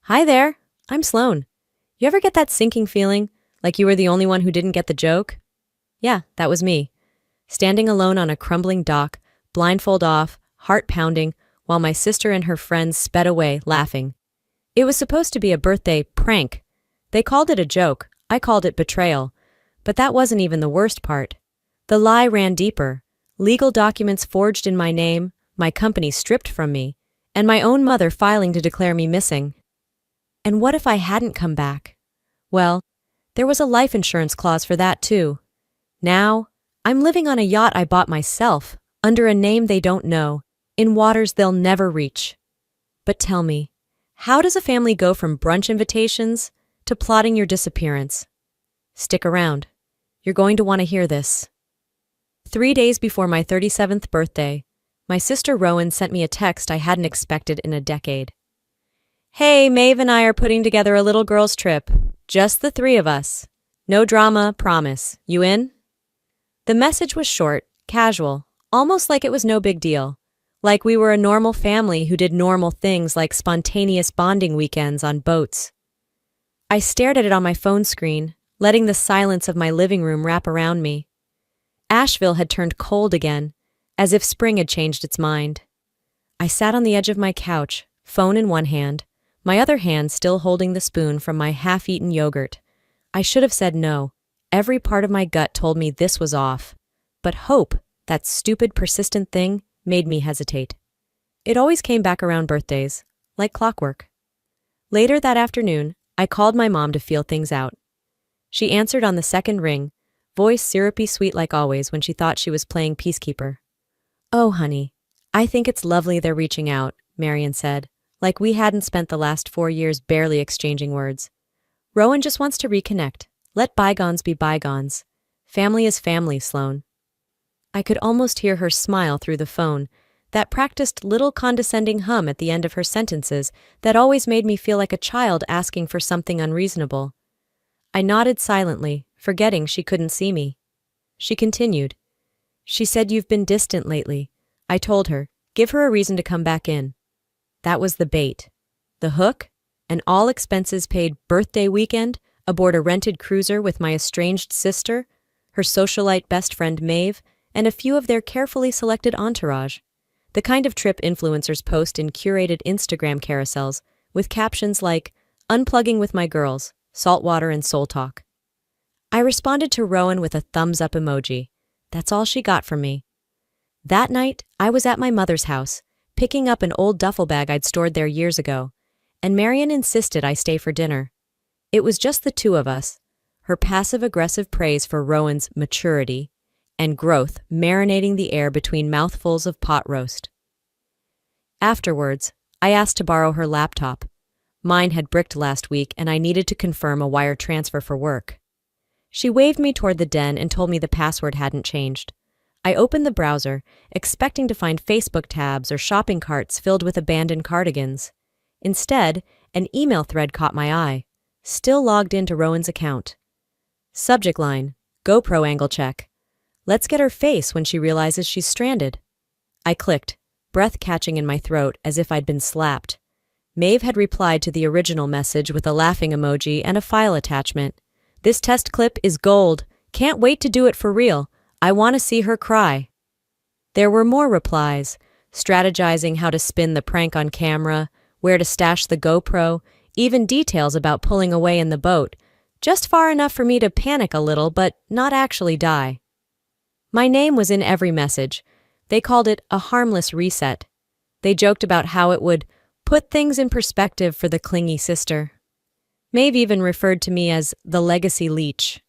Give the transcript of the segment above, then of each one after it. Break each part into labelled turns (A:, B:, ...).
A: Hi there, I'm Sloane. You ever get that sinking feeling, like you were the only one who didn't get the joke? Yeah, that was me. Standing alone on a crumbling dock, blindfold off, heart pounding, while my sister and her friends sped away, laughing. It was supposed to be a birthday prank. They called it a joke, I called it betrayal. But that wasn't even the worst part. The lie ran deeper. Legal documents forged in my name, my company stripped from me, and my own mother filing to declare me missing. And what if I hadn't come back? Well, there was a life insurance clause for that too. Now, I'm living on a yacht I bought myself, under a name they don't know, in waters they'll never reach. But tell me, how does a family go from brunch invitations to plotting your disappearance? Stick around. You're going to want to hear this. 3 days before my 37th birthday, my sister Rowan sent me a text I hadn't expected in a decade. Hey, Maeve and I are putting together a little girls' trip. Just the three of us. No drama, promise. You in? The message was short, casual, almost like it was no big deal. Like we were a normal family who did normal things like spontaneous bonding weekends on boats. I stared at it on my phone screen, letting the silence of my living room wrap around me. Asheville had turned cold again, as if spring had changed its mind. I sat on the edge of my couch, phone in one hand, my other hand still holding the spoon from my half-eaten yogurt. I should have said no. Every part of my gut told me this was off. But hope, that stupid, persistent thing, made me hesitate. It always came back around birthdays, like clockwork. Later that afternoon, I called my mom to feel things out. She answered on the second ring, voice syrupy sweet like always when she thought she was playing peacekeeper. "Oh, honey, I think it's lovely they're reaching out," Marion said, like we hadn't spent the last 4 years barely exchanging words. "Rowan just wants to reconnect. Let bygones be bygones. Family is family, Sloane." I could almost hear her smile through the phone, that practiced little condescending hum at the end of her sentences that always made me feel like a child asking for something unreasonable. I nodded silently, forgetting she couldn't see me. She continued. "She said you've been distant lately. I told her, give her a reason to come back in." That was the bait. The hook? An all-expenses-paid birthday weekend aboard a rented cruiser with my estranged sister, her socialite best friend Maeve, and a few of their carefully selected entourage. The kind of trip influencers post in curated Instagram carousels with captions like, "Unplugging with my girls, saltwater and soul talk." I responded to Rowan with a thumbs-up emoji. That's all she got from me. That night, I was at my mother's house, picking up an old duffel bag I'd stored there years ago, and Marion insisted I stay for dinner. It was just the two of us, her passive-aggressive praise for Rowan's maturity and growth marinating the air between mouthfuls of pot roast. Afterwards, I asked to borrow her laptop. Mine had bricked last week, and I needed to confirm a wire transfer for work. She waved me toward the den and told me the password hadn't changed. I opened the browser, expecting to find Facebook tabs or shopping carts filled with abandoned cardigans. Instead, an email thread caught my eye, still logged into Rowan's account. Subject line, GoPro angle check. Let's get her face when she realizes she's stranded. I clicked, breath catching in my throat as if I'd been slapped. Maeve had replied to the original message with a laughing emoji and a file attachment. "This test clip is gold. Can't wait to do it for real. I want to see her cry." There were more replies, strategizing how to spin the prank on camera, where to stash the GoPro, even details about pulling away in the boat, just far enough for me to panic a little but not actually die. My name was in every message. They called it a harmless reset. They joked about how it would put things in perspective for the clingy sister. Maeve even referred to me as the legacy leech.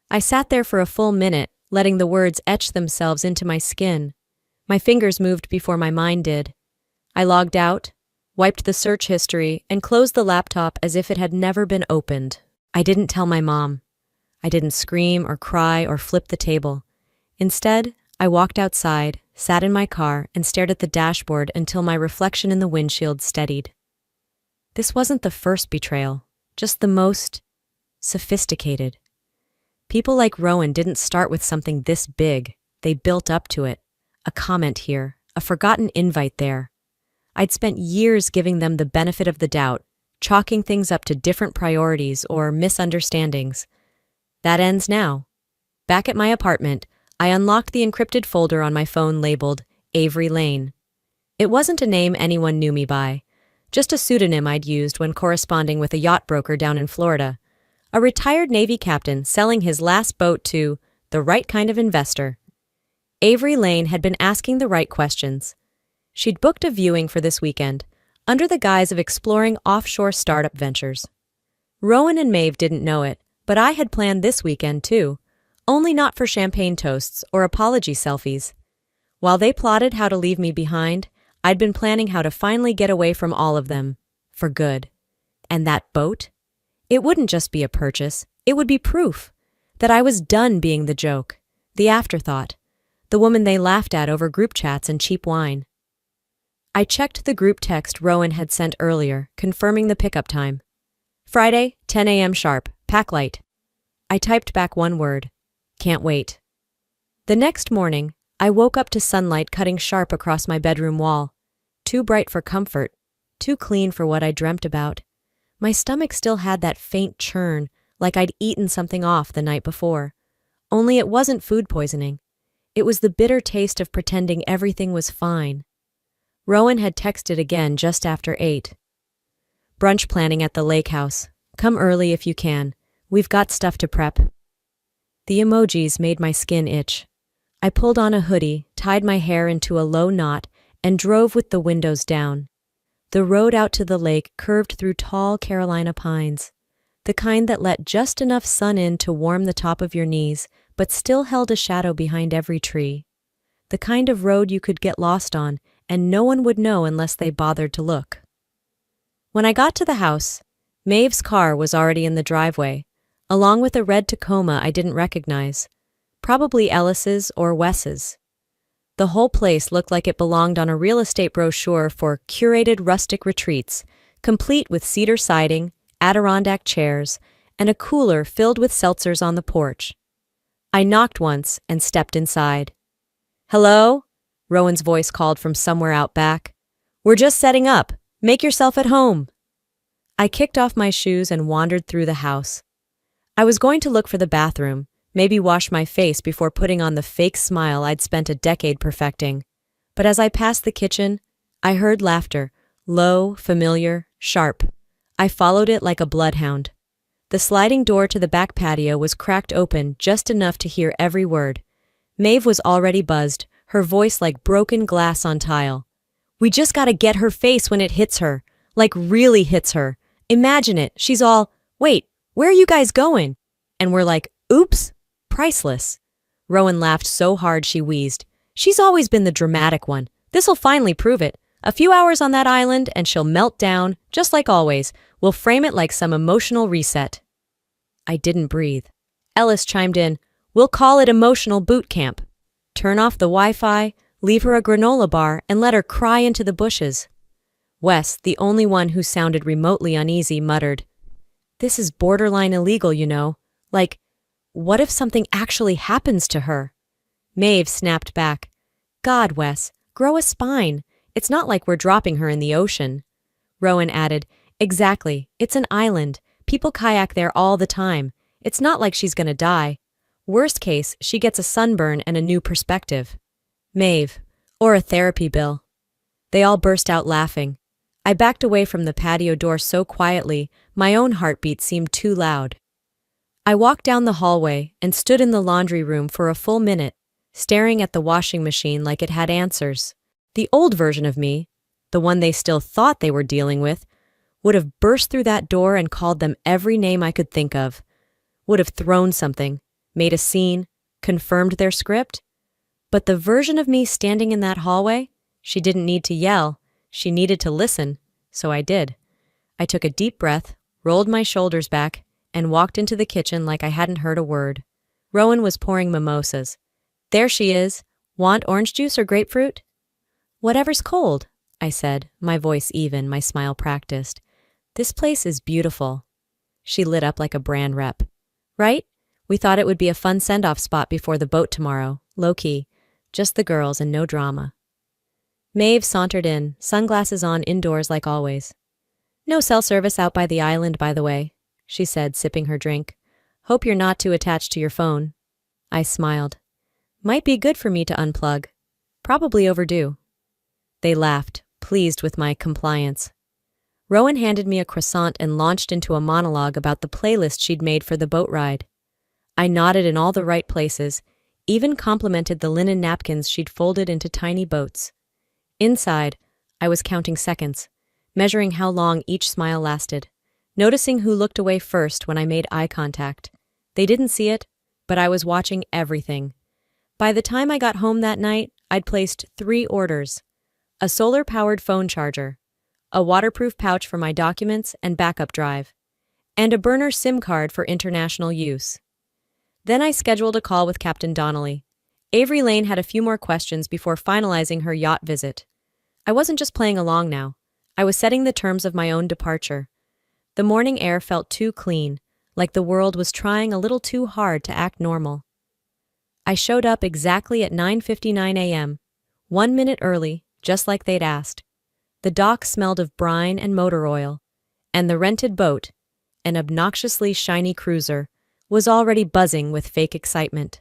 A: I sat there for a full minute, letting the words etch themselves into my skin. My fingers moved before my mind did. I logged out, wiped the search history, and closed the laptop as if it had never been opened. I didn't tell my mom. I didn't scream or cry or flip the table. Instead, I walked outside, sat in my car, and stared at the dashboard until my reflection in the windshield steadied. This wasn't the first betrayal, just the most sophisticated. People like Rowan didn't start with something this big. They built up to it. A comment here, a forgotten invite there. I'd spent years giving them the benefit of the doubt, chalking things up to different priorities or misunderstandings. That ends now. Back at my apartment, I unlocked the encrypted folder on my phone labeled Avery Lane. It wasn't a name anyone knew me by, just a pseudonym I'd used when corresponding with a yacht broker down in Florida, a retired Navy captain selling his last boat to the right kind of investor. Avery Lane had been asking the right questions. She'd booked a viewing for this weekend, under the guise of exploring offshore startup ventures. Rowan and Maeve didn't know it, but I had planned this weekend too, only not for champagne toasts or apology selfies. While they plotted how to leave me behind, I'd been planning how to finally get away from all of them, for good. And that boat? It wouldn't just be a purchase, it would be proof that I was done being the joke, the afterthought, the woman they laughed at over group chats and cheap wine. I checked the group text Rowan had sent earlier, confirming the pickup time. Friday, 10 a.m. sharp, pack light. I typed back one word. Can't wait. The next morning, I woke up to sunlight cutting sharp across my bedroom wall. Too bright for comfort, too clean for what I dreamt about. My stomach still had that faint churn, like I'd eaten something off the night before. Only it wasn't food poisoning. It was the bitter taste of pretending everything was fine. Rowan had texted again just after 8. Brunch planning at the lake house. Come early if you can. We've got stuff to prep. The emojis made my skin itch. I pulled on a hoodie, tied my hair into a low knot, and drove with the windows down. The road out to the lake curved through tall Carolina pines, the kind that let just enough sun in to warm the top of your knees, but still held a shadow behind every tree. The kind of road you could get lost on, and no one would know unless they bothered to look. When I got to the house, Maeve's car was already in the driveway, along with a red Tacoma I didn't recognize, probably Ellis's or Wes's. The whole place looked like it belonged on a real estate brochure for curated rustic retreats, complete with cedar siding, Adirondack chairs, and a cooler filled with seltzers on the porch. I knocked once and stepped inside. "Hello?" Rowan's voice called from somewhere out back. "We're just setting up. Make yourself at home." I kicked off my shoes and wandered through the house. I was going to look for the bathroom, maybe wash my face before putting on the fake smile I'd spent a decade perfecting. But as I passed the kitchen, I heard laughter, low, familiar, sharp. I followed it like a bloodhound. The sliding door to the back patio was cracked open just enough to hear every word. Maeve was already buzzed, her voice like broken glass on tile. "We just gotta get her face when it hits her. Like really hits her. Imagine it, she's all, 'Wait, where are you guys going?' And we're like, 'Oops, priceless.'" Rowan laughed so hard she wheezed. "She's always been the dramatic one. This'll finally prove it. A few hours on that island and she'll melt down, just like always. We'll frame it like some emotional reset." I didn't breathe. Ellis chimed in, "We'll call it emotional boot camp. Turn off the Wi-Fi, leave her a granola bar, and let her cry into the bushes." Wes, the only one who sounded remotely uneasy, muttered, "This is borderline illegal, you know. Like, what if something actually happens to her?" Maeve snapped back, "God, Wes, grow a spine. It's not like we're dropping her in the ocean." Rowan added, "Exactly, it's an island. People kayak there all the time. It's not like she's gonna die. Worst case, she gets a sunburn and a new perspective." Maeve, or a therapy bill. They all burst out laughing. I backed away from the patio door so quietly, my own heartbeat seemed too loud. I walked down the hallway and stood in the laundry room for a full minute, staring at the washing machine like it had answers. The old version of me, the one they still thought they were dealing with, would have burst through that door and called them every name I could think of, would have thrown something, made a scene, confirmed their script. But the version of me standing in that hallway, she didn't need to yell, she needed to listen, so I did. I took a deep breath, rolled my shoulders back, and walked into the kitchen like I hadn't heard a word. Rowan was pouring mimosas. "There she is. Want orange juice or grapefruit?" "Whatever's cold," I said, my voice even, my smile practiced. "This place is beautiful." She lit up like a brand rep. "Right? We thought it would be a fun send-off spot before the boat tomorrow, low-key. Just the girls and no drama." Maeve sauntered in, sunglasses on indoors like always. No cell service out by the island, by the way, she said, sipping her drink. Hope you're not too attached to your phone. I smiled. Might be good for me to unplug. Probably overdue. They laughed, pleased with my compliance. Rowan handed me a croissant and launched into a monologue about the playlist she'd made for the boat ride. I nodded in all the right places, even complimented the linen napkins she'd folded into tiny boats. Inside, I was counting seconds, measuring how long each smile lasted, noticing who looked away first when I made eye contact. They didn't see it, but I was watching everything. By the time I got home that night, I'd placed 3 orders: a solar-powered phone charger, a waterproof pouch for my documents and backup drive, and a burner SIM card for international use. Then I scheduled a call with Captain Donnelly. Avery Lane had a few more questions before finalizing her yacht visit. I wasn't just playing along now. I was setting the terms of my own departure. The morning air felt too clean, like the world was trying a little too hard to act normal. I showed up exactly at 9:59 a.m., 1 minute early, just like they'd asked. The dock smelled of brine and motor oil, and the rented boat, an obnoxiously shiny cruiser, was already buzzing with fake excitement.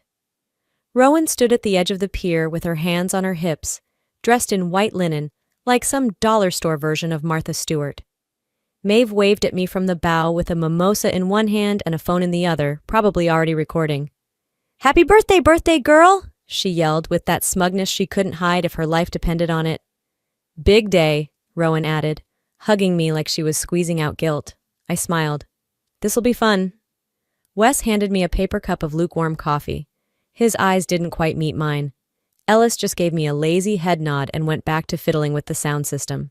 A: Rowan stood at the edge of the pier with her hands on her hips, dressed in white linen, like some dollar store version of Martha Stewart. Maeve waved at me from the bow with a mimosa in one hand and a phone in the other, probably already recording. "Happy birthday, birthday girl!" she yelled with that smugness she couldn't hide if her life depended on it. "Big day," Rowan added, hugging me like she was squeezing out guilt. I smiled. "This'll be fun." Wes handed me a paper cup of lukewarm coffee. His eyes didn't quite meet mine. Ellis just gave me a lazy head nod and went back to fiddling with the sound system.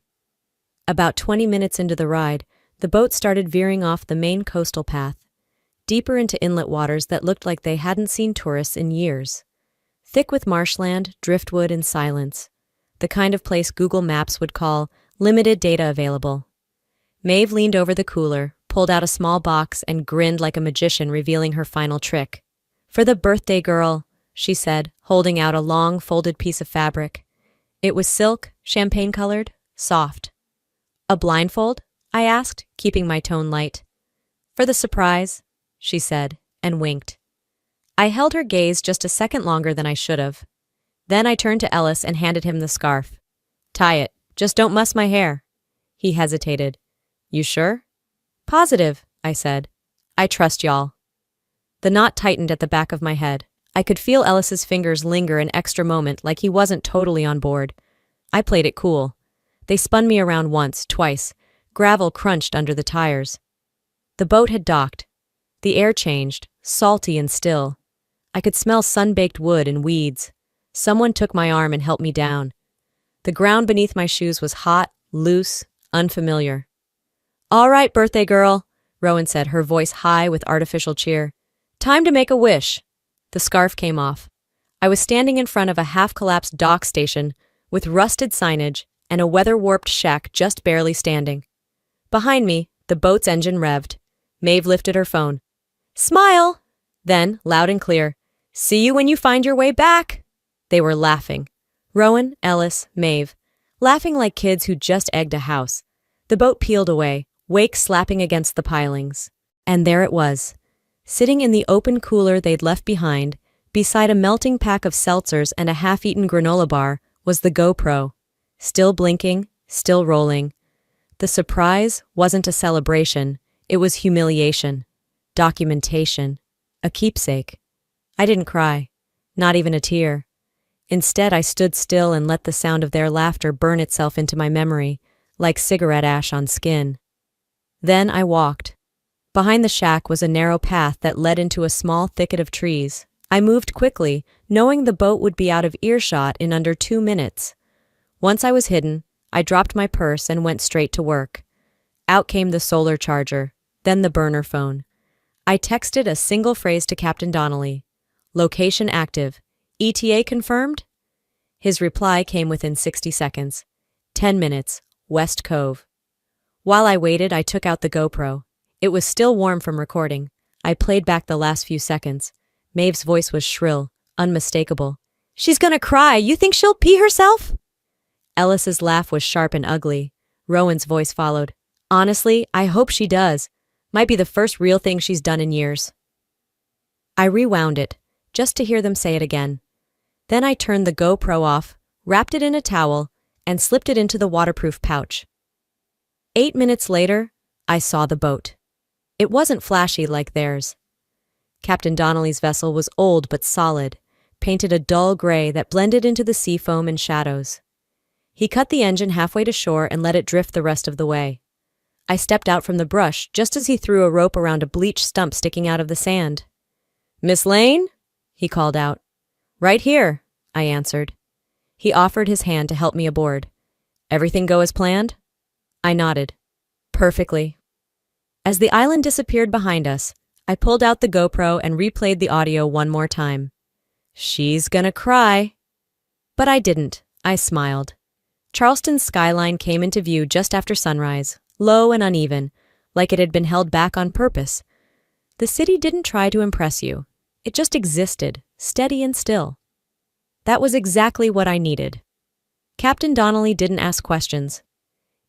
A: About 20 minutes into the ride, the boat started veering off the main coastal path, deeper into inlet waters that looked like they hadn't seen tourists in years. Thick with marshland, driftwood, and silence. The kind of place Google Maps would call limited data available. Maeve leaned over the cooler, pulled out a small box, and grinned like a magician revealing her final trick. "For the birthday girl," she said, holding out a long, folded piece of fabric. It was silk, champagne-colored, soft. "A blindfold?" I asked, keeping my tone light. "For the surprise," she said, and winked. I held her gaze just a second longer than I should have. Then I turned to Ellis and handed him the scarf. "Tie it. Just don't muss my hair." He hesitated. "You sure?" "Positive," I said. "I trust y'all." The knot tightened at the back of my head. I could feel Ellis's fingers linger an extra moment like he wasn't totally on board. I played it cool. They spun me around once, twice. Gravel crunched under the tires. The boat had docked. The air changed, salty and still. I could smell sun-baked wood and weeds. Someone took my arm and helped me down. The ground beneath my shoes was hot, loose, unfamiliar. "All right, birthday girl," Rowan said, her voice high with artificial cheer. "Time to make a wish." The scarf came off. I was standing in front of a half-collapsed dock station with rusted signage and a weather-warped shack just barely standing. Behind me, the boat's engine revved. Maeve lifted her phone. "Smile!" Then, loud and clear, "See you when you find your way back!" They were laughing. Rowan, Ellis, Maeve. Laughing like kids who just egged a house. The boat peeled away, wake slapping against the pilings. And there it was. Sitting in the open cooler they'd left behind, beside a melting pack of seltzers and a half-eaten granola bar, was the GoPro. Still blinking, still rolling. The surprise wasn't a celebration, it was humiliation. Documentation. A keepsake. I didn't cry. Not even a tear. Instead, I stood still and let the sound of their laughter burn itself into my memory, like cigarette ash on skin. Then I walked. Behind the shack was a narrow path that led into a small thicket of trees. I moved quickly, knowing the boat would be out of earshot in under 2 minutes. Once I was hidden, I dropped my purse and went straight to work. Out came the solar charger, then the burner phone. I texted a single phrase to Captain Donnelly. "Location active. ETA confirmed?" His reply came within 60 seconds. 10 minutes, West Cove. While I waited, I took out the GoPro. It was still warm from recording. I played back the last few seconds. Maeve's voice was shrill, unmistakable. "She's gonna cry. You think she'll pee herself?" Ellis's laugh was sharp and ugly. Rowan's voice followed. Honestly, I hope she does. Might be the first real thing she's done in years. I rewound it, just to hear them say it again. Then I turned the GoPro off, wrapped it in a towel, and slipped it into the waterproof pouch. 8 minutes later, I saw the boat. It wasn't flashy like theirs. Captain Donnelly's vessel was old but solid, painted a dull gray that blended into the sea foam and shadows. He cut the engine halfway to shore and let it drift the rest of the way. I stepped out from the brush just as he threw a rope around a bleached stump sticking out of the sand. "Miss Lane?" he called out. "Right here," I answered. He offered his hand to help me aboard. "Everything go as planned?" I nodded. "Perfectly." As the island disappeared behind us, I pulled out the GoPro and replayed the audio one more time. "She's gonna cry." But I didn't. I smiled. Charleston's skyline came into view just after sunrise, low and uneven, like it had been held back on purpose. The city didn't try to impress you. It just existed, steady and still. That was exactly what I needed. Captain Donnelly didn't ask questions.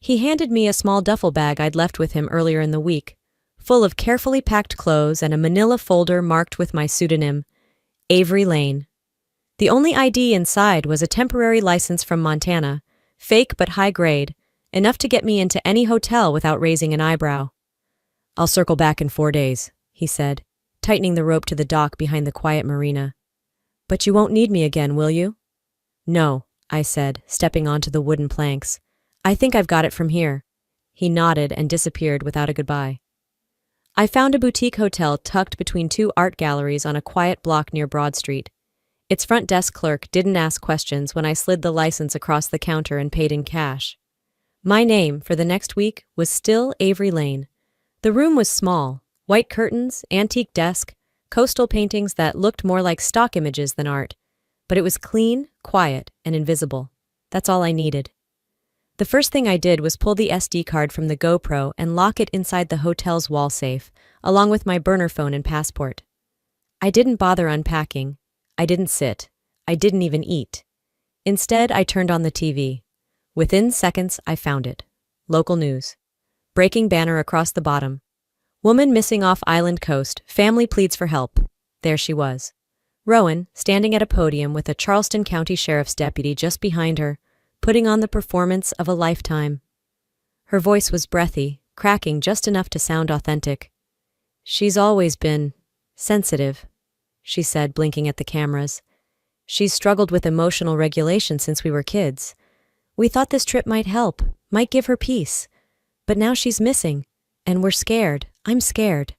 A: He handed me a small duffel bag I'd left with him earlier in the week, full of carefully packed clothes and a manila folder marked with my pseudonym, Avery Lane. The only ID inside was a temporary license from Montana, fake but high grade, enough to get me into any hotel without raising an eyebrow. "I'll circle back in 4 days," he said, tightening the rope to the dock behind the quiet marina. "But you won't need me again, will you?" "No," I said, stepping onto the wooden planks. "I think I've got it from here." He nodded and disappeared without a goodbye. I found a boutique hotel tucked between two art galleries on a quiet block near Broad Street. Its front desk clerk didn't ask questions when I slid the license across the counter and paid in cash. My name for the next week was still Avery Lane. The room was small, white curtains, antique desk, coastal paintings that looked more like stock images than art. But it was clean, quiet, and invisible. That's all I needed. The first thing I did was pull the SD card from the GoPro and lock it inside the hotel's wall safe, along with my burner phone and passport. I didn't bother unpacking. I didn't sit. I didn't even eat. Instead, I turned on the TV. Within seconds, I found it. Local news. Breaking banner across the bottom. Woman missing off island coast. Family pleads for help. There she was. Rowan, standing at a podium with a Charleston County Sheriff's deputy just behind her, putting on the performance of a lifetime. Her voice was breathy, cracking just enough to sound authentic. "She's always been sensitive," she said, blinking at the cameras. "She's struggled with emotional regulation since we were kids. We thought this trip might help, might give her peace. But now she's missing, and we're scared. I'm scared."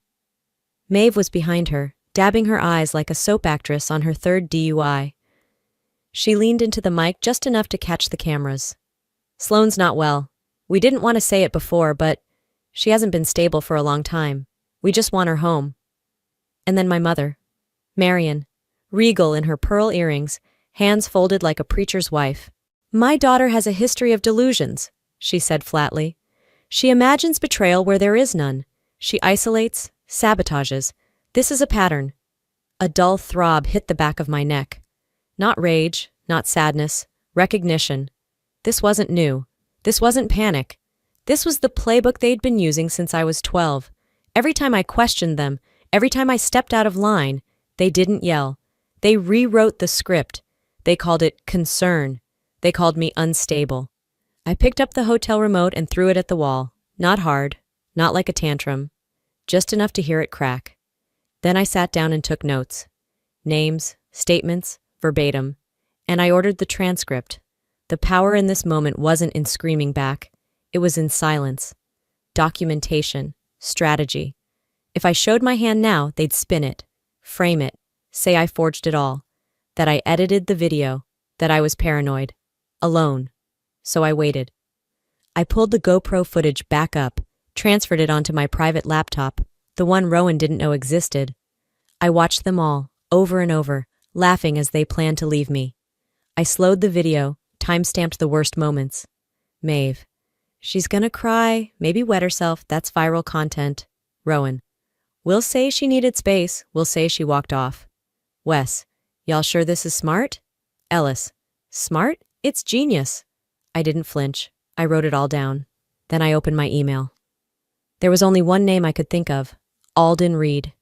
A: Maeve was behind her, dabbing her eyes like a soap actress on her third DUI. She leaned into the mic just enough to catch the cameras. "Sloane's not well. We didn't want to say it before, but she hasn't been stable for a long time. We just want her home." And then my mother, Marion, regal in her pearl earrings, hands folded like a preacher's wife. "My daughter has a history of delusions," she said flatly. "She imagines betrayal where there is none. She isolates, sabotages. This is a pattern." A dull throb hit the back of my neck. Not rage, not sadness, recognition. This wasn't new. This wasn't panic. This was the playbook they'd been using since I was 12. Every time I questioned them, every time I stepped out of line, they didn't yell. They rewrote the script. They called it concern. They called me unstable. I picked up the hotel remote and threw it at the wall. Not hard, not like a tantrum, just enough to hear it crack. Then I sat down and took notes. Names, statements, verbatim. And I ordered the transcript. The power in this moment wasn't in screaming back. It was in silence. Documentation. Strategy. If I showed my hand now, they'd spin it, frame it, say I forged it all, that I edited the video, that I was paranoid. Alone. So I waited. I pulled the GoPro footage back up, transferred it onto my private laptop, the one Rowan didn't know existed. I watched them all, over and over, laughing as they planned to leave me. I slowed the video, time-stamped the worst moments. Maeve. "She's gonna cry, maybe wet herself, that's viral content." Rowan. "We'll say she needed space, we'll say she walked off." Wes. "Y'all sure this is smart?" Ellis. "Smart? It's genius." I didn't flinch. I wrote it all down. Then I opened my email. There was only one name I could think of: Alden Reed.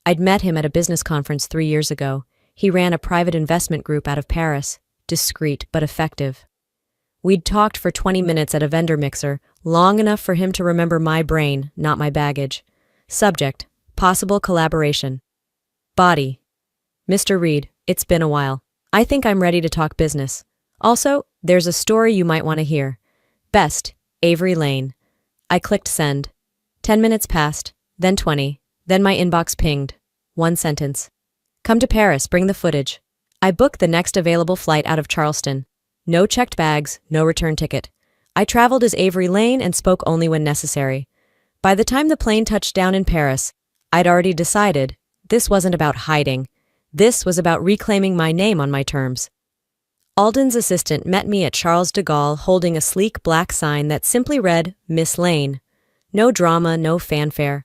A: I'd met him at a business conference 3 years ago. He ran a private investment group out of Paris, discreet but effective. We'd talked for 20 minutes at a vendor mixer, long enough for him to remember my brain, not my baggage. Subject: possible collaboration. Body: Mr. Reed, it's been a while. I think I'm ready to talk business. Also, there's a story you might want to hear. Best, Avery Lane. I clicked send. 10 minutes passed, then 20, then my inbox pinged. One sentence. Come to Paris, bring the footage. I booked the next available flight out of Charleston. No checked bags, no return ticket. I traveled as Avery Lane and spoke only when necessary. By the time the plane touched down in Paris, I'd already decided this wasn't about hiding. This was about reclaiming my name on my terms. Alden's assistant met me at Charles de Gaulle holding a sleek black sign that simply read, Miss Lane. No drama, no fanfare.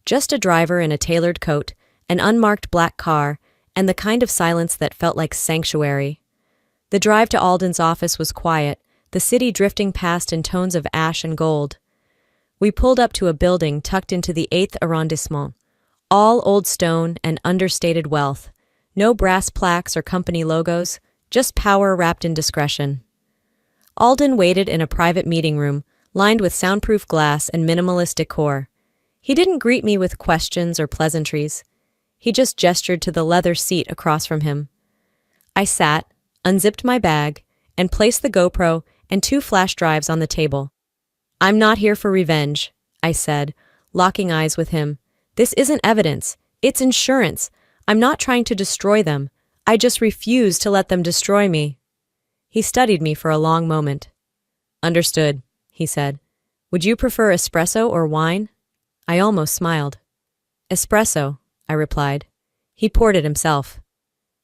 A: Just a driver in a tailored coat, an unmarked black car, and the kind of silence that felt like sanctuary. The drive to Alden's office was quiet, the city drifting past in tones of ash and gold. We pulled up to a building tucked into the 8th arrondissement. All old stone and understated wealth. No brass plaques or company logos, just power wrapped in discretion. Alden waited in a private meeting room, lined with soundproof glass and minimalist decor. He didn't greet me with questions or pleasantries. He just gestured to the leather seat across from him. I sat, unzipped my bag, and placed the GoPro and 2 flash drives on the table. I'm not here for revenge, I said, locking eyes with him. This isn't evidence. It's insurance. I'm not trying to destroy them. I just refuse to let them destroy me. He studied me for a long moment. Understood, he said. Would you prefer espresso or wine? I almost smiled. Espresso, I replied. He poured it himself.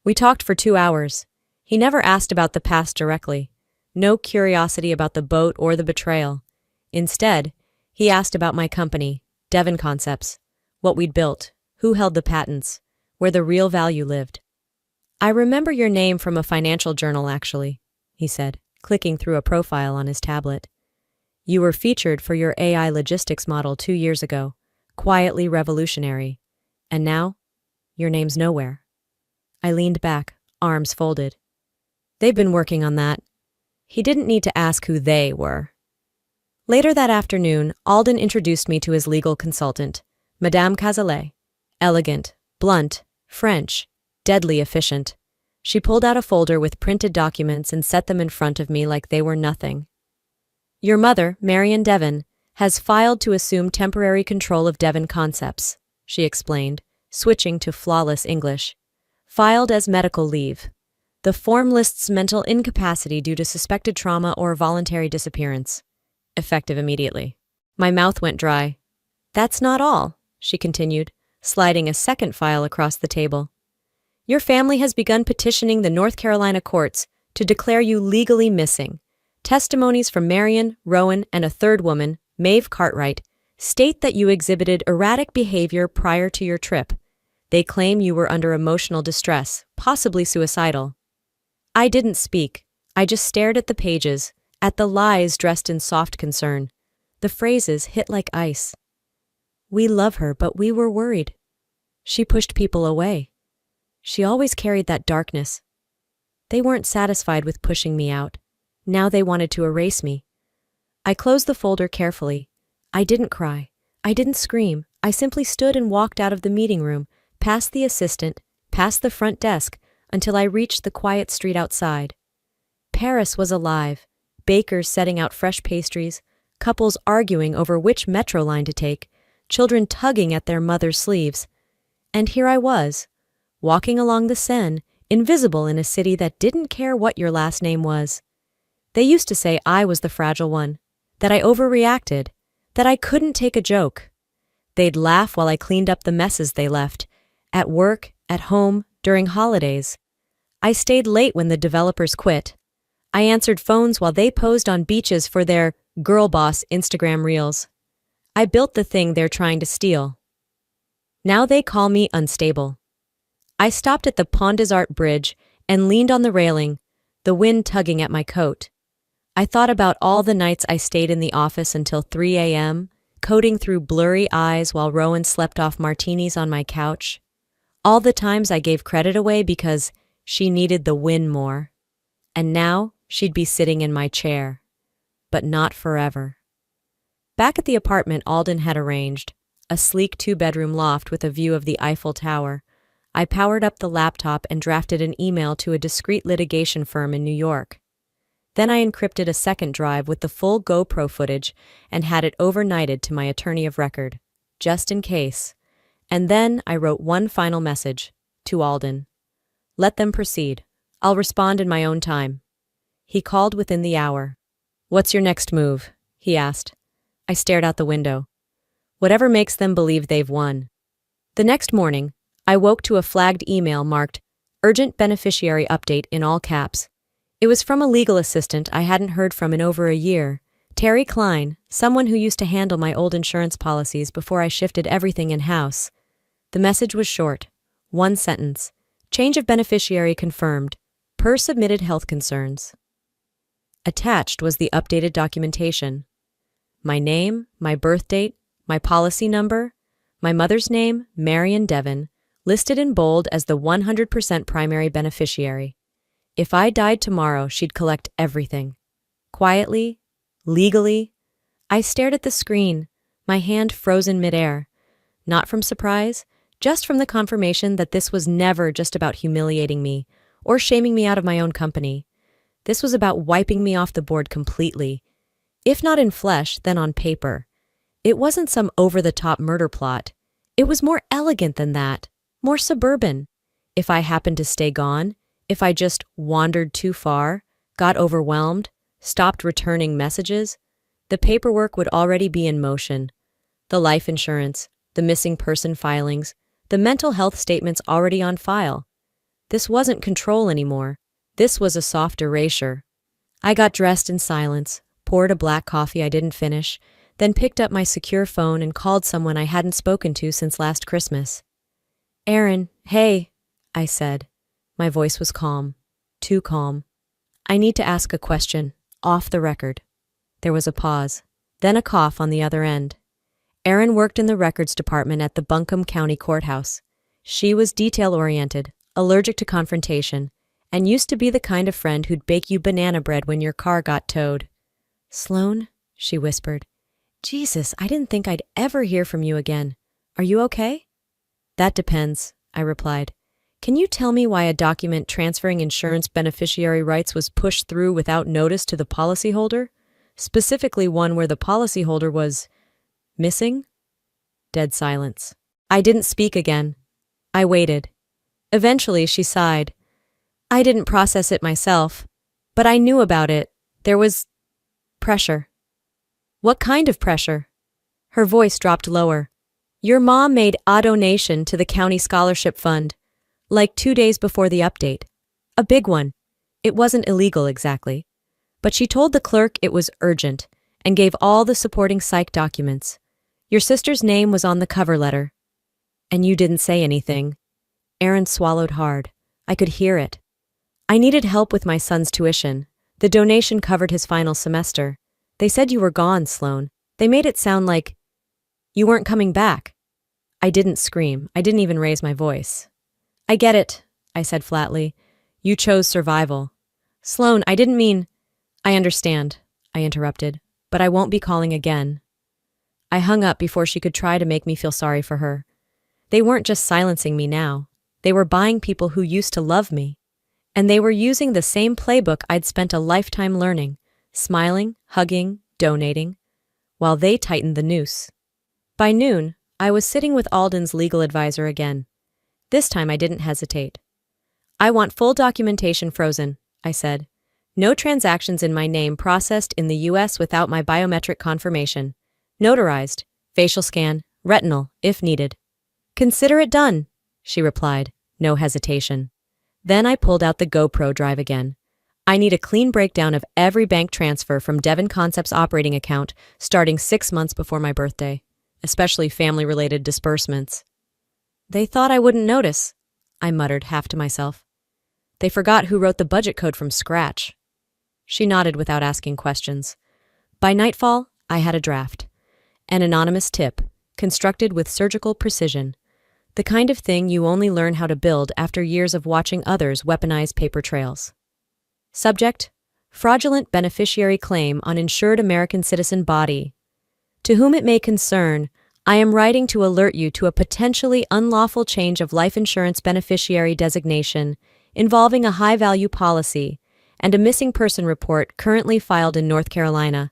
A: We talked for 2 hours. He never asked about the past directly. No curiosity about the boat or the betrayal. Instead, he asked about my company, Devon Concepts, what we'd built, who held the patents, where the real value lived. I remember your name from a financial journal, actually, he said, clicking through a profile on his tablet. You were featured for your AI logistics model 2 years ago, quietly revolutionary. And now, your name's nowhere. I leaned back, arms folded. They've been working on that. He didn't need to ask who they were. Later that afternoon, Alden introduced me to his legal consultant, Madame Cazalet. Elegant, blunt, French, deadly efficient. She pulled out a folder with printed documents and set them in front of me like they were nothing. Your mother, Marion Devon, has filed to assume temporary control of Devon Concepts, she explained, switching to flawless English. Filed as medical leave. The form lists mental incapacity due to suspected trauma or voluntary disappearance. Effective immediately. My mouth went dry. That's not all, she continued, sliding a second file across the table. Your family has begun petitioning the North Carolina courts to declare you legally missing. Testimonies from Marion, Rowan, and a third woman, Maeve Cartwright, state that you exhibited erratic behavior prior to your trip. They claim you were under emotional distress, possibly suicidal. I didn't speak. I just stared at the pages, at the lies dressed in soft concern. The phrases hit like ice. We love her, but we were worried. She pushed people away. She always carried that darkness. They weren't satisfied with pushing me out. Now they wanted to erase me. I closed the folder carefully. I didn't cry. I didn't scream. I simply stood and walked out of the meeting room, past the assistant, past the front desk, until I reached the quiet street outside. Paris was alive. Bakers setting out fresh pastries, couples arguing over which metro line to take, children tugging at their mother's sleeves. And here I was, walking along the Seine, invisible in a city that didn't care what your last name was. They used to say I was the fragile one, that I overreacted, that I couldn't take a joke. They'd laugh while I cleaned up the messes they left, at work, at home, during holidays. I stayed late when the developers quit. I answered phones while they posed on beaches for their girl boss Instagram reels. I built the thing they're trying to steal. Now they call me unstable. I stopped at the Pont des Arts Bridge and leaned on the railing, the wind tugging at my coat. I thought about all the nights I stayed in the office until 3 a.m., coding through blurry eyes while Rowan slept off martinis on my couch. All the times I gave credit away because she needed the win more. And now she'd be sitting in my chair. But not forever. Back at the apartment Alden had arranged, a sleek two-bedroom loft with a view of the Eiffel Tower, I powered up the laptop and drafted an email to a discreet litigation firm in New York. Then I encrypted a second drive with the full GoPro footage and had it overnighted to my attorney of record, just in case. And then I wrote one final message, to Alden. Let them proceed. I'll respond in my own time. He called within the hour. What's your next move? He asked. I stared out the window. Whatever makes them believe they've won. The next morning, I woke to a flagged email marked, Urgent Beneficiary Update in all caps. It was from a legal assistant I hadn't heard from in over a year, Terry Klein, someone who used to handle my old insurance policies before I shifted everything in-house. The message was short. One sentence. Change of beneficiary confirmed. Per submitted health concerns. Attached was the updated documentation. My name, my birth date, my policy number, my mother's name, Marion Devon, listed in bold as the 100% primary beneficiary. If I died tomorrow, she'd collect everything. Quietly, legally. I stared at the screen, my hand frozen midair. Not from surprise, just from the confirmation that this was never just about humiliating me or shaming me out of my own company. This was about wiping me off the board completely. If not in flesh, then on paper. It wasn't some over-the-top murder plot. It was more elegant than that, more suburban. If I happened to stay gone, if I just wandered too far, got overwhelmed, stopped returning messages, the paperwork would already be in motion. The life insurance, the missing person filings, the mental health statements already on file. This wasn't control anymore. This was a soft erasure. I got dressed in silence, poured a black coffee I didn't finish, then picked up my secure phone and called someone I hadn't spoken to since last Christmas. Aaron, hey, I said. My voice was calm, too calm. I need to ask a question, off the record. There was a pause, then a cough on the other end. Erin worked in the records department at the Buncombe County Courthouse. She was detail-oriented, allergic to confrontation, and used to be the kind of friend who'd bake you banana bread when your car got towed. Sloan, she whispered. Jesus, I didn't think I'd ever hear from you again. Are you okay? That depends, I replied. Can you tell me why a document transferring insurance beneficiary rights was pushed through without notice to the policyholder? Specifically one where the policyholder was missing? Dead silence. I didn't speak again. I waited. Eventually, she sighed. I didn't process it myself, but I knew about it. There was pressure. What kind of pressure? Her voice dropped lower. Your mom made a donation to the county scholarship fund, like 2 days before the update. A big one. It wasn't illegal exactly. But she told the clerk it was urgent and gave all the supporting psych documents. Your sister's name was on the cover letter. And you didn't say anything. Aaron swallowed hard. I could hear it. I needed help with my son's tuition. The donation covered his final semester. They said you were gone, Sloan. They made it sound like you weren't coming back. I didn't scream. I didn't even raise my voice. I get it, I said flatly. You chose survival. Sloan, I didn't mean... I understand, I interrupted, but I won't be calling again. I hung up before she could try to make me feel sorry for her. They weren't just silencing me now. They were buying people who used to love me. And they were using the same playbook I'd spent a lifetime learning, smiling, hugging, donating, while they tightened the noose. By noon, I was sitting with Alden's legal advisor again. This time I didn't hesitate. I want full documentation frozen, I said. No transactions in my name processed in the U.S. without my biometric confirmation. Notarized, facial scan, retinal, if needed. Consider it done, she replied, no hesitation. Then I pulled out the GoPro drive again. I need a clean breakdown of every bank transfer from Devon Concepts operating account starting 6 months before my birthday, especially family-related disbursements. They thought I wouldn't notice, I muttered half to myself. They forgot who wrote the budget code from scratch. She nodded without asking questions. By nightfall, I had a draft. An anonymous tip, constructed with surgical precision. The kind of thing you only learn how to build after years of watching others weaponize paper trails. Subject: fraudulent beneficiary claim on insured American citizen body. To whom it may concern, I am writing to alert you to a potentially unlawful change of life insurance beneficiary designation involving a high-value policy and a missing person report currently filed in North Carolina.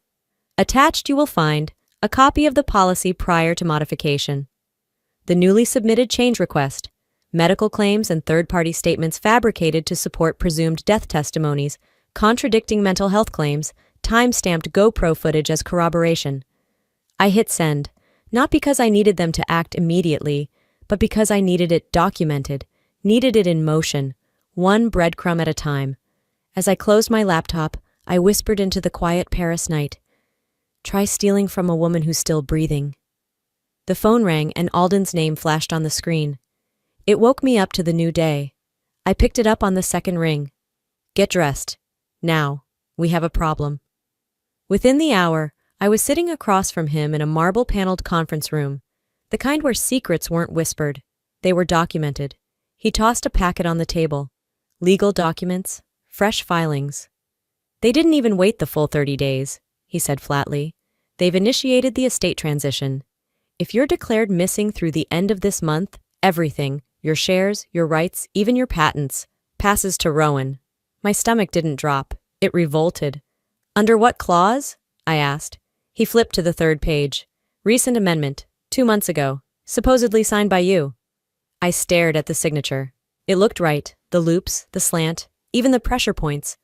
A: Attached you will find a copy of the policy prior to modification. The newly submitted change request, medical claims and third-party statements fabricated to support presumed death testimonies, contradicting mental health claims, time-stamped GoPro footage as corroboration. I hit send, not because I needed them to act immediately, but because I needed it documented, needed it in motion, one breadcrumb at a time. As I closed my laptop, I whispered into the quiet Paris night, "Try stealing from a woman who's still breathing." The phone rang and Alden's name flashed on the screen. It woke me up to the new day. I picked it up on the second ring. "Get dressed. Now. We have a problem." Within the hour, I was sitting across from him in a marble-paneled conference room, the kind where secrets weren't whispered. They were documented. He tossed a packet on the table. Legal documents, fresh filings. "They didn't even wait the full 30 days, he said flatly. "They've initiated the estate transition. If you're declared missing through the end of this month, everything, your shares, your rights, even your patents, passes to Rowan." My stomach didn't drop. It revolted. "Under what clause?" I asked. He flipped to the third page. "Recent amendment, 2 months ago, supposedly signed by you." I stared at the signature. It looked right, the loops, the slant, even the pressure points.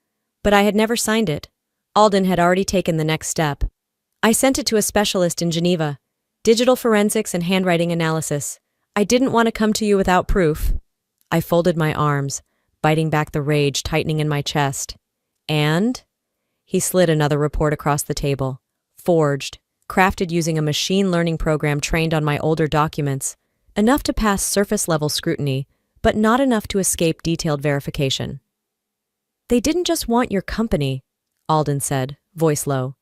A: But I had never signed it. Alden had already taken the next step. "I sent it to a specialist in Geneva. Digital forensics and handwriting analysis. I didn't want to come to you without proof." I folded my arms, biting back the rage tightening in my chest. "And?" He slid another report across the table. Forged, crafted using a machine learning program trained on my older documents. Enough to pass surface-level scrutiny, but not enough to escape detailed verification. "They didn't just want your company," Alden said, voice low.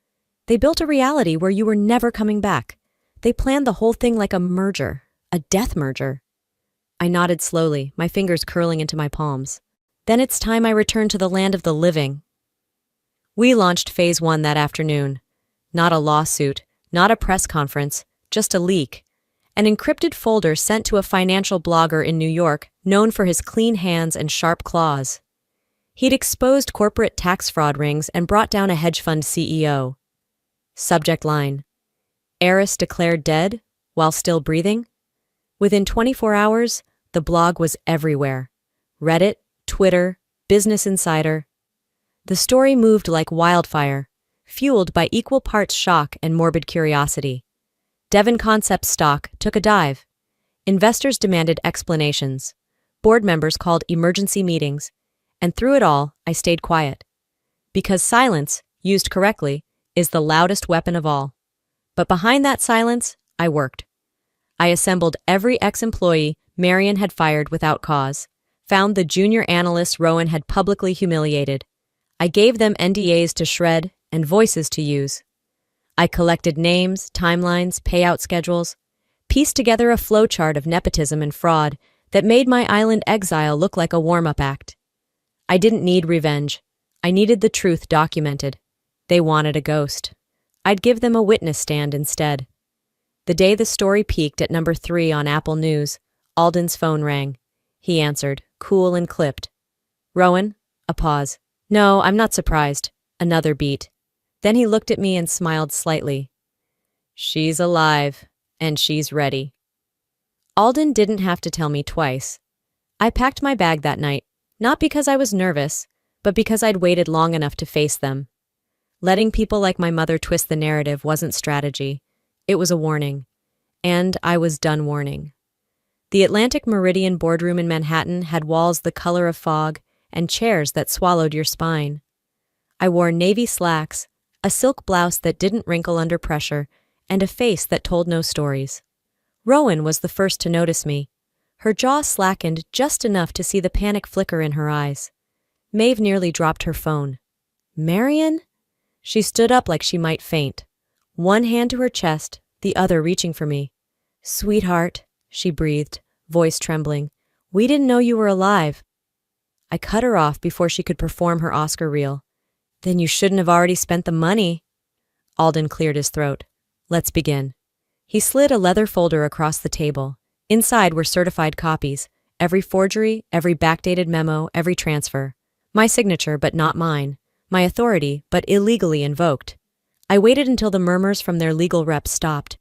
A: "They built a reality where you were never coming back. They planned the whole thing like a merger, a death merger." I nodded slowly, my fingers curling into my palms. "Then it's time I returned to the land of the living." We launched Phase 1 that afternoon. Not a lawsuit, not a press conference, just a leak. An encrypted folder sent to a financial blogger in New York known for his clean hands and sharp claws. He'd exposed corporate tax fraud rings and brought down a hedge fund CEO. Subject line: "Heiress declared dead while still breathing?" Within 24 hours, the blog was everywhere. Reddit, Twitter, Business Insider. The story moved like wildfire, fueled by equal parts shock and morbid curiosity. Devon Concepts stock took a dive. Investors demanded explanations. Board members called emergency meetings. And through it all, I stayed quiet. Because silence, used correctly, is the loudest weapon of all. But behind that silence, I worked. I assembled every ex-employee Marion had fired without cause, found the junior analysts Rowan had publicly humiliated. I gave them NDAs to shred and voices to use. I collected names, timelines, payout schedules, pieced together a flowchart of nepotism and fraud that made my island exile look like a warm-up act. I didn't need revenge. I needed the truth documented. They wanted a ghost. I'd give them a witness stand instead. The day the story peaked at number 3 on Apple News, Alden's phone rang. He answered, cool and clipped. "Rowan?" A pause. "No, I'm not surprised." Another beat. Then he looked at me and smiled slightly. "She's alive, and she's ready." Alden didn't have to tell me twice. I packed my bag that night, not because I was nervous, but because I'd waited long enough to face them. Letting people like my mother twist the narrative wasn't strategy. It was a warning. And I was done warning. The Atlantic Meridian boardroom in Manhattan had walls the color of fog and chairs that swallowed your spine. I wore navy slacks, a silk blouse that didn't wrinkle under pressure, and a face that told no stories. Rowan was the first to notice me. Her jaw slackened just enough to see the panic flicker in her eyes. Maeve nearly dropped her phone. "Marion?" She stood up like she might faint. One hand to her chest, the other reaching for me. "Sweetheart," she breathed, voice trembling. "We didn't know you were alive." I cut her off before she could perform her Oscar reel. "Then you shouldn't have already spent the money." Alden cleared his throat. "Let's begin." He slid a leather folder across the table. Inside were certified copies, every forgery, every backdated memo, every transfer. My signature, but not mine. My authority, but illegally invoked. I waited until the murmurs from their legal reps stopped.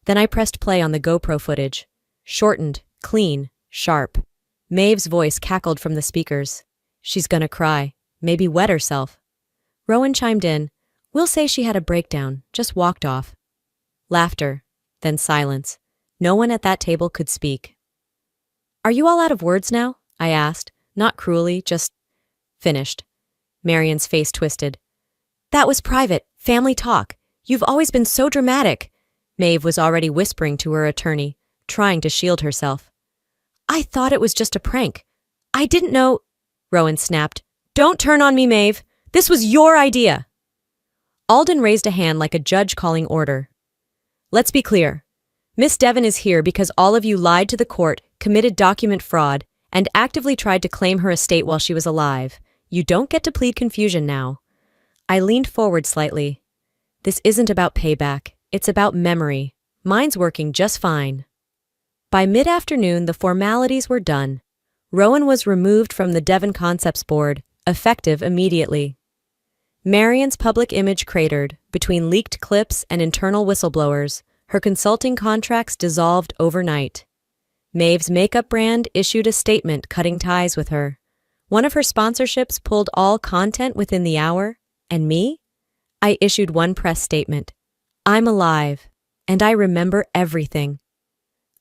A: Then I pressed play on the GoPro footage. Shortened, clean, sharp. Maeve's voice cackled from the speakers. "She's gonna cry. Maybe wet herself." Rowan chimed in. "We'll say she had a breakdown, just walked off." Laughter, then silence. No one at that table could speak. "Are you all out of words now?" I asked, not cruelly, just finished. Marian's face twisted. "That was private, family talk. You've always been so dramatic." Maeve was already whispering to her attorney, trying to shield herself. "I thought it was just a prank. I didn't know—" Rowan snapped. "Don't turn on me, Maeve. This was your idea." Alden raised a hand like a judge calling order. "Let's be clear. Miss Devon is here because all of you lied to the court, committed document fraud, and actively tried to claim her estate while she was alive. You don't get to plead confusion now." I leaned forward slightly. "This isn't about payback. It's about memory. Mine's working just fine." By mid-afternoon, the formalities were done. Rowan was removed from the Devon Concepts Board, effective immediately. Marian's public image cratered. Between leaked clips and internal whistleblowers, her consulting contracts dissolved overnight. Maeve's makeup brand issued a statement cutting ties with her. One of her sponsorships pulled all content within the hour. And me? I issued one press statement. "I'm alive, and I remember everything."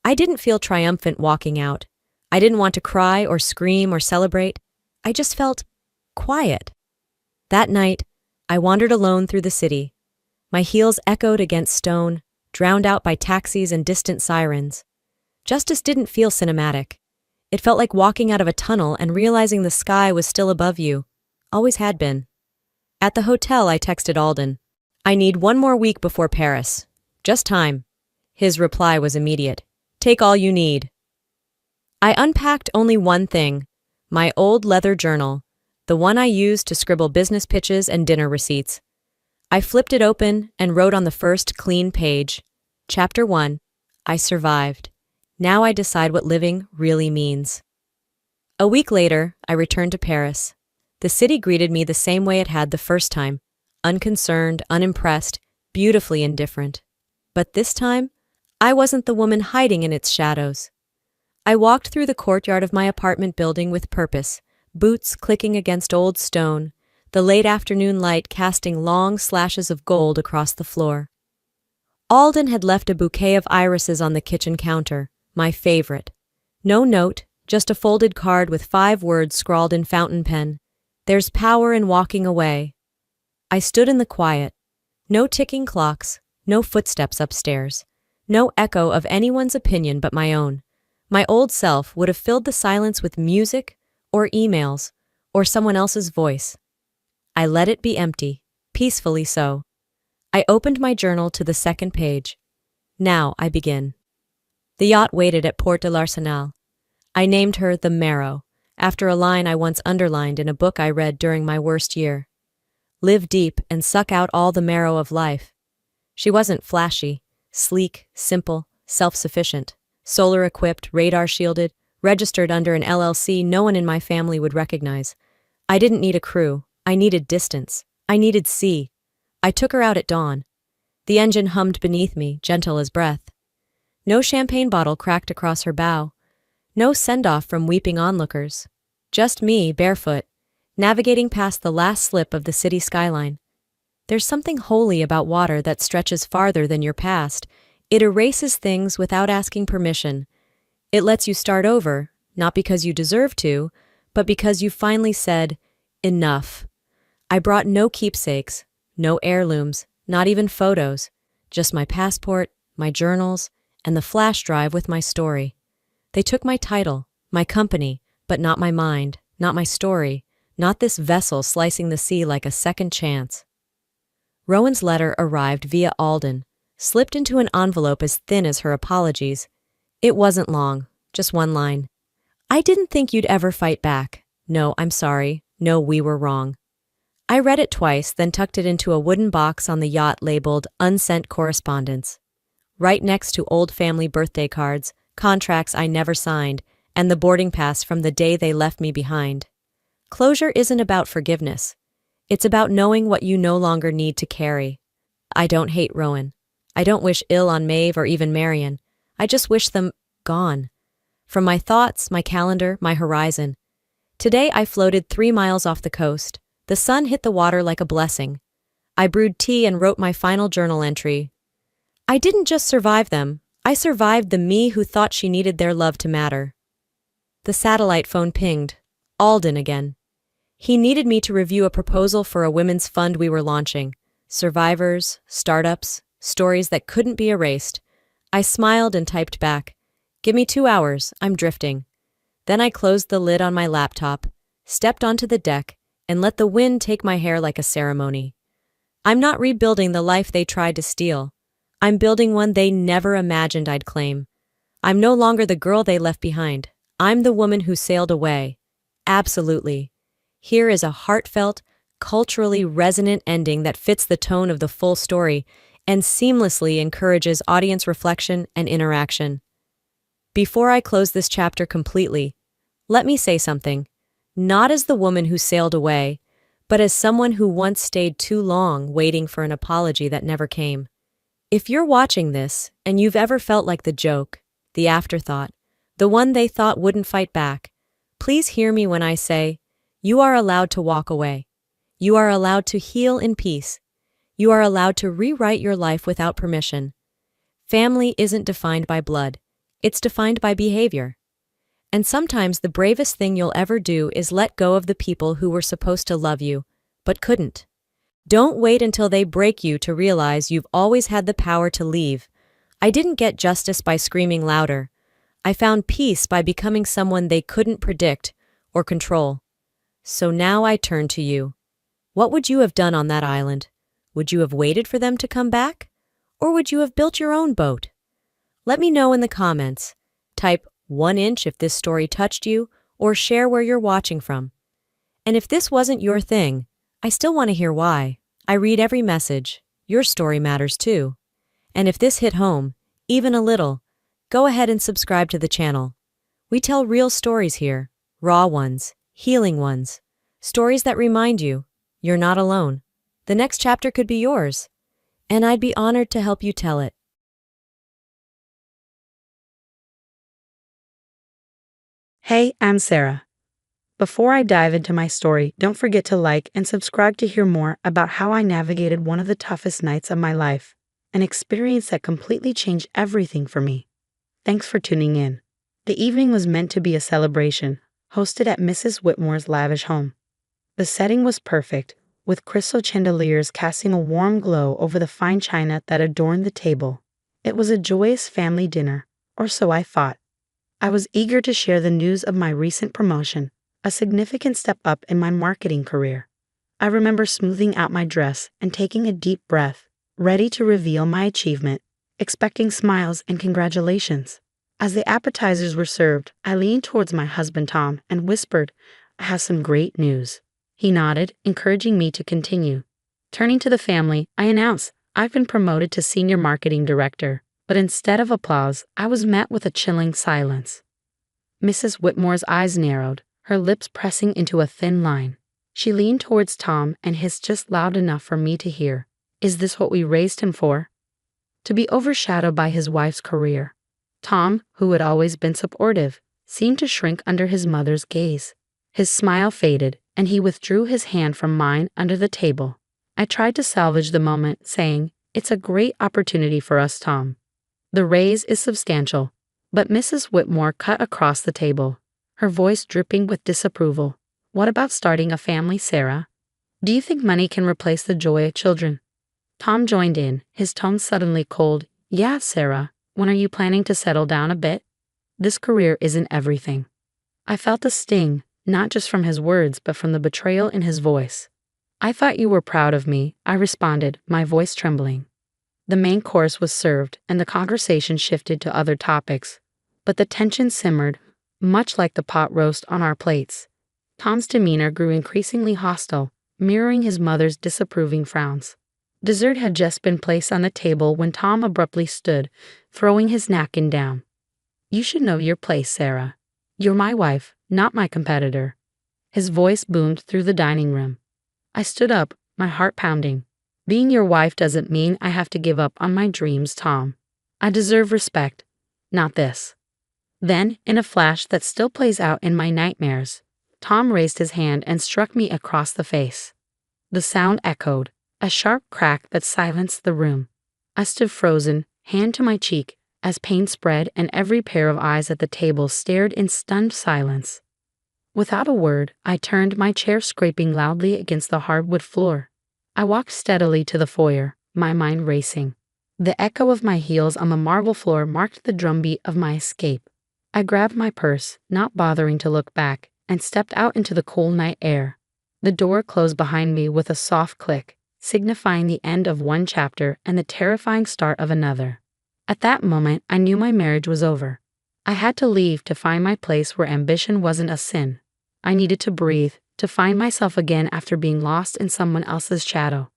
A: I didn't feel triumphant walking out. I didn't want to cry or scream or celebrate. I just felt quiet. That night, I wandered alone through the city. My heels echoed against stone, drowned out by taxis and distant sirens. Justice didn't feel cinematic. It felt like walking out of a tunnel and realizing the sky was still above you. Always had been. At the hotel, I texted Alden. "I need 1 more week before Paris. Just time." His reply was immediate. "Take all you need." I unpacked only one thing, my old leather journal, the one I used to scribble business pitches and dinner receipts. I flipped it open and wrote on the first clean page, Chapter 1, I survived. Now I decide what living really means. A week later, I returned to Paris. The city greeted me the same way it had the first time, unconcerned, unimpressed, beautifully indifferent. But this time, I wasn't the woman hiding in its shadows. I walked through the courtyard of my apartment building with purpose, boots clicking against old stone, the late afternoon light casting long slashes of gold across the floor. Alden had left a bouquet of irises on the kitchen counter, my favorite. No note, just a folded card with 5 words scrawled in fountain pen. "There's power in walking away." I stood in the quiet. No ticking clocks, no footsteps upstairs, no echo of anyone's opinion but my own. My old self would have filled the silence with music, or emails, or someone else's voice. I let it be empty, peacefully so. I opened my journal to the second page. Now I begin. The yacht waited at Port de l'Arsenal. I named her the Marrow, after a line I once underlined in a book I read during my worst year. Live deep and suck out all the marrow of life. She wasn't flashy, sleek, simple, self-sufficient, solar-equipped, radar-shielded, registered under an LLC no one in my family would recognize. I didn't need a crew. I needed distance. I needed sea. I took her out at dawn. The engine hummed beneath me, gentle as breath. No champagne bottle cracked across her bow. No send-off from weeping onlookers. Just me, barefoot, navigating past the last slip of the city skyline. There's something holy about water that stretches farther than your past. It erases things without asking permission. It lets you start over, not because you deserve to, but because you finally said, enough. I brought no keepsakes, no heirlooms, not even photos, just my passport, my journals, and the flash drive with my story. They took my title, my company, but not my mind, not my story, not this vessel slicing the sea like a second chance. Rowan's letter arrived via Alden, slipped into an envelope as thin as her apologies. It wasn't long, just one line. I didn't think you'd ever fight back. No, I'm sorry. No, we were wrong. I read it twice, then tucked it into a wooden box on the yacht labeled Unsent Correspondence, right next to old family birthday cards, contracts I never signed, and the boarding pass from the day they left me behind. Closure isn't about forgiveness. It's about knowing what you no longer need to carry. I don't hate Rowan. I don't wish ill on Maeve or even Marion. I just wish them gone. From my thoughts, my calendar, my horizon. Today I floated 3 miles off the coast. The sun hit the water like a blessing. I brewed tea and wrote my final journal entry. I didn't just survive them. I survived the me who thought she needed their love to matter. The satellite phone pinged. Alden again. He needed me to review a proposal for a women's fund we were launching. Survivors, startups, stories that couldn't be erased. I smiled and typed back, "Give me 2 hours, I'm drifting." Then I closed the lid on my laptop, stepped onto the deck, and let the wind take my hair like a ceremony. I'm not rebuilding the life they tried to steal. I'm building one they never imagined I'd claim. I'm no longer the girl they left behind. I'm the woman who sailed away. Absolutely. Here is a heartfelt, culturally resonant ending that fits the tone of the full story and seamlessly encourages audience reflection and interaction. Before I close this chapter completely, let me say something. Not as the woman who sailed away, but as someone who once stayed too long waiting for an apology that never came. If you're watching this and you've ever felt like the joke, the afterthought, the one they thought wouldn't fight back, please hear me when I say, you are allowed to walk away. You are allowed to heal in peace. You are allowed to rewrite your life without permission. Family isn't defined by blood. It's defined by behavior. And sometimes the bravest thing you'll ever do is let go of the people who were supposed to love you, but couldn't. Don't wait until they break you to realize you've always had the power to leave. I didn't get justice by screaming louder. I found peace by becoming someone they couldn't predict or control. So now I turn to you. What would you have done on that island? Would you have waited for them to come back? Or would you have built your own boat? Let me know in the comments. Type 1 inch if this story touched you, or share where you're watching from. And if this wasn't your thing, I still want to hear why. I read every message. Your story matters too. And if this hit home, even a little, go ahead and subscribe to the channel. We tell real stories here, raw ones, healing ones, stories that remind you you're not alone. The next chapter could be yours, and I'd be honored to help you tell it.
B: Hey, I'm Sarah. Before I dive into my story, don't forget to like and subscribe to hear more about how I navigated one of the toughest nights of my life, an experience that completely changed everything for me. Thanks for tuning in. The evening was meant to be a celebration, hosted at Mrs. Whitmore's lavish home. The setting was perfect, with crystal chandeliers casting a warm glow over the fine china that adorned the table. It was a joyous family dinner, or so I thought. I was eager to share the news of my recent promotion, a significant step up in my marketing career. I remember smoothing out my dress and taking a deep breath, ready to reveal my achievement, expecting smiles and congratulations. As the appetizers were served, I leaned towards my husband Tom and whispered, "I have some great news." He nodded, encouraging me to continue. Turning to the family, I announced, "I've been promoted to Senior Marketing Director." But instead of applause, I was met with a chilling silence. Mrs. Whitmore's eyes narrowed, her lips pressing into a thin line. She leaned towards Tom and hissed just loud enough for me to hear, "Is this what we raised him for?" To be overshadowed by his wife's career. Tom, who had always been supportive, seemed to shrink under his mother's gaze. His smile faded, and he withdrew his hand from mine under the table. I tried to salvage the moment, saying, "It's a great opportunity for us, Tom. The raise is substantial," but Mrs. Whitmore cut across the table, her voice dripping with disapproval. "What about starting a family, Sarah? Do you think money can replace the joy of children?" Tom joined in, his tone suddenly cold. "Yeah, Sarah, when are you planning to settle down a bit? This career isn't everything." I felt a sting, not just from his words, but from the betrayal in his voice. "I thought you were proud of me," I responded, my voice trembling. The main course was served, and the conversation shifted to other topics. But the tension simmered, much like the pot roast on our plates. Tom's demeanor grew increasingly hostile, mirroring his mother's disapproving frowns. Dessert had just been placed on the table when Tom abruptly stood, throwing his napkin down. "You should know your place, Sarah. You're my wife, not my competitor." His voice boomed through the dining room. I stood up, my heart pounding. "Being your wife doesn't mean I have to give up on my dreams, Tom. I deserve respect, not this." Then, in a flash that still plays out in my nightmares, Tom raised his hand and struck me across the face. The sound echoed, a sharp crack that silenced the room. I stood frozen, hand to my cheek, as pain spread and every pair of eyes at the table stared in stunned silence. Without a word, I turned, my chair scraping loudly against the hardwood floor. I walked steadily to the foyer, my mind racing. The echo of my heels on the marble floor marked the drumbeat of my escape. I grabbed my purse, not bothering to look back, and stepped out into the cool night air. The door closed behind me with a soft click, signifying the end of one chapter and the terrifying start of another. At that moment, I knew my marriage was over. I had to leave to find my place where ambition wasn't a sin. I needed to breathe, to find myself again after being lost in someone else's shadow.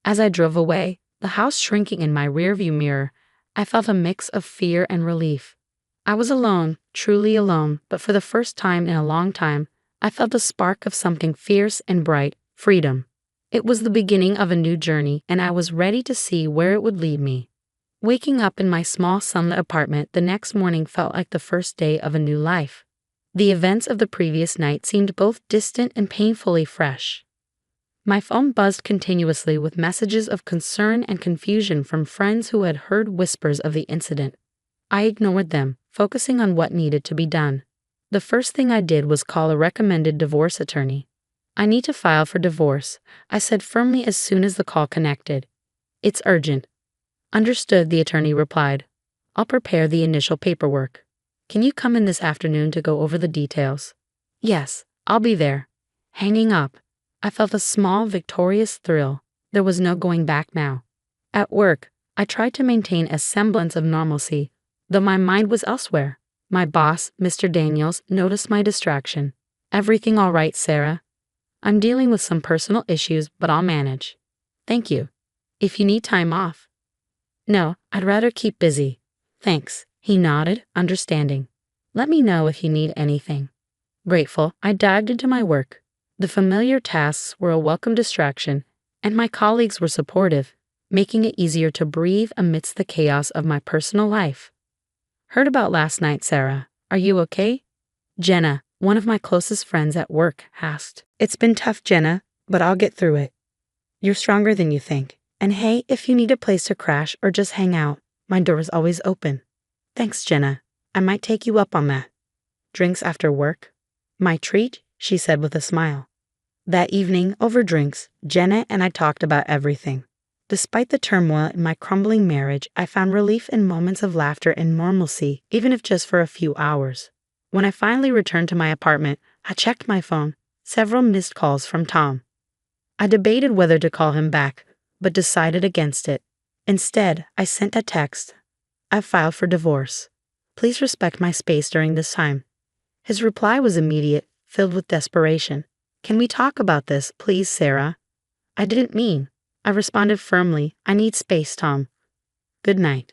B: As I drove away, the house shrinking in my rearview mirror, I felt a mix of fear and relief. I was alone, truly alone, but for the first time in a long time, I felt a spark of something fierce and bright, freedom. It was the beginning of a new journey, and I was ready to see where it would lead me. Waking up in my small sunlit apartment the next morning felt like the first day of a new life. The events of the previous night seemed both distant and painfully fresh. My phone buzzed continuously with messages of concern and confusion from friends who had heard whispers of the incident. I ignored them, focusing on what needed to be done. The first thing I did was call a recommended divorce attorney. "I need to file for divorce," I said firmly as soon as the call connected. "It's urgent." "Understood," the attorney replied. "I'll prepare the initial paperwork. Can you come in this afternoon to go over the details?" "Yes, I'll be there." Hanging up, I felt a small, victorious thrill. There was no going back now. At work, I tried to maintain a semblance of normalcy, though my mind was elsewhere. My boss, Mr. Daniels, noticed my distraction. "Everything all right, Sarah?" "I'm dealing with some personal issues, but I'll manage." "Thank you. If you need time off." "No, I'd rather keep busy." "Thanks." He nodded, understanding. "Let me know if you need anything." Grateful, I dived into my work. The familiar tasks were a welcome distraction, and my colleagues were supportive, making it easier to breathe amidst the chaos of my personal life. "Heard about last night, Sarah. Are you okay?" Jenna, one of my closest friends at work, asked. "It's been tough, Jenna, but I'll get through it." "You're stronger than you think. And hey, if you need a place to crash or just hang out, my door is always open." "Thanks, Jenna. I might take you up on that." "Drinks after work?" "My treat," she said with a smile. That evening, over drinks, Jenna and I talked about everything. Despite the turmoil in my crumbling marriage, I found relief in moments of laughter and normalcy, even if just for a few hours. When I finally returned to my apartment, I checked my phone. Several missed calls from Tom. I debated whether to call him back, but decided against it. Instead, I sent a text. "I've filed for divorce. Please respect my space during this time." His reply was immediate, filled with desperation. "Can we talk about this, please, Sarah?" "I didn't mean." I responded firmly. "I need space, Tom. Good night."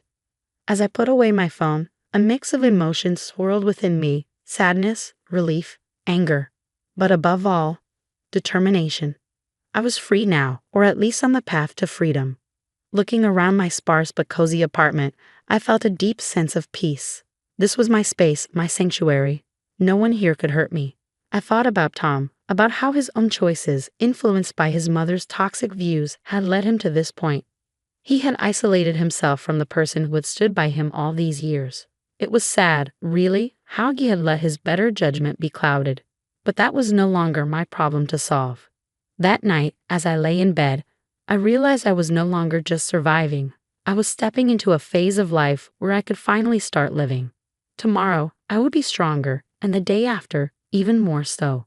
B: As I put away my phone, a mix of emotions swirled within me: sadness, relief, anger. But above all, determination. I was free now, or at least on the path to freedom. Looking around my sparse but cozy apartment, I felt a deep sense of peace. This was my space, my sanctuary. No one here could hurt me. I thought about Tom, about how his own choices, influenced by his mother's toxic views, had led him to this point. He had isolated himself from the person who had stood by him all these years. It was sad, really, how he had let his better judgment be clouded. But that was no longer my problem to solve. That night, as I lay in bed, I realized I was no longer just surviving. I was stepping into a phase of life where I could finally start living. Tomorrow, I would be stronger, and the day after, even more so.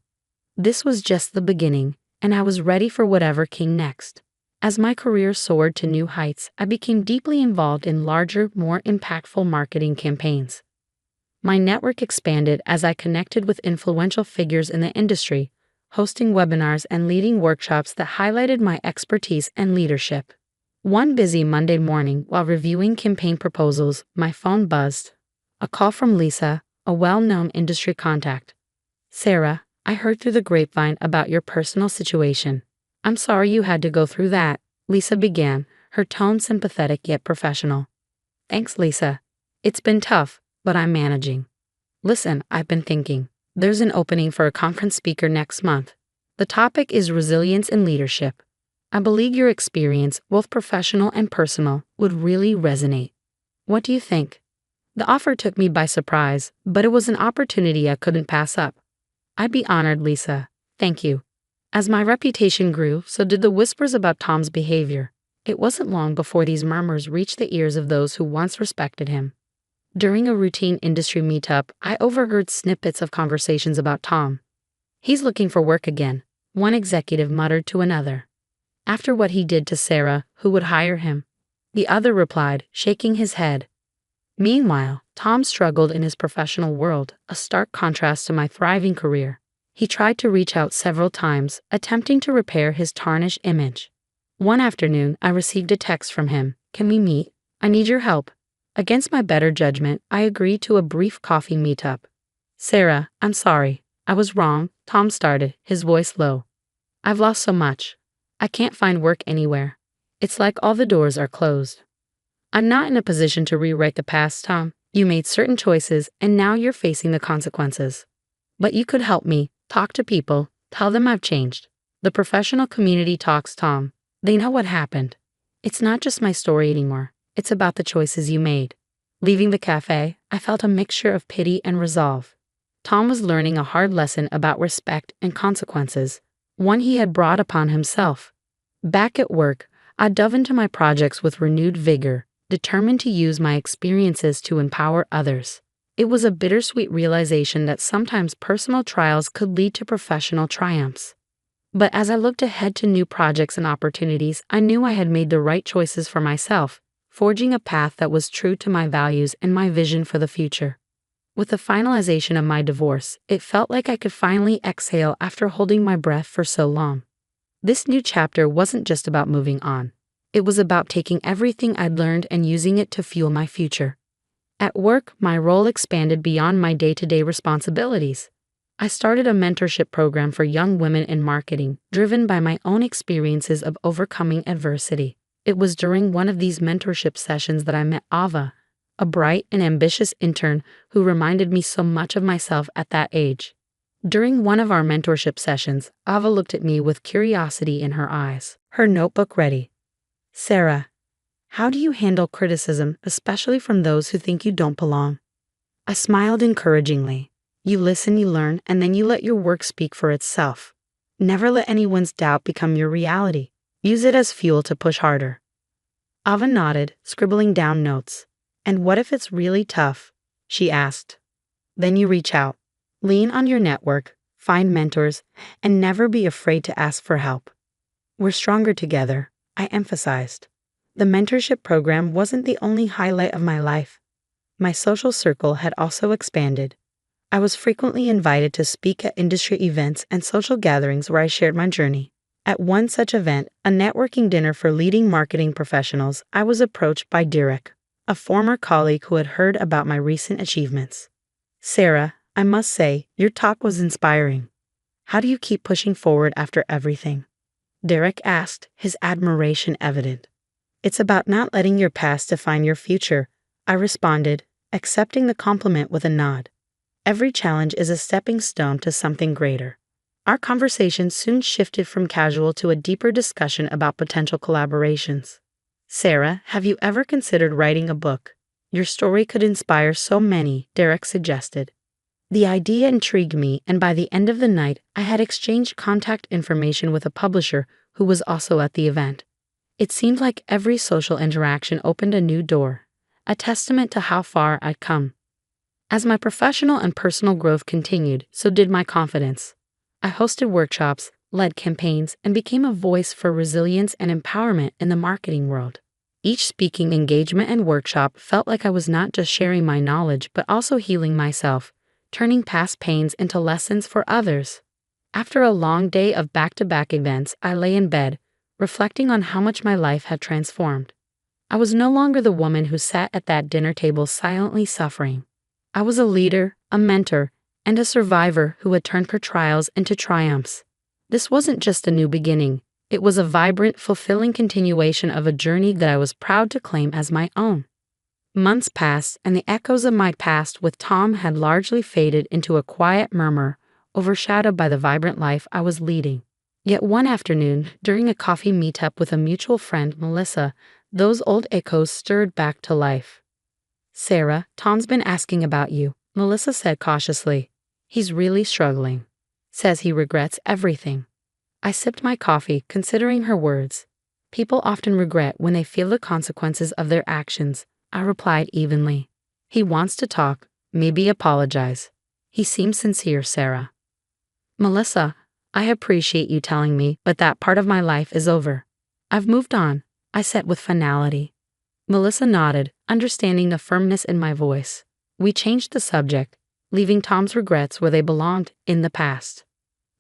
B: This was just the beginning, and I was ready for whatever came next. As my career soared to new heights, I became deeply involved in larger, more impactful marketing campaigns. My network expanded as I connected with influential figures in the industry, hosting webinars and leading workshops that highlighted my expertise and leadership. One busy Monday morning, while reviewing campaign proposals, my phone buzzed. A call from Lisa, a well-known industry contact. "Sarah, I heard through the grapevine about your personal situation. I'm sorry you had to go through that," Lisa began, her tone sympathetic yet professional. "Thanks, Lisa. It's been tough, but I'm managing. Listen, I've been thinking. There's an opening for a conference speaker next month. The topic is resilience in leadership. I believe your experience, both professional and personal, would really resonate. What do you think?" The offer took me by surprise, but it was an opportunity I couldn't pass up. "I'd be honored, Lisa. Thank you." As my reputation grew, so did the whispers about Tom's behavior. It wasn't long before these murmurs reached the ears of those who once respected him. During a routine industry meetup, I overheard snippets of conversations about Tom. "He's looking for work again," one executive muttered to another. "After what he did to Sarah, who would hire him?" The other replied, shaking his head. Meanwhile, Tom struggled in his professional world, a stark contrast to my thriving career. He tried to reach out several times, attempting to repair his tarnished image. One afternoon, I received a text from him. "Can we meet? I need your help." Against my better judgment, I agreed to a brief coffee meetup. "Sarah, I'm sorry. I was wrong," Tom started, his voice low. "I've lost so much. I can't find work anywhere. It's like all the doors are closed." "I'm not in a position to rewrite the past, Tom. You made certain choices, and now you're facing the consequences. But you could help me. Talk to people. Tell them I've changed. The professional community talks, Tom. They know what happened. It's not just my story anymore. It's about the choices you made." Leaving the cafe, I felt a mixture of pity and resolve. Tom was learning a hard lesson about respect and consequences, one he had brought upon himself. Back at work, I dove into my projects with renewed vigor, determined to use my experiences to empower others. It was a bittersweet realization that sometimes personal trials could lead to professional triumphs. But as I looked ahead to new projects and opportunities, I knew I had made the right choices for myself, forging a path that was true to my values and my vision for the future. With the finalization of my divorce, it felt like I could finally exhale after holding my breath for so long. This new chapter wasn't just about moving on. It was about taking everything I'd learned and using it to fuel my future. At work, my role expanded beyond my day-to-day responsibilities. I started a mentorship program for young women in marketing, driven by my own experiences of overcoming adversity. It was during one of these mentorship sessions that I met Ava, a bright and ambitious intern who reminded me so much of myself at that age. During one of our mentorship sessions, Ava looked at me with curiosity in her eyes, her notebook ready. "Sarah, how do you handle criticism, especially from those who think you don't belong?" I smiled encouragingly. "You listen, you learn, and then you let your work speak for itself. Never let anyone's doubt become your reality. Use it as fuel to push harder." Ava nodded, scribbling down notes. "And what if it's really tough?" she asked. "Then you reach out. Lean on your network, find mentors, and never be afraid to ask for help." "We're stronger together," I emphasized. The mentorship program wasn't the only highlight of my life. My social circle had also expanded. I was frequently invited to speak at industry events and social gatherings where I shared my journey. At one such event, a networking dinner for leading marketing professionals, I was approached by Derek, a former colleague who had heard about my recent achievements. "Sarah, I must say, your talk was inspiring. How do you keep pushing forward after everything?" Derek asked, his admiration evident. "It's about not letting your past define your future," I responded, accepting the compliment with a nod. "Every challenge is a stepping stone to something greater." Our conversation soon shifted from casual to a deeper discussion about potential collaborations. "Sarah, have you ever considered writing a book? Your story could inspire so many," Derek suggested. The idea intrigued me, and by the end of the night, I had exchanged contact information with a publisher who was also at the event. It seemed like every social interaction opened a new door, a testament to how far I'd come. As my professional and personal growth continued, so did my confidence. I hosted workshops, led campaigns, and became a voice for resilience and empowerment in the marketing world. Each speaking engagement and workshop felt like I was not just sharing my knowledge but also healing myself, turning past pains into lessons for others. After a long day of back-to-back events, I lay in bed, reflecting on how much my life had transformed. I was no longer the woman who sat at that dinner table silently suffering. I was a leader, a mentor, and a survivor who had turned her trials into triumphs. This wasn't just a new beginning. It was a vibrant, fulfilling continuation of a journey that I was proud to claim as my own. Months passed, and the echoes of my past with Tom had largely faded into a quiet murmur, overshadowed by the vibrant life I was leading. Yet one afternoon, during a coffee meetup with a mutual friend, Melissa, those old echoes stirred back to life. "Sarah, Tom's been asking about you," Melissa said cautiously. "He's really struggling. Says he regrets everything." I sipped my coffee, considering her words. "People often regret when they feel the consequences of their actions," I replied evenly. "He wants to talk, maybe apologize. He seems sincere, Sarah." "Melissa, I appreciate you telling me, but that part of my life is over. I've moved on," I said with finality. Melissa nodded, understanding the firmness in my voice. We changed the subject, leaving Tom's regrets where they belonged, in the past.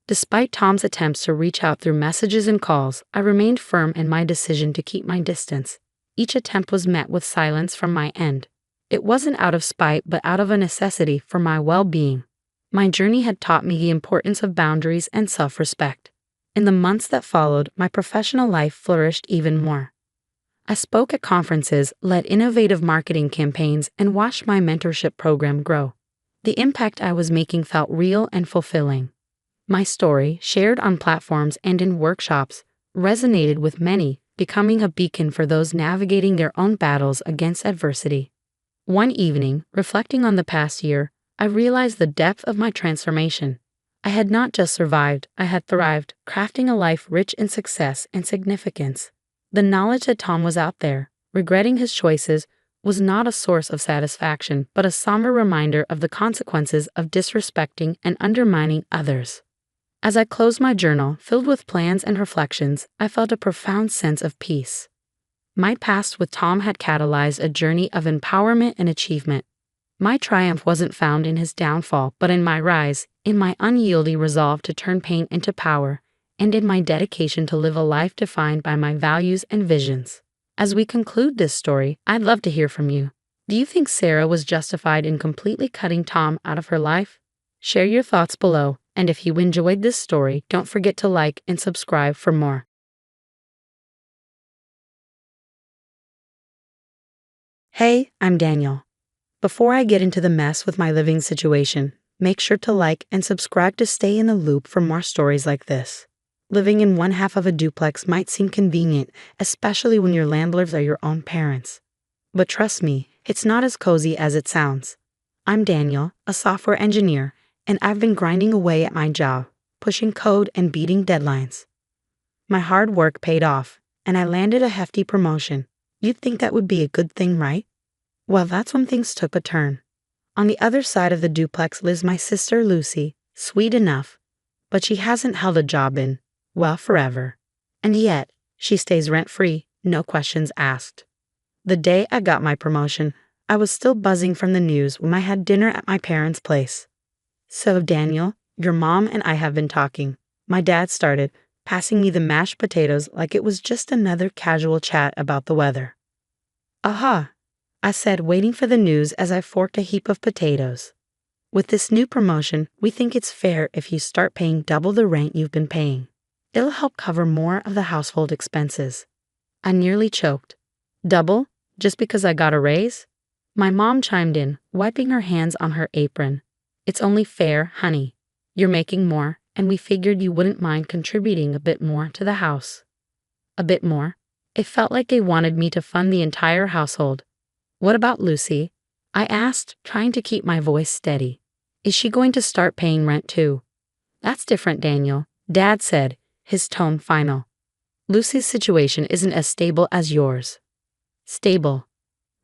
B: Despite Tom's attempts to reach out through messages and calls, I remained firm in my decision to keep my distance. Each attempt was met with silence from my end. It wasn't out of spite, but out of a necessity for my well-being. My journey had taught me the importance of boundaries and self-respect. In the months that followed, my professional life flourished even more. I spoke at conferences, led innovative marketing campaigns, and watched my mentorship program grow. The impact I was making felt real and fulfilling. My story, shared on platforms and in workshops, resonated with many, becoming a beacon for those navigating their own battles against adversity. One evening, reflecting on the past year, I realized the depth of my transformation. I had not just survived, I had thrived, crafting a life rich in success and significance. The knowledge that Tom was out there, regretting his choices, was not a source of satisfaction, but a somber reminder of the consequences of disrespecting and undermining others. As I closed my journal, filled with plans and reflections, I felt a profound sense of peace. My past with Tom had catalyzed a journey of empowerment and achievement. My triumph wasn't found in his downfall, but in my rise, in my unyielding resolve to turn pain into power, and in my dedication to live a life defined by my values and visions. As we conclude this story, I'd love to hear from you. Do you think Sarah was justified in completely cutting Tom out of her life? Share your thoughts below, and if you enjoyed this story, don't forget to like and subscribe for more. Hey, I'm Daniel. Before I get into the mess with my living situation, make sure to like and subscribe to stay in the loop for more stories like this. Living in one half of a duplex might seem convenient, especially when your landlords are your own parents. But trust me, it's not as cozy as it sounds. I'm Daniel, a software engineer, and I've been grinding away at my job, pushing code and beating deadlines. My hard work paid off, and I landed a hefty promotion. You'd think that would be a good thing, right? Well, that's when things took a turn. On the other side of the duplex lives my sister Lucy, sweet enough, but she hasn't held a job in, well, forever. And yet, she stays rent-free, no questions asked. The day I got my promotion, I was still buzzing from the news when I had dinner at my parents' place. "So, Daniel, your mom and I have been talking," my dad started, passing me the mashed potatoes like it was just another casual chat about the weather. "Aha," I said, waiting for the news as I forked a heap of potatoes. "With this new promotion, we think it's fair if you start paying double the rent you've been paying. It'll help cover more of the household expenses." I nearly choked. "Double? Just because I got a raise?" My mom chimed in, wiping her hands on her apron. "It's only fair, honey. You're making more, and we figured you wouldn't mind contributing a bit more to the house." A bit more? It felt like they wanted me to fund the entire household. "What about Lucy?" I asked, trying to keep my voice steady. "Is she going to start paying rent too?" "That's different, Daniel," Dad said, his tone final. "Lucy's situation isn't as stable as yours." Stable.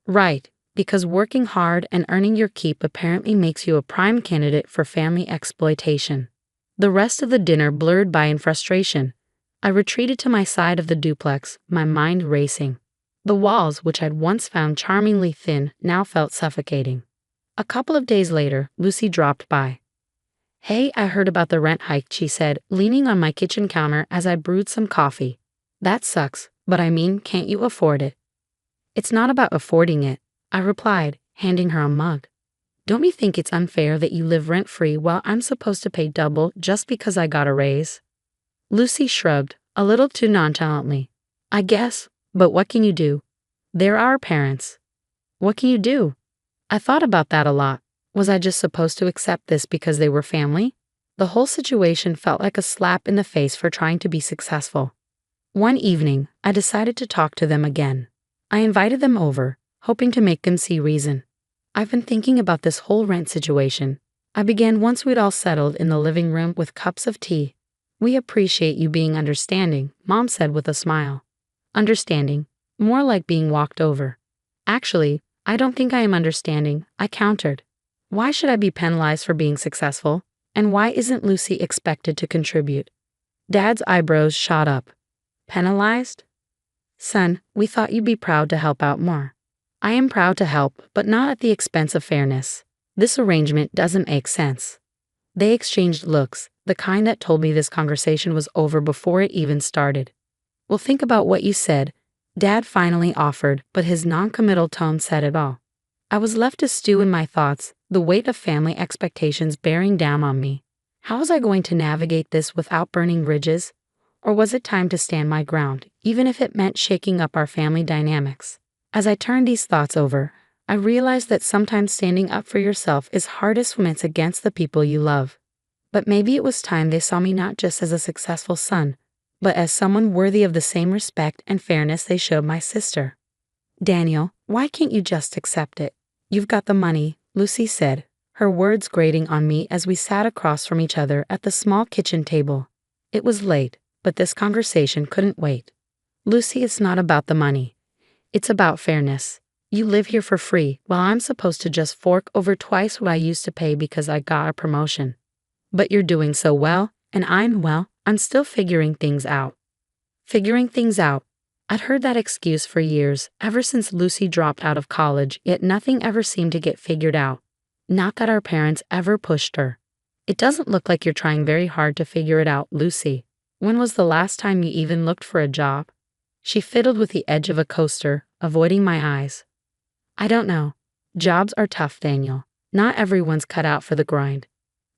B: Right, because working hard and earning your keep apparently makes you a prime candidate for family exploitation. The rest of the dinner blurred by in frustration. I retreated to my side of the duplex, my mind racing. The walls, which I'd once found charmingly thin, now felt suffocating. A couple of days later, Lucy dropped by. "Hey, I heard about the rent hike," she said, leaning on my kitchen counter as I brewed some coffee. "That sucks, but I mean, can't you afford it?" "It's not about affording it," I replied, handing her a mug. "Don't you think it's unfair that you live rent-free while I'm supposed to pay double just because I got a raise?" Lucy shrugged, a little too nonchalantly. "I guess, but what can you do? They're our parents." "What can you do?" I thought about that a lot. Was I just supposed to accept this because they were family? The whole situation felt like a slap in the face for trying to be successful. One evening, I decided to talk to them again. I invited them over, hoping to make them see reason. "I've been thinking about this whole rent situation," I began once we'd all settled in the living room with cups of tea. "We appreciate you being understanding," Mom said with a smile. "Understanding? More like being walked over." "Actually, I don't think I am understanding," I countered. "Why should I be penalized for being successful? And why isn't Lucy expected to contribute?" Dad's eyebrows shot up. "Penalized? Son, we thought you'd be proud to help out more." "I am proud to help, but not at the expense of fairness. This arrangement doesn't make sense." They exchanged looks, the kind that told me this conversation was over before it even started. "Well, think about what you said," Dad finally offered, but his non-committal tone said it all. I was left to stew in my thoughts, the weight of family expectations bearing down on me. How was I going to navigate this without burning bridges? Or was it time to stand my ground, even if it meant shaking up our family dynamics? As I turned these thoughts over, I realized that sometimes standing up for yourself is hardest when it's against the people you love. But maybe it was time they saw me not just as a successful son, but as someone worthy of the same respect and fairness they showed my sister. "Daniel, why can't you just accept it? You've got the money," Lucy said, her words grating on me as we sat across from each other at the small kitchen table. It was late, but this conversation couldn't wait. "Lucy, it's not about the money. It's about fairness. You live here for free, while I'm supposed to just fork over twice what I used to pay because I got a promotion. But you're doing so well, and I'm still figuring things out." Figuring things out. I'd heard that excuse for years, ever since Lucy dropped out of college, yet nothing ever seemed to get figured out. Not that our parents ever pushed her. "It doesn't look like you're trying very hard to figure it out, Lucy. When was the last time you even looked for a job?" She fiddled with the edge of a coaster, avoiding my eyes. "I don't know. Jobs are tough, Daniel. Not everyone's cut out for the grind."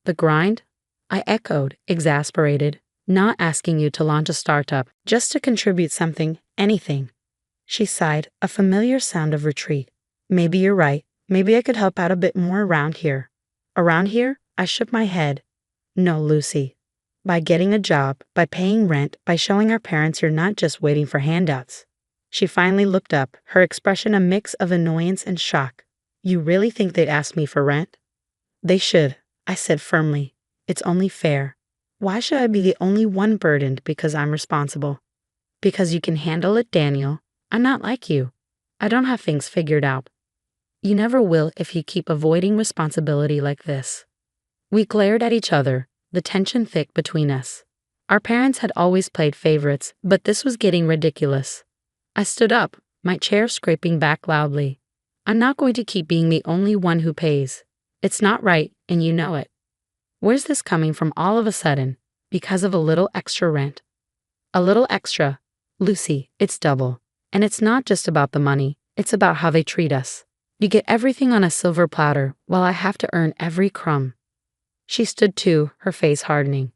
B: "The grind?" I echoed, exasperated. "Not asking you to launch a startup, just to contribute something, anything." She sighed, a familiar sound of retreat. "Maybe you're right. Maybe I could help out a bit more around here." "Around here?" I shook my head. "No, Lucy. By getting a job, by paying rent, by showing our parents you're not just waiting for handouts." She finally looked up, her expression a mix of annoyance and shock. "You really think they'd ask me for rent?" "They should," I said firmly. "It's only fair. Why should I be the only one burdened because I'm responsible?" "Because you can handle it, Daniel. I'm not like you. I don't have things figured out." "You never will if you keep avoiding responsibility like this." We glared at each other, the tension thick between us. Our parents had always played favorites, but this was getting ridiculous. I stood up, my chair scraping back loudly. "I'm not going to keep being the only one who pays. It's not right, and you know it." "Where's this coming from all of a sudden? Because of a little extra rent?" "A little extra? Lucy, it's double. And it's not just about the money, it's about how they treat us. You get everything on a silver platter, while I have to earn every crumb." She stood too, her face hardening.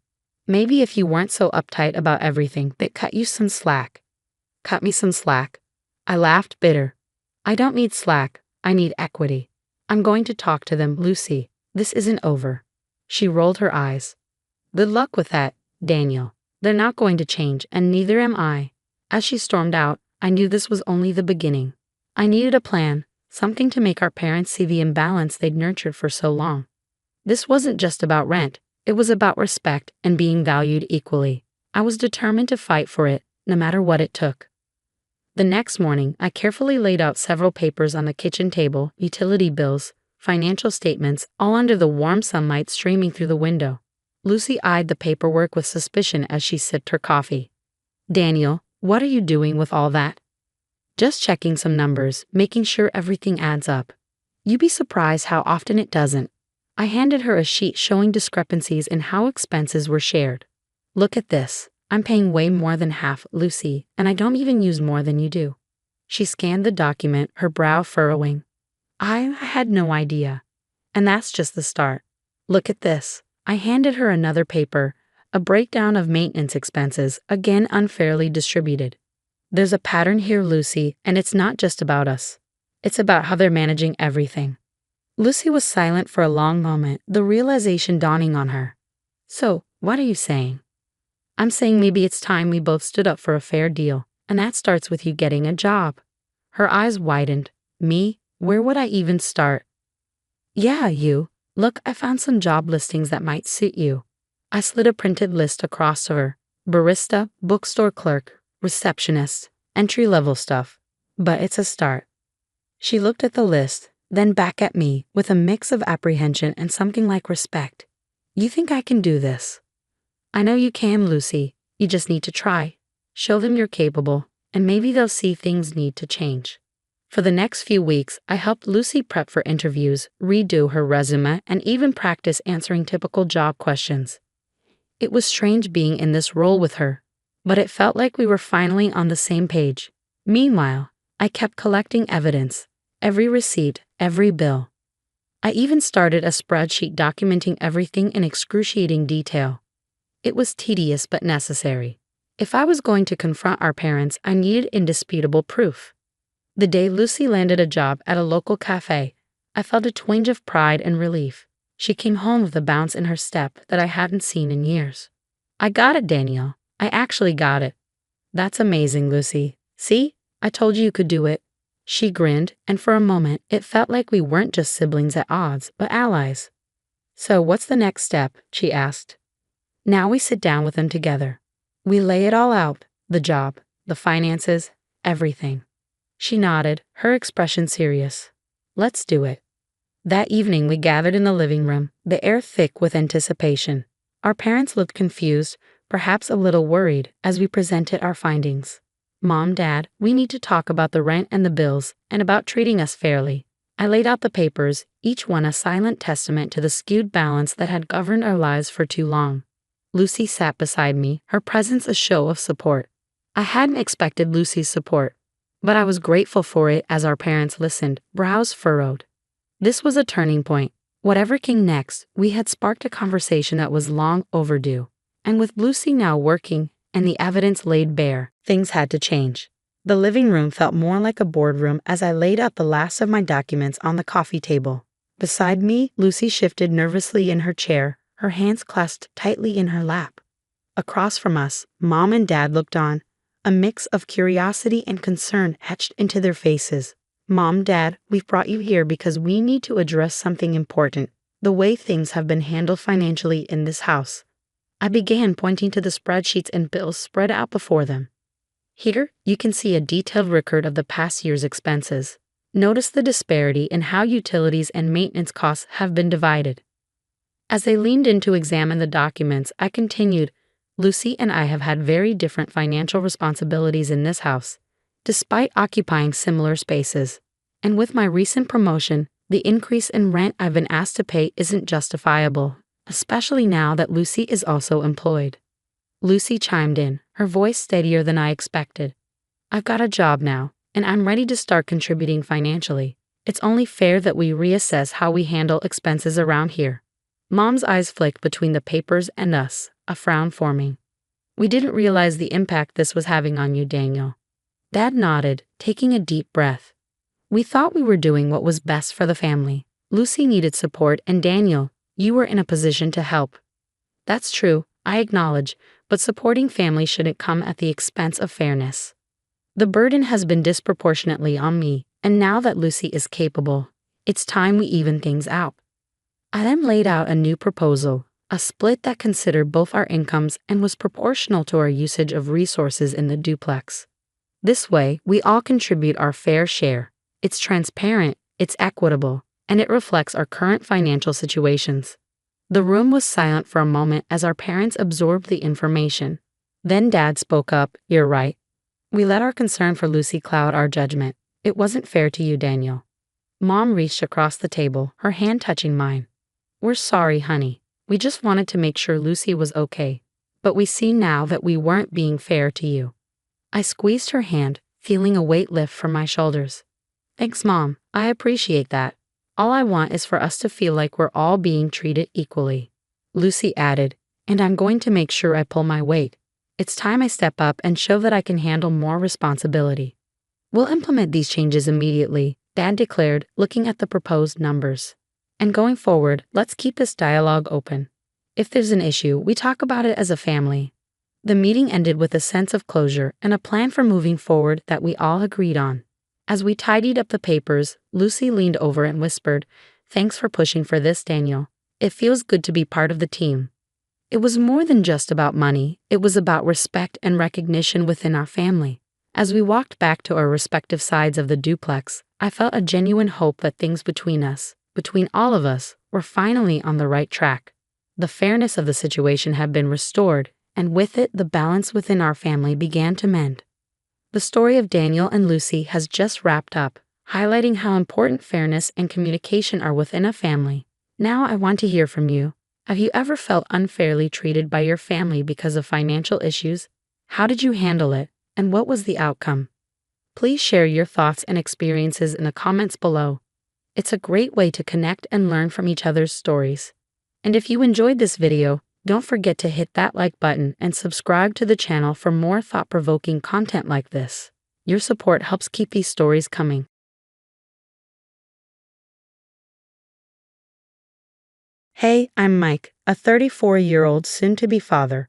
B: "Maybe if you weren't so uptight about everything, they'd cut you some slack." "Cut me some slack?" I laughed bitter. "I don't need slack, I need equity. I'm going to talk to them, Lucy. This isn't over." She rolled her eyes. "Good luck with that, Daniel. They're not going to change, and neither am I." As she stormed out, I knew this was only the beginning. I needed a plan, something to make our parents see the imbalance they'd nurtured for so long. This wasn't just about rent, it was about respect and being valued equally. I was determined to fight for it, no matter what it took. The next morning, I carefully laid out several papers on the kitchen table, utility bills, financial statements, all under the warm sunlight streaming through the window. Lucy eyed the paperwork with suspicion as she sipped her coffee. Daniel, what are you doing with all that? Just checking some numbers, making sure everything adds up. You'd be surprised how often it doesn't. I handed her a sheet showing discrepancies in how expenses were shared. Look at this. I'm paying way more than half, Lucy, and I don't even use more than you do. She scanned the document, her brow furrowing. I had no idea. And that's just the start. Look at this. I handed her another paper, a breakdown of maintenance expenses, again unfairly distributed. There's a pattern here, Lucy, and it's not just about us. It's about how they're managing everything. Lucy was silent for a long moment, the realization dawning on her. So, what are you saying? I'm saying maybe it's time we both stood up for a fair deal, and that starts with you getting a job. Her eyes widened. Me? Where would I even start? Yeah, you. Look, I found some job listings that might suit you. I slid a printed list across to her. Barista, bookstore clerk, receptionist, entry-level stuff. But it's a start. She looked at the list, then back at me with a mix of apprehension and something like respect. You think I can do this? I know you can, Lucy. You just need to try. Show them you're capable, and maybe they'll see things need to change. For the next few weeks, I helped Lucy prep for interviews, redo her resume, and even practice answering typical job questions. It was strange being in this role with her, but it felt like we were finally on the same page. Meanwhile, I kept collecting evidence, every receipt, every bill. I even started a spreadsheet documenting everything in excruciating detail. It was tedious but necessary. If I was going to confront our parents, I needed indisputable proof. The day Lucy landed a job at a local cafe, I felt a twinge of pride and relief. She came home with a bounce in her step that I hadn't seen in years. I got it, Danielle. I actually got it. That's amazing, Lucy. See? I told you you could do it. She grinned, and for a moment, it felt like we weren't just siblings at odds, but allies. So what's the next step? She asked. Now we sit down with them together. We lay it all out, the job, the finances, everything. She nodded, her expression serious. Let's do it. That evening we gathered in the living room, the air thick with anticipation. Our parents looked confused, perhaps a little worried, as we presented our findings. Mom, Dad, we need to talk about the rent and the bills, and about treating us fairly. I laid out the papers, each one a silent testament to the skewed balance that had governed our lives for too long. Lucy sat beside me, her presence a show of support. I hadn't expected Lucy's support, but I was grateful for it as our parents listened, brows furrowed. This was a turning point. Whatever came next, we had sparked a conversation that was long overdue. And with Lucy now working, and the evidence laid bare, things had to change. The living room felt more like a boardroom as I laid out the last of my documents on the coffee table. Beside me, Lucy shifted nervously in her chair, her hands clasped tightly in her lap. Across from us, Mom and Dad looked on, a mix of curiosity and concern etched into their faces. Mom, Dad, we've brought you here because we need to address something important, the way things have been handled financially in this house. I began pointing to the spreadsheets and bills spread out before them. Here, you can see a detailed record of the past year's expenses. Notice the disparity in how utilities and maintenance costs have been divided. As they leaned in to examine the documents, I continued, Lucy and I have had very different financial responsibilities in this house, despite occupying similar spaces. And with my recent promotion, the increase in rent I've been asked to pay isn't justifiable, especially now that Lucy is also employed. Lucy chimed in, her voice steadier than I expected. I've got a job now, and I'm ready to start contributing financially. It's only fair that we reassess how we handle expenses around here. Mom's eyes flicked between the papers and us, a frown forming. We didn't realize the impact this was having on you, Daniel. Dad nodded, taking a deep breath. We thought we were doing what was best for the family. Lucy needed support, and Daniel, you were in a position to help. That's true, I acknowledge, but supporting family shouldn't come at the expense of fairness. The burden has been disproportionately on me, and now that Lucy is capable, it's time we even things out. I then laid out a new proposal, a split that considered both our incomes and was proportional to our usage of resources in the duplex. This way, we all contribute our fair share. It's transparent, it's equitable, and it reflects our current financial situations. The room was silent for a moment as our parents absorbed the information. Then Dad spoke up, "You're right. We let our concern for Lucy cloud our judgment. It wasn't fair to you, Daniel." Mom reached across the table, her hand touching mine. "We're sorry, honey. We just wanted to make sure Lucy was okay. But we see now that we weren't being fair to you." I squeezed her hand, feeling a weight lift from my shoulders. "Thanks, Mom. I appreciate that. All I want is for us to feel like we're all being treated equally." Lucy added, "And I'm going to make sure I pull my weight. It's time I step up and show that I can handle more responsibility." "We'll implement these changes immediately," Dad declared, looking at the proposed numbers. "And going forward, let's keep this dialogue open. If there's an issue, we talk about it as a family." The meeting ended with a sense of closure and a plan for moving forward that we all agreed on. As we tidied up the papers, Lucy leaned over and whispered, "Thanks for pushing for this, Daniel. It feels good to be part of the team." It was more than just about money, it was about respect and recognition within our family. As we walked back to our respective sides of the duplex, I felt a genuine hope that things between us, between all of us, were finally on the right track. The fairness of the situation had been restored, and with it, the balance within our family began to mend. The story of Daniel and Lucy has just wrapped up, highlighting how important fairness and communication are within a family. Now I want to hear from you. Have you ever felt unfairly treated by your family because of financial issues? How did you handle it, and what was the outcome? Please share your thoughts and experiences in the comments below. It's a great way to connect and learn from each other's stories. And if you enjoyed this video, don't forget to hit that like button and subscribe to the channel for more thought-provoking content like this. Your support helps keep these stories coming. Hey, I'm Mike, a 34-year-old soon-to-be father.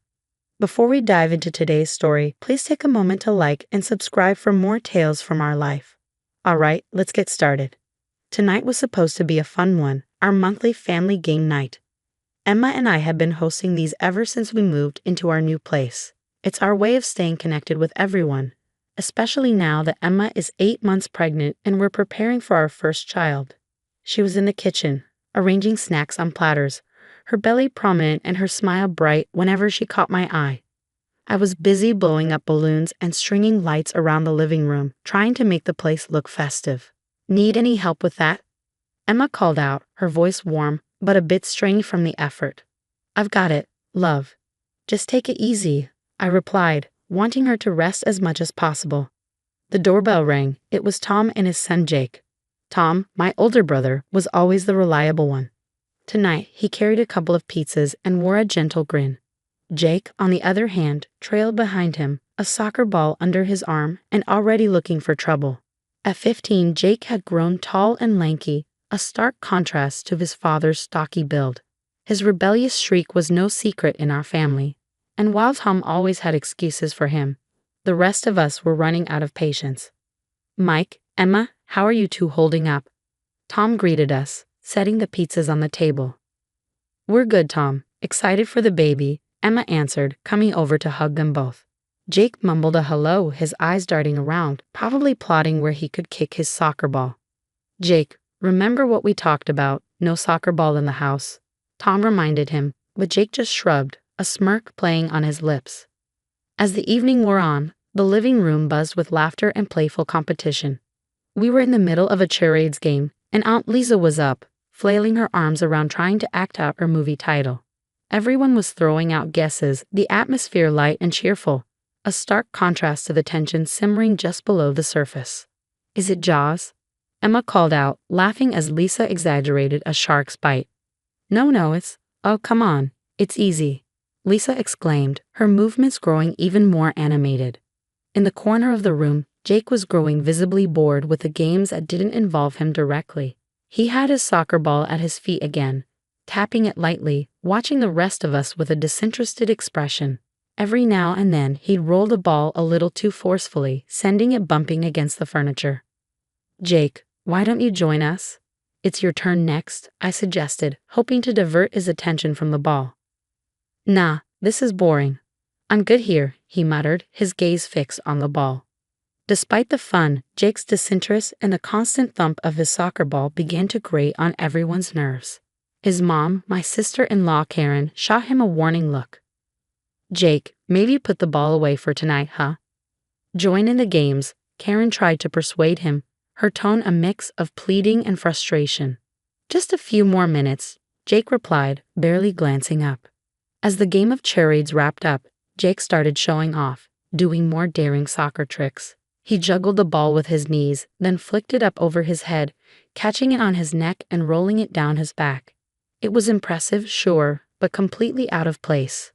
B: Before we dive into today's story, please take a moment to like and subscribe for more tales from our life. Alright, let's get started. Tonight was supposed to be a fun one, our monthly family game night. Emma and I have been hosting these ever since we moved into our new place. It's our way of staying connected with everyone, especially now that Emma is 8 months pregnant and we're preparing for our first child. She was in the kitchen, arranging snacks on platters, her belly prominent and her smile bright whenever she caught my eye. I was busy blowing up balloons and stringing lights around the living room, trying to make the place look festive. "Need any help with that?" Emma called out, her voice warm, but a bit strained from the effort. "I've got it, love. Just take it easy," I replied, wanting her to rest as much as possible. The doorbell rang. It was Tom and his son Jake. Tom, my older brother, was always the reliable one. Tonight, he carried a couple of pizzas and wore a gentle grin. Jake, on the other hand, trailed behind him, a soccer ball under his arm and already looking for trouble. At 15, Jake had grown tall and lanky, a stark contrast to his father's stocky build. His rebellious shriek was no secret in our family, and while Tom always had excuses for him, the rest of us were running out of patience. "Mike, Emma, how are you two holding up?" Tom greeted us, setting the pizzas on the table. "We're good, Tom. Excited for the baby," Emma answered, coming over to hug them both. Jake mumbled a hello, his eyes darting around, probably plotting where he could kick his soccer ball. "Jake, remember what we talked about, no soccer ball in the house," Tom reminded him, but Jake just shrugged, a smirk playing on his lips. As the evening wore on, the living room buzzed with laughter and playful competition. We were in the middle of a charades game, and Aunt Lisa was up, flailing her arms around trying to act out her movie title. Everyone was throwing out guesses, the atmosphere light and cheerful, a stark contrast to the tension simmering just below the surface. "Is it Jaws?" Emma called out, laughing as Lisa exaggerated a shark's bite. No, oh, come on, it's easy," Lisa exclaimed, her movements growing even more animated. In the corner of the room, Jake was growing visibly bored with the games that didn't involve him directly. He had his soccer ball at his feet again, tapping it lightly, watching the rest of us with a disinterested expression. Every now and then, he'd roll the ball a little too forcefully, sending it bumping against the furniture. "Jake, why don't you join us? It's your turn next," I suggested, hoping to divert his attention from the ball. "Nah, this is boring. I'm good here," he muttered, his gaze fixed on the ball. Despite the fun, Jake's disinterest and the constant thump of his soccer ball began to grate on everyone's nerves. His mom, my sister-in-law Karen, shot him a warning look. Jake, maybe put the ball away for tonight, huh? Join in the games, Karen tried to persuade him, her tone a mix of pleading and frustration. Just a few more minutes, Jake replied, barely glancing up. As the game of charades wrapped up, Jake started showing off, doing more daring soccer tricks. He juggled the ball with his knees, then flicked it up over his head, catching it on his neck and rolling it down his back. It was impressive, sure, but completely out of place.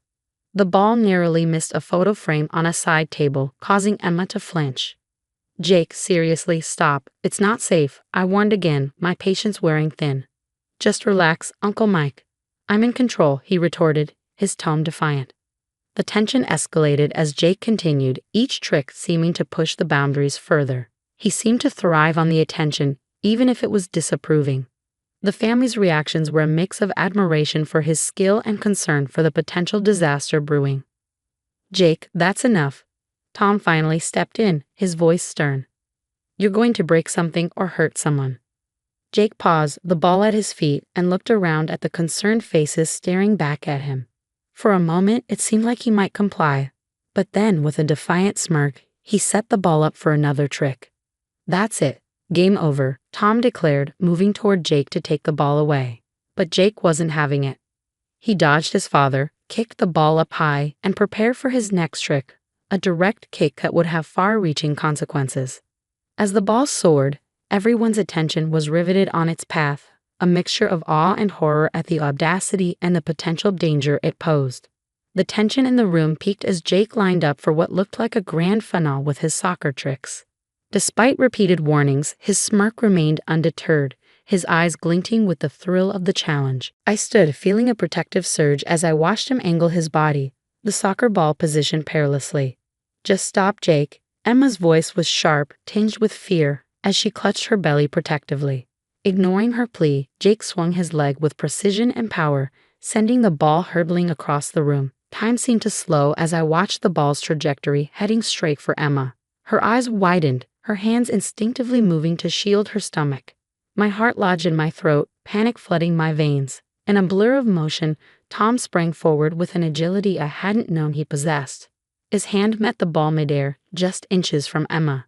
B: The ball narrowly missed a photo frame on a side table, causing Emma to flinch. Jake, seriously, stop. It's not safe. I warned again, my patience wearing thin. Just relax, Uncle Mike. I'm in control, he retorted, his tone defiant. The tension escalated as Jake continued, each trick seeming to push the boundaries further. He seemed to thrive on the attention, even if it was disapproving. The family's reactions were a mix of admiration for his skill and concern for the potential disaster brewing. Jake, that's enough. Tom finally stepped in, his voice stern. You're going to break something or hurt someone. Jake paused, the ball at his feet, and looked around at the concerned faces staring back at him. For a moment, it seemed like he might comply, but then, with a defiant smirk, he set the ball up for another trick. That's it. Game over, Tom declared, moving toward Jake to take the ball away. But Jake wasn't having it. He dodged his father, kicked the ball up high, and prepared for his next trick, a direct kick that would have far-reaching consequences. As the ball soared, everyone's attention was riveted on its path, a mixture of awe and horror at the audacity and the potential danger it posed. The tension in the room peaked as Jake lined up for what looked like a grand finale with his soccer tricks. Despite repeated warnings, his smirk remained undeterred, his eyes glinting with the thrill of the challenge. I stood, feeling a protective surge as I watched him angle his body, the soccer ball positioned perilously. Just stop, Jake. Emma's voice was sharp, tinged with fear, as she clutched her belly protectively. Ignoring her plea, Jake swung his leg with precision and power, sending the ball hurtling across the room. Time seemed to slow as I watched the ball's trajectory heading straight for Emma. Her eyes widened, her hands instinctively moving to shield her stomach. My heart lodged in my throat, panic flooding my veins. In a blur of motion, Tom sprang forward with an agility I hadn't known he possessed. His hand met the ball midair, just inches from Emma.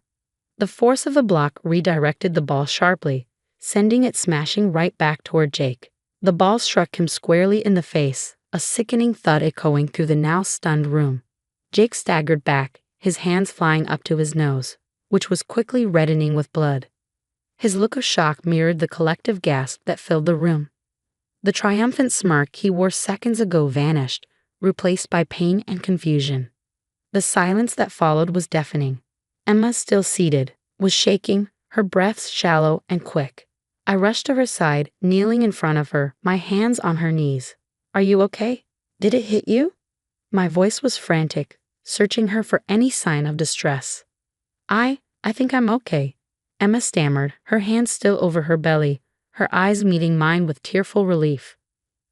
B: The force of the block redirected the ball sharply, sending it smashing right back toward Jake. The ball struck him squarely in the face, a sickening thud echoing through the now stunned room. Jake staggered back, his hands flying up to his nose, which was quickly reddening with blood. His look of shock mirrored the collective gasp that filled the room. The triumphant smirk he wore seconds ago vanished, replaced by pain and confusion. The silence that followed was deafening. Emma, still seated, was shaking, her breaths shallow and quick. I rushed to her side, kneeling in front of her, my hands on her knees. Are you okay? Did it hit you? My voice was frantic, searching her for any sign of distress. I think I'm okay, Emma stammered, her hands still over her belly, her eyes meeting mine with tearful relief.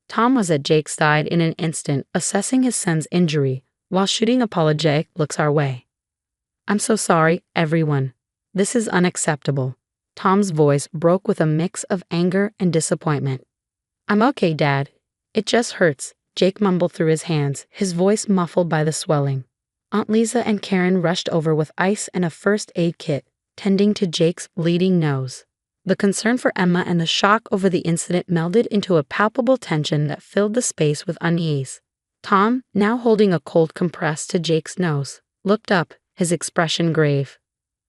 B: Tom was at Jake's side in an instant, assessing his son's injury, while shooting apologetic looks our way. I'm so sorry, everyone. This is unacceptable. Tom's voice broke with a mix of anger and disappointment. I'm okay, Dad. It just hurts, Jake mumbled through his hands, his voice muffled by the swelling. Aunt Lisa and Karen rushed over with ice and a first aid kit, tending to Jake's bleeding nose. The concern for Emma and the shock over the incident melded into a palpable tension that filled the space with unease. Tom, now holding a cold compress to Jake's nose, looked up, his expression grave.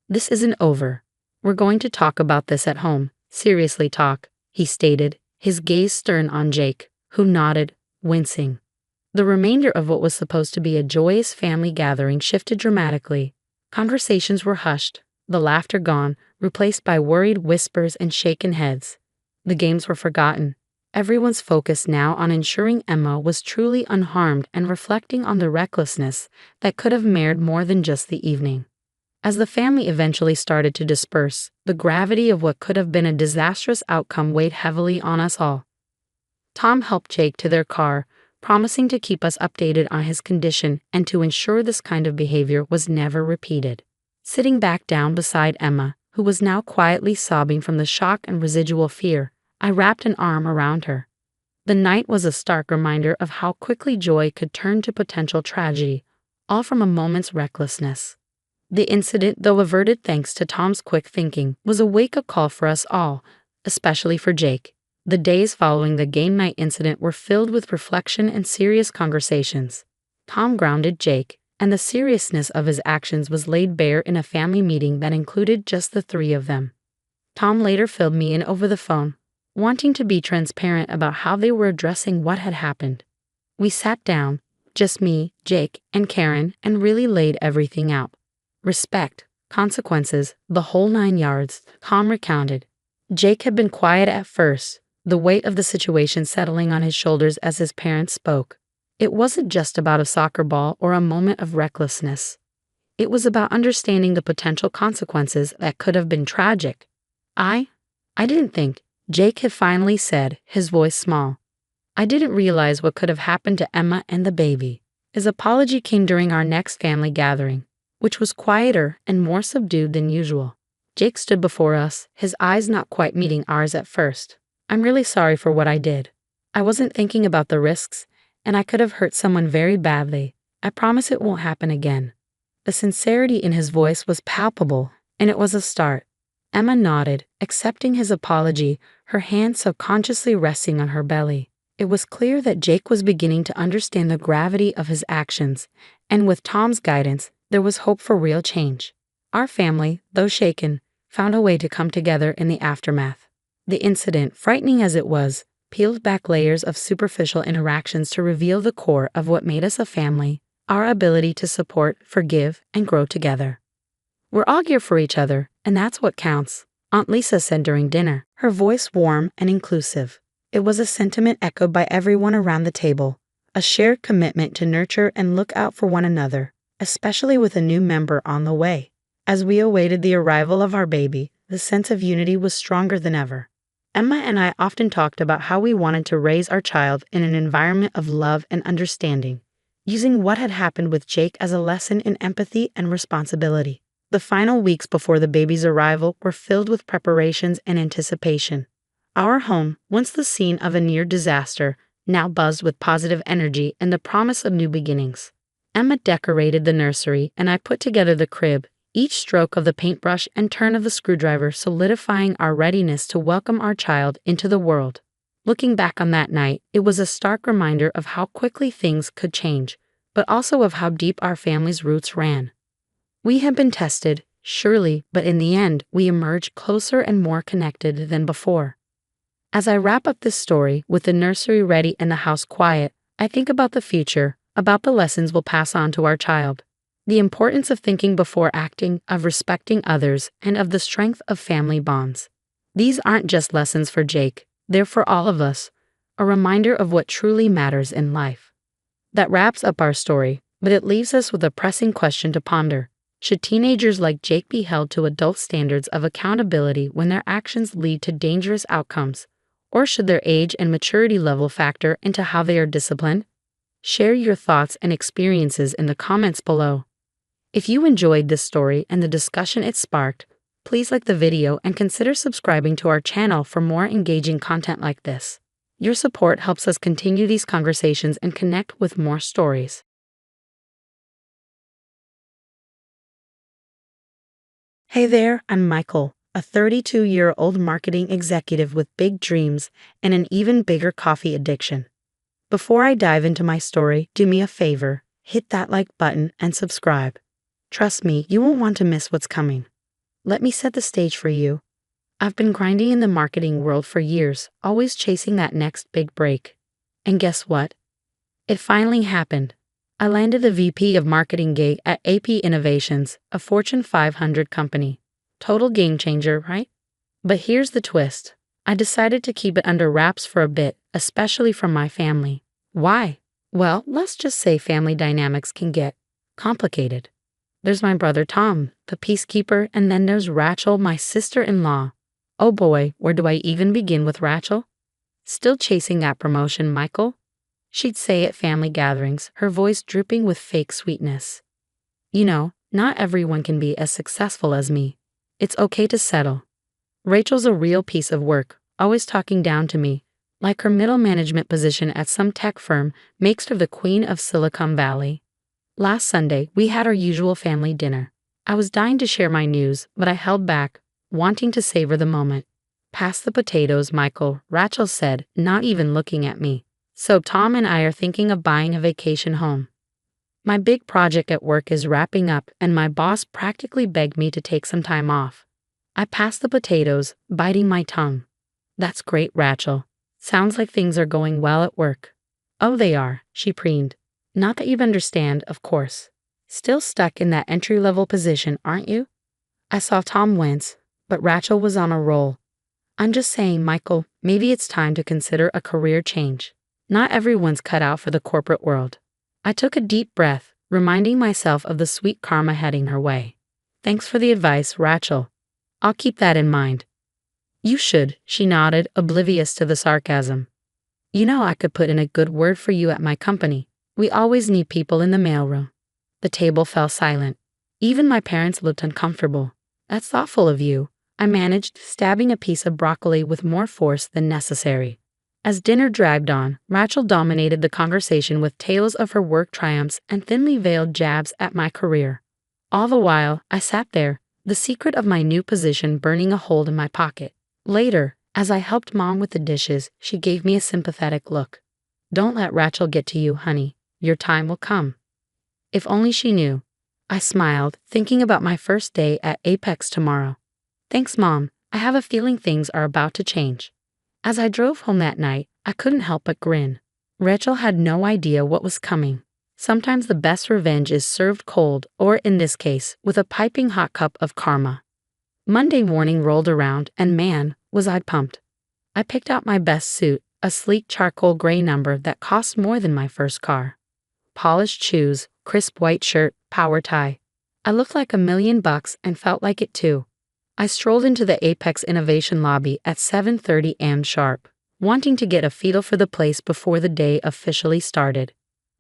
B: This isn't over. We're going to talk about this at home. Seriously talk, he stated, his gaze stern on Jake, who nodded, wincing. The remainder of what was supposed to be a joyous family gathering shifted dramatically. Conversations were hushed, the laughter gone, replaced by worried whispers and shaken heads. The games were forgotten, everyone's focus now on ensuring Emma was truly unharmed and reflecting on the recklessness that could have marred more than just the evening. As the family eventually started to disperse, the gravity of what could have been a disastrous outcome weighed heavily on us all. Tom helped Jake to their car, promising to keep us updated on his condition and to ensure this kind of behavior was never repeated. Sitting back down beside Emma, who was now quietly sobbing from the shock and residual fear, I wrapped an arm around her. The night was a stark reminder of how quickly joy could turn to potential tragedy, all from a moment's recklessness. The incident, though averted thanks to Tom's quick thinking, was a wake-up call for us all, especially for Jake. The days following the game night incident were filled with reflection and serious conversations. Tom grounded Jake, and the seriousness of his actions was laid bare in a family meeting that included just the three of them. Tom later filled me in over the phone, wanting to be transparent about how they were addressing what had happened. We sat down, just me, Jake, and Karen, and really laid everything out. Respect, consequences, the whole 9 yards, Tom recounted. Jake had been quiet at first, the weight of the situation settling on his shoulders as his parents spoke. It wasn't just about a soccer ball or a moment of recklessness. It was about understanding the potential consequences that could have been tragic. I didn't think, Jake had finally said, his voice small. I didn't realize what could have happened to Emma and the baby. His apology came during our next family gathering, which was quieter and more subdued than usual. Jake stood before us, his eyes not quite meeting ours at first. I'm really sorry for what I did. I wasn't thinking about the risks, and I could have hurt someone very badly. I promise it won't happen again. The sincerity in his voice was palpable, and it was a start. Emma nodded, accepting his apology, her hand subconsciously resting on her belly. It was clear that Jake was beginning to understand the gravity of his actions, and with Tom's guidance, there was hope for real change. Our family, though shaken, found a way to come together in the aftermath. The incident, frightening as it was, peeled back layers of superficial interactions to reveal the core of what made us a family, our ability to support, forgive, and grow together. We're all here for each other, and that's what counts, Aunt Lisa said during dinner, her voice warm and inclusive. It was a sentiment echoed by everyone around the table, a shared commitment to nurture and look out for one another, especially with a new member on the way. As we awaited the arrival of our baby, the sense of unity was stronger than ever. Emma and I often talked about how we wanted to raise our child in an environment of love and understanding, using what had happened with Jake as a lesson in empathy and responsibility. The final weeks before the baby's arrival were filled with preparations and anticipation. Our home, once the scene of a near disaster, now buzzed with positive energy and the promise of new beginnings. Emma decorated the nursery, and I put together the crib, each stroke of the paintbrush and turn of the screwdriver solidifying our readiness to welcome our child into the world. Looking back on that night, it was a stark reminder of how quickly things could change, but also of how deep our family's roots ran. We had been tested, surely, but in the end, we emerged closer and more connected than before. As I wrap up this story, with the nursery ready and the house quiet, I think about the future, about the lessons we'll pass on to our child. The importance of thinking before acting, of respecting others, and of the strength of family bonds. These aren't just lessons for Jake, they're for all of us, a reminder of what truly matters in life. That wraps up our story, but it leaves us with a pressing question to ponder. Should teenagers like Jake be held to adult standards of accountability when their actions lead to dangerous outcomes, or should their age and maturity level factor into how they are disciplined? Share your thoughts and experiences in the comments below. If you enjoyed this story and the discussion it sparked, please like the video and consider subscribing to our channel for more engaging content like this. Your support helps us continue these conversations and connect with more stories. Hey there, I'm Michael, a 32-year-old marketing executive with big dreams and an even bigger coffee addiction. Before I dive into my story, do me a favor, hit that like button and subscribe. Trust me, you won't want to miss what's coming. Let me set the stage for you. I've been grinding in the marketing world for years, always chasing that next big break. And guess what? It finally happened. I landed the VP of Marketing gig at AP Innovations, a Fortune 500 company. Total game changer, right? But here's the twist. I decided to keep it under wraps for a bit, especially from my family. Why? Well, let's just say family dynamics can get complicated. There's my brother Tom, the peacekeeper, and then there's Rachel, my sister-in-law. Oh boy, where do I even begin with Rachel? Still chasing that promotion, Michael? She'd say at family gatherings, her voice dripping with fake sweetness. You know, not everyone can be as successful as me. It's okay to settle. Rachel's a real piece of work, always talking down to me, like her middle management position at some tech firm makes her the queen of Silicon Valley. Last Sunday, we had our usual family dinner. I was dying to share my news, but I held back, wanting to savor the moment. Pass the potatoes, Michael, Rachel said, not even looking at me. So Tom and I are thinking of buying a vacation home. My big project at work is wrapping up, and my boss practically begged me to take some time off. I passed the potatoes, biting my tongue. That's great, Rachel. Sounds like things are going well at work. Oh, they are, she preened. Not that you'd understand, of course. Still stuck in that entry-level position, aren't you? I saw Tom wince, but Rachel was on a roll. I'm just saying, Michael, maybe it's time to consider a career change. Not everyone's cut out for the corporate world. I took a deep breath, reminding myself of the sweet karma heading her way. Thanks for the advice, Rachel. I'll keep that in mind. You should, she nodded, oblivious to the sarcasm. You know I could put in a good word for you at my company. We always need people in the mailroom. The table fell silent. Even my parents looked uncomfortable. That's thoughtful of you, I managed, stabbing a piece of broccoli with more force than necessary. As dinner dragged on, Rachel dominated the conversation with tales of her work triumphs and thinly veiled jabs at my career. All the while, I sat there, the secret of my new position burning a hole in my pocket. Later, as I helped Mom with the dishes, she gave me a sympathetic look. Don't let Rachel get to you, honey. Your time will come. If only she knew. I smiled, thinking about my first day at Apex tomorrow. Thanks, Mom. I have a feeling things are about to change. As I drove home that night, I couldn't help but grin. Rachel had no idea what was coming. Sometimes the best revenge is served cold, or in this case, with a piping hot cup of karma. Monday morning rolled around, and man, was I pumped. I picked out my best suit, a sleek charcoal gray number that cost more than my first car. Polished shoes, crisp white shirt, power tie. I looked like $1,000,000 and felt like it too. I strolled into the Apex Innovation lobby at 7:30 a.m. sharp, wanting to get a feel for the place before the day officially started.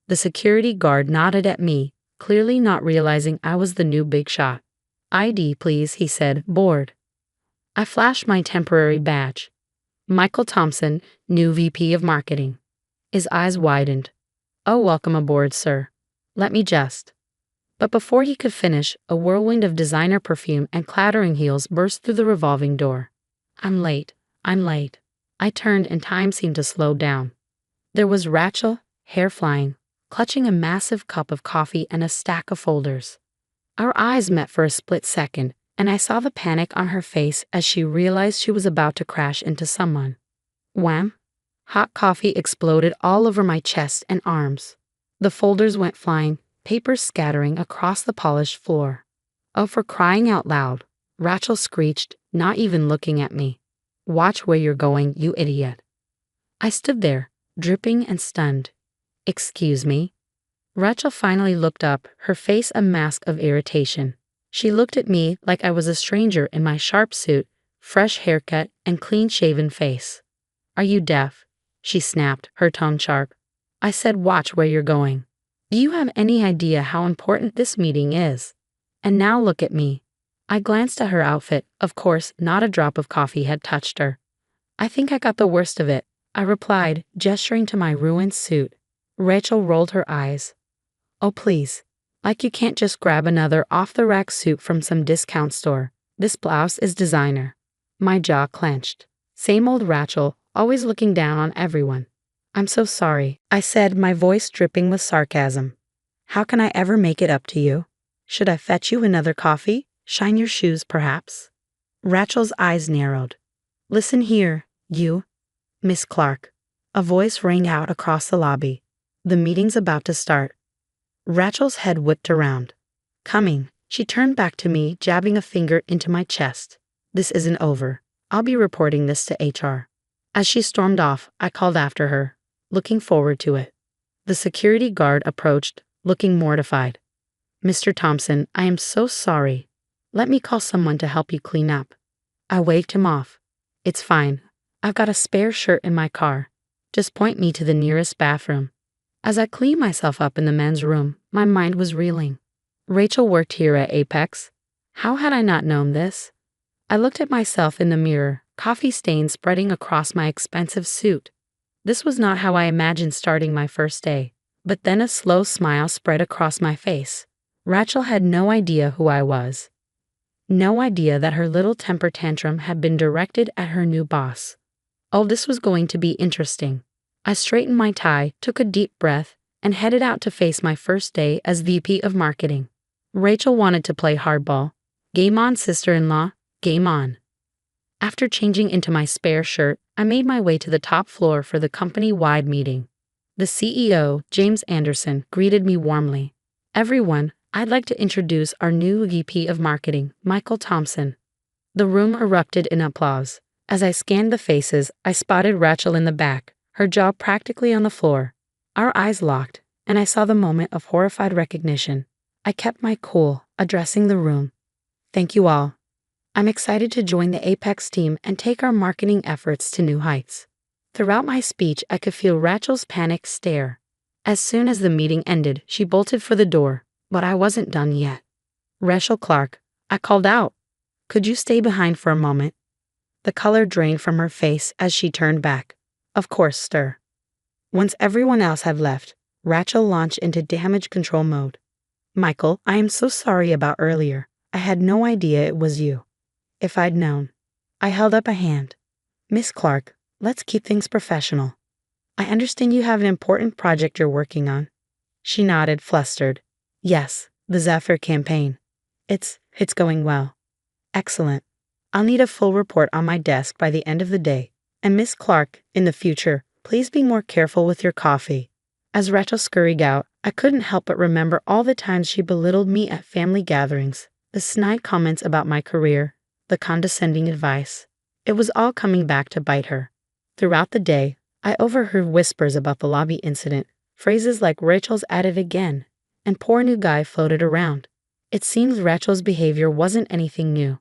B: The security guard nodded at me, clearly not realizing I was the new big shot. ID, please, he said, bored. I flashed my temporary badge. Michael Thompson, new VP of Marketing. His eyes widened. Oh, welcome aboard, sir. Let me just. But before he could finish, a whirlwind of designer perfume and clattering heels burst through the revolving door. I'm late. I turned and time seemed to slow down. There was Rachel, hair flying, clutching a massive cup of coffee and a stack of folders. Our eyes met for a split second, and I saw the panic on her face as she realized she was about to crash into someone. Wham! Hot coffee exploded all over my chest and arms. The folders went flying, papers scattering across the polished floor. Oh, for crying out loud, Rachel screeched, not even looking at me. Watch where you're going, you idiot. I stood there, dripping and stunned. Excuse me? Rachel finally looked up, her face a mask of irritation. She looked at me like I was a stranger in my sharp suit, fresh haircut, and clean-shaven face. Are you deaf? She snapped, her tone sharp. I said watch where you're going. Do you have any idea how important this meeting is? And now look at me. I glanced at her outfit. Of course, not a drop of coffee had touched her. I think I got the worst of it, I replied, gesturing to my ruined suit. Rachel rolled her eyes. Oh, please. Like you can't just grab another off-the-rack suit from some discount store. This blouse is designer. My jaw clenched. Same old Rachel, always looking down on everyone. I'm so sorry, I said, my voice dripping with sarcasm. How can I ever make it up to you? Should I fetch you another coffee? Shine your shoes, perhaps? Rachel's eyes narrowed. Listen here, you. Miss Clark. A voice rang out across the lobby. The meeting's about to start. Rachel's head whipped around. Coming, she turned back to me, jabbing a finger into my chest. This isn't over. I'll be reporting this to HR. As she stormed off, I called after her, looking forward to it. The security guard approached, looking mortified. Mr. Thompson, I am so sorry. Let me call someone to help you clean up. I waved him off. It's fine. I've got a spare shirt in my car. Just point me to the nearest bathroom. As I cleaned myself up in the men's room, my mind was reeling. Rachel worked here at Apex. How had I not known this? I looked at myself in the mirror, coffee stains spreading across my expensive suit. This was not how I imagined starting my first day. But then a slow smile spread across my face. Rachel had no idea who I was. No idea that her little temper tantrum had been directed at her new boss. Oh, this was going to be interesting. I straightened my tie, took a deep breath, and headed out to face my first day as VP of Marketing. Rachel wanted to play hardball. Game on, sister-in-law, game on. After changing into my spare shirt, I made my way to the top floor for the company-wide meeting. The CEO, James Anderson, greeted me warmly. Everyone, I'd like to introduce our new VP of Marketing, Michael Thompson. The room erupted in applause. As I scanned the faces, I spotted Rachel in the back, her jaw practically on the floor. Our eyes locked, and I saw the moment of horrified recognition. I kept my cool, addressing the room. Thank you all. I'm excited to join the Apex team and take our marketing efforts to new heights. Throughout my speech, I could feel Rachel's panic stare. As soon as the meeting ended, she bolted for the door, but I wasn't done yet. Rachel Clark, I called out. Could you stay behind for a moment? The color drained from her face as she turned back. Of course, sir. Once everyone else had left, Rachel launched into damage control mode. Michael, I am so sorry about earlier. I had no idea it was you. If I'd known. I held up a hand. Miss Clark, let's keep things professional. I understand you have an important project you're working on. She nodded, flustered. Yes, the Zephyr campaign. It's going well. Excellent. I'll need a full report on my desk by the end of the day. And Miss Clark, in the future, please be more careful with your coffee. As Rachel scurried out, I couldn't help but remember all the times she belittled me at family gatherings, the snide comments about my career, the condescending advice. It was all coming back to bite her. Throughout the day, I overheard whispers about the lobby incident, phrases like Rachel's at it again, and poor new guy floated around. It seems Rachel's behavior wasn't anything new.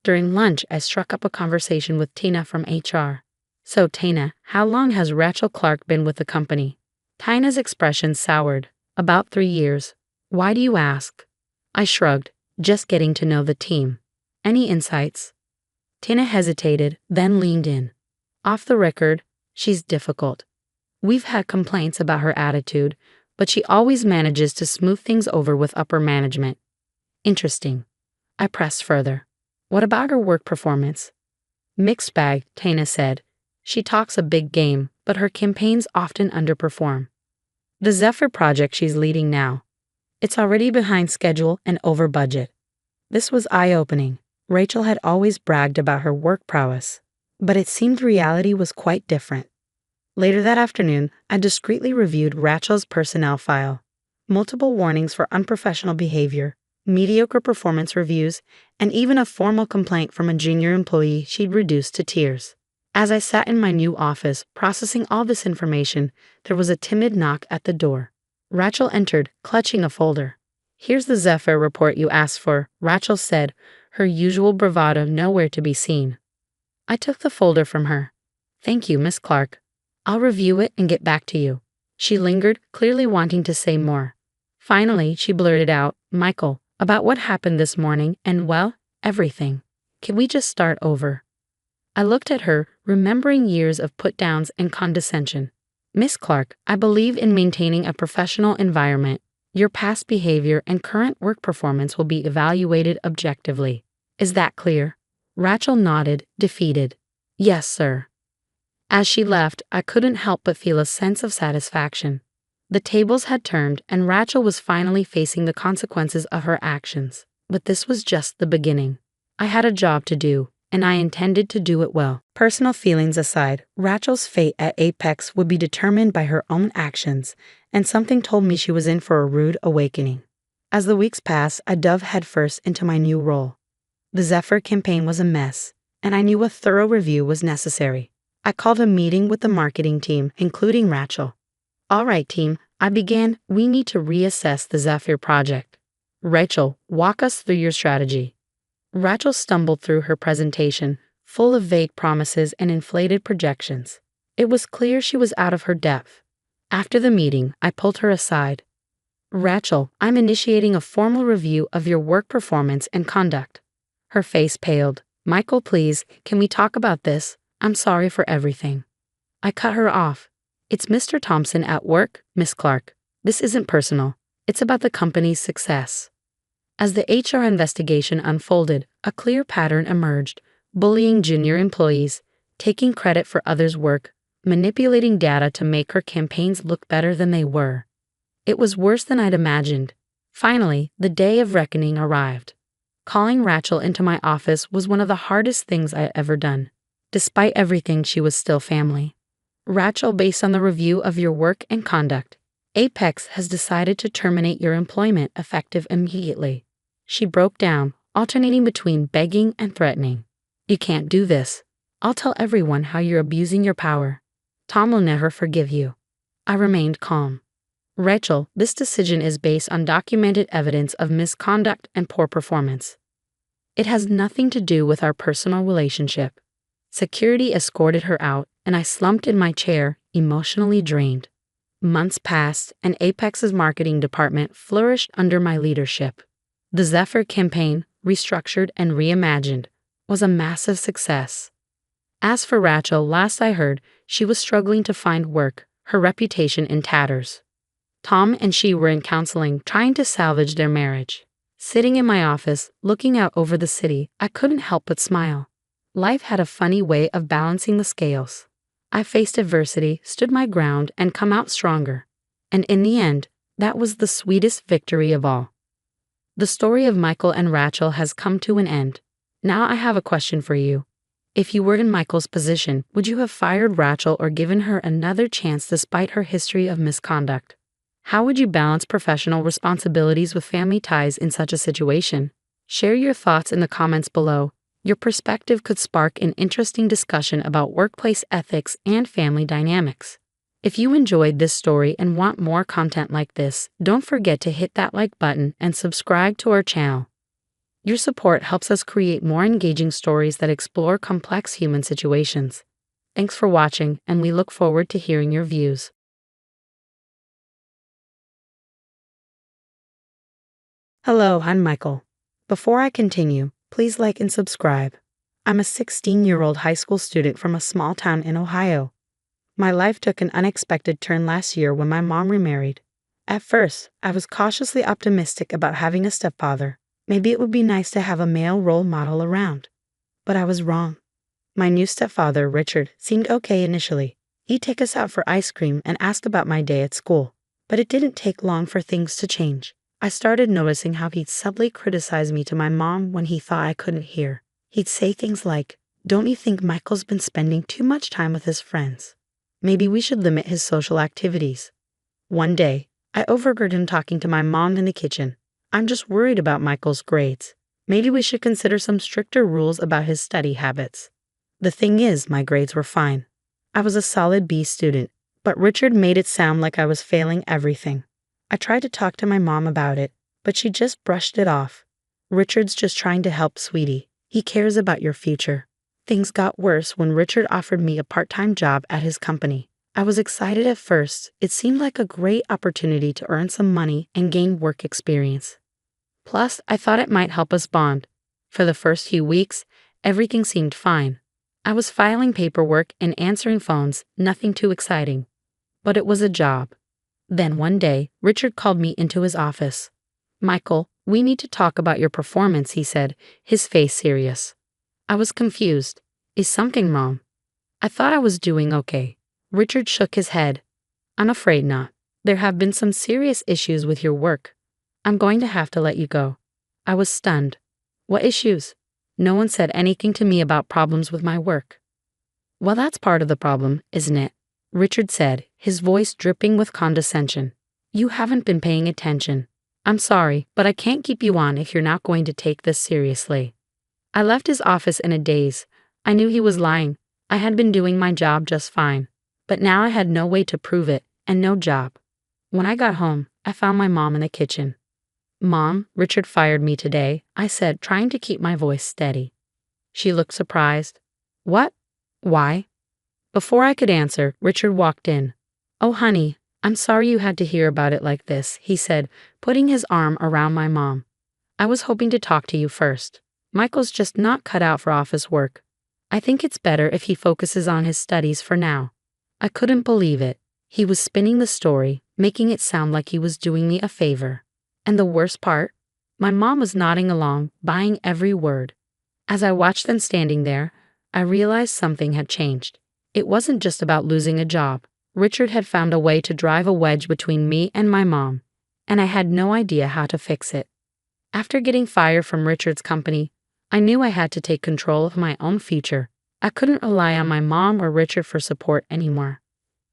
B: During lunch, I struck up a conversation with Tina from HR. So Tina, how long has Rachel Clark been with the company? Tina's expression soured. About 3 years. Why do you ask? I shrugged, just getting to know the team. Any insights? Tina hesitated, then leaned in. Off the record, she's difficult. We've had complaints about her attitude, but she always manages to smooth things over with upper management. Interesting. I pressed further. What about her work performance? Mixed bag, Tina said. She talks a big game, but her campaigns often underperform. The Zephyr project she's leading now. It's already behind schedule and over budget. This was eye-opening. Rachel had always bragged about her work prowess, but it seemed reality was quite different. Later that afternoon, I discreetly reviewed Rachel's personnel file. Multiple warnings for unprofessional behavior, mediocre performance reviews, and even a formal complaint from a junior employee she'd reduced to tears. As I sat in my new office, processing all this information, there was a timid knock at the door. Rachel entered, clutching a folder. Here's the Zephyr report you asked for, Rachel said, her usual bravado nowhere to be seen. I took the folder from her. Thank you, Miss Clark. I'll review it and get back to you. She lingered, clearly wanting to say more. Finally, she blurted out, Michael, about what happened this morning and, well, everything. Can we just start over? I looked at her, remembering years of put-downs and condescension. Miss Clark, I believe in maintaining a professional environment. Your past behavior and current work performance will be evaluated objectively. Is that clear? Rachel nodded, defeated. Yes, sir. As she left, I couldn't help but feel a sense of satisfaction. The tables had turned, and Rachel was finally facing the consequences of her actions. But this was just the beginning. I had a job to do, and I intended to do it well. Personal feelings aside, Rachel's fate at Apex would be determined by her own actions, and something told me she was in for a rude awakening. As the weeks passed, I dove headfirst into my new role. The Zephyr campaign was a mess, and I knew a thorough review was necessary. I called a meeting with the marketing team, including Rachel. All right, team, I began. We need to reassess the Zephyr project. Rachel, walk us through your strategy. Rachel stumbled through her presentation, full of vague promises and inflated projections. It was clear she was out of her depth. After the meeting, I pulled her aside. Rachel, I'm initiating a formal review of your work performance and conduct. Her face paled. Michael, please, can we talk about this? I'm sorry for everything. I cut her off. It's Mr. Thompson at work, Miss Clark. This isn't personal. It's about the company's success. As the HR investigation unfolded, a clear pattern emerged: bullying junior employees, taking credit for others' work, manipulating data to make her campaigns look better than they were. It was worse than I'd imagined. Finally, the day of reckoning arrived. Calling Rachel into my office was one of the hardest things I had ever done. Despite everything, she was still family. Rachel, based on the review of your work and conduct, Apex has decided to terminate your employment effective immediately. She broke down, alternating between begging and threatening. You can't do this. I'll tell everyone how you're abusing your power. Tom will never forgive you. I remained calm. Rachel, this decision is based on documented evidence of misconduct and poor performance. It has nothing to do with our personal relationship. Security escorted her out, and I slumped in my chair, emotionally drained. Months passed, and Apex's marketing department flourished under my leadership. The Zephyr campaign, restructured and reimagined, was a massive success. As for Rachel, last I heard, she was struggling to find work, her reputation in tatters. Tom and she were in counseling, trying to salvage their marriage. Sitting in my office, looking out over the city, I couldn't help but smile. Life had a funny way of balancing the scales. I faced adversity, stood my ground, and come out stronger. And in the end, that was the sweetest victory of all. The story of Michael and Rachel has come to an end. Now I have a question for you. If you were in Michael's position, would you have fired Rachel or given her another chance despite her history of misconduct? How would you balance professional responsibilities with family ties in such a situation? Share your thoughts in the comments below. Your perspective could spark an interesting discussion about workplace ethics and family dynamics. If you enjoyed this story and want more content like this, don't forget to hit that like button and subscribe to our channel. Your support helps us create more engaging stories that explore complex human situations. Thanks for watching, and we look forward to hearing your views. Hello, I'm Michael. Before I continue, please like and subscribe. I'm a 16-year-old high school student from a small town in Ohio. My life took an unexpected turn last year when my mom remarried. At first, I was cautiously optimistic about having a stepfather. Maybe it would be nice to have a male role model around. But I was wrong. My new stepfather, Richard, seemed okay initially. He'd take us out for ice cream and ask about my day at school. But it didn't take long for things to change. I started noticing how he'd subtly criticize me to my mom when he thought I couldn't hear. He'd say things like, "Don't you think Michael's been spending too much time with his friends? Maybe we should limit his social activities." One day, I overheard him talking to my mom in the kitchen. "I'm just worried about Michael's grades. Maybe we should consider some stricter rules about his study habits." The thing is, my grades were fine. I was a solid B student, but Richard made it sound like I was failing everything. I tried to talk to my mom about it, but she just brushed it off. "Richard's just trying to help, sweetie. He cares about your future." Things got worse when Richard offered me a part-time job at his company. I was excited at first. It seemed like a great opportunity to earn some money and gain work experience. Plus, I thought it might help us bond. For the first few weeks, everything seemed fine. I was filing paperwork and answering phones, nothing too exciting. But it was a job. Then one day, Richard called me into his office. "Michael, we need to talk about your performance," he said, his face serious. I was confused. Is something wrong? I thought I was doing okay. Richard shook his head. "I'm afraid not. There have been some serious issues with your work. I'm going to have to let you go." I was stunned. "What issues?" No one said anything to me about problems with my work. "Well, that's part of the problem, isn't it?" Richard said, his voice dripping with condescension. "You haven't been paying attention. I'm sorry, but I can't keep you on if you're not going to take this seriously." I left his office in a daze. I knew he was lying. I had been doing my job just fine. But now I had no way to prove it, and no job. When I got home, I found my mom in the kitchen. "Mom, Richard fired me today," I said, trying to keep my voice steady. She looked surprised. "What? Why?" Before I could answer, Richard walked in. "Oh, honey, I'm sorry you had to hear about it like this," he said, putting his arm around my mom. "I was hoping to talk to you first. Michael's just not cut out for office work. I think it's better if he focuses on his studies for now." I couldn't believe it. He was spinning the story, making it sound like he was doing me a favor. And the worst part? My mom was nodding along, buying every word. As I watched them standing there, I realized something had changed. It wasn't just about losing a job. Richard had found a way to drive a wedge between me and my mom, and I had no idea how to fix it. After getting fired from Richard's company, I knew I had to take control of my own future. I couldn't rely on my mom or Richard for support anymore.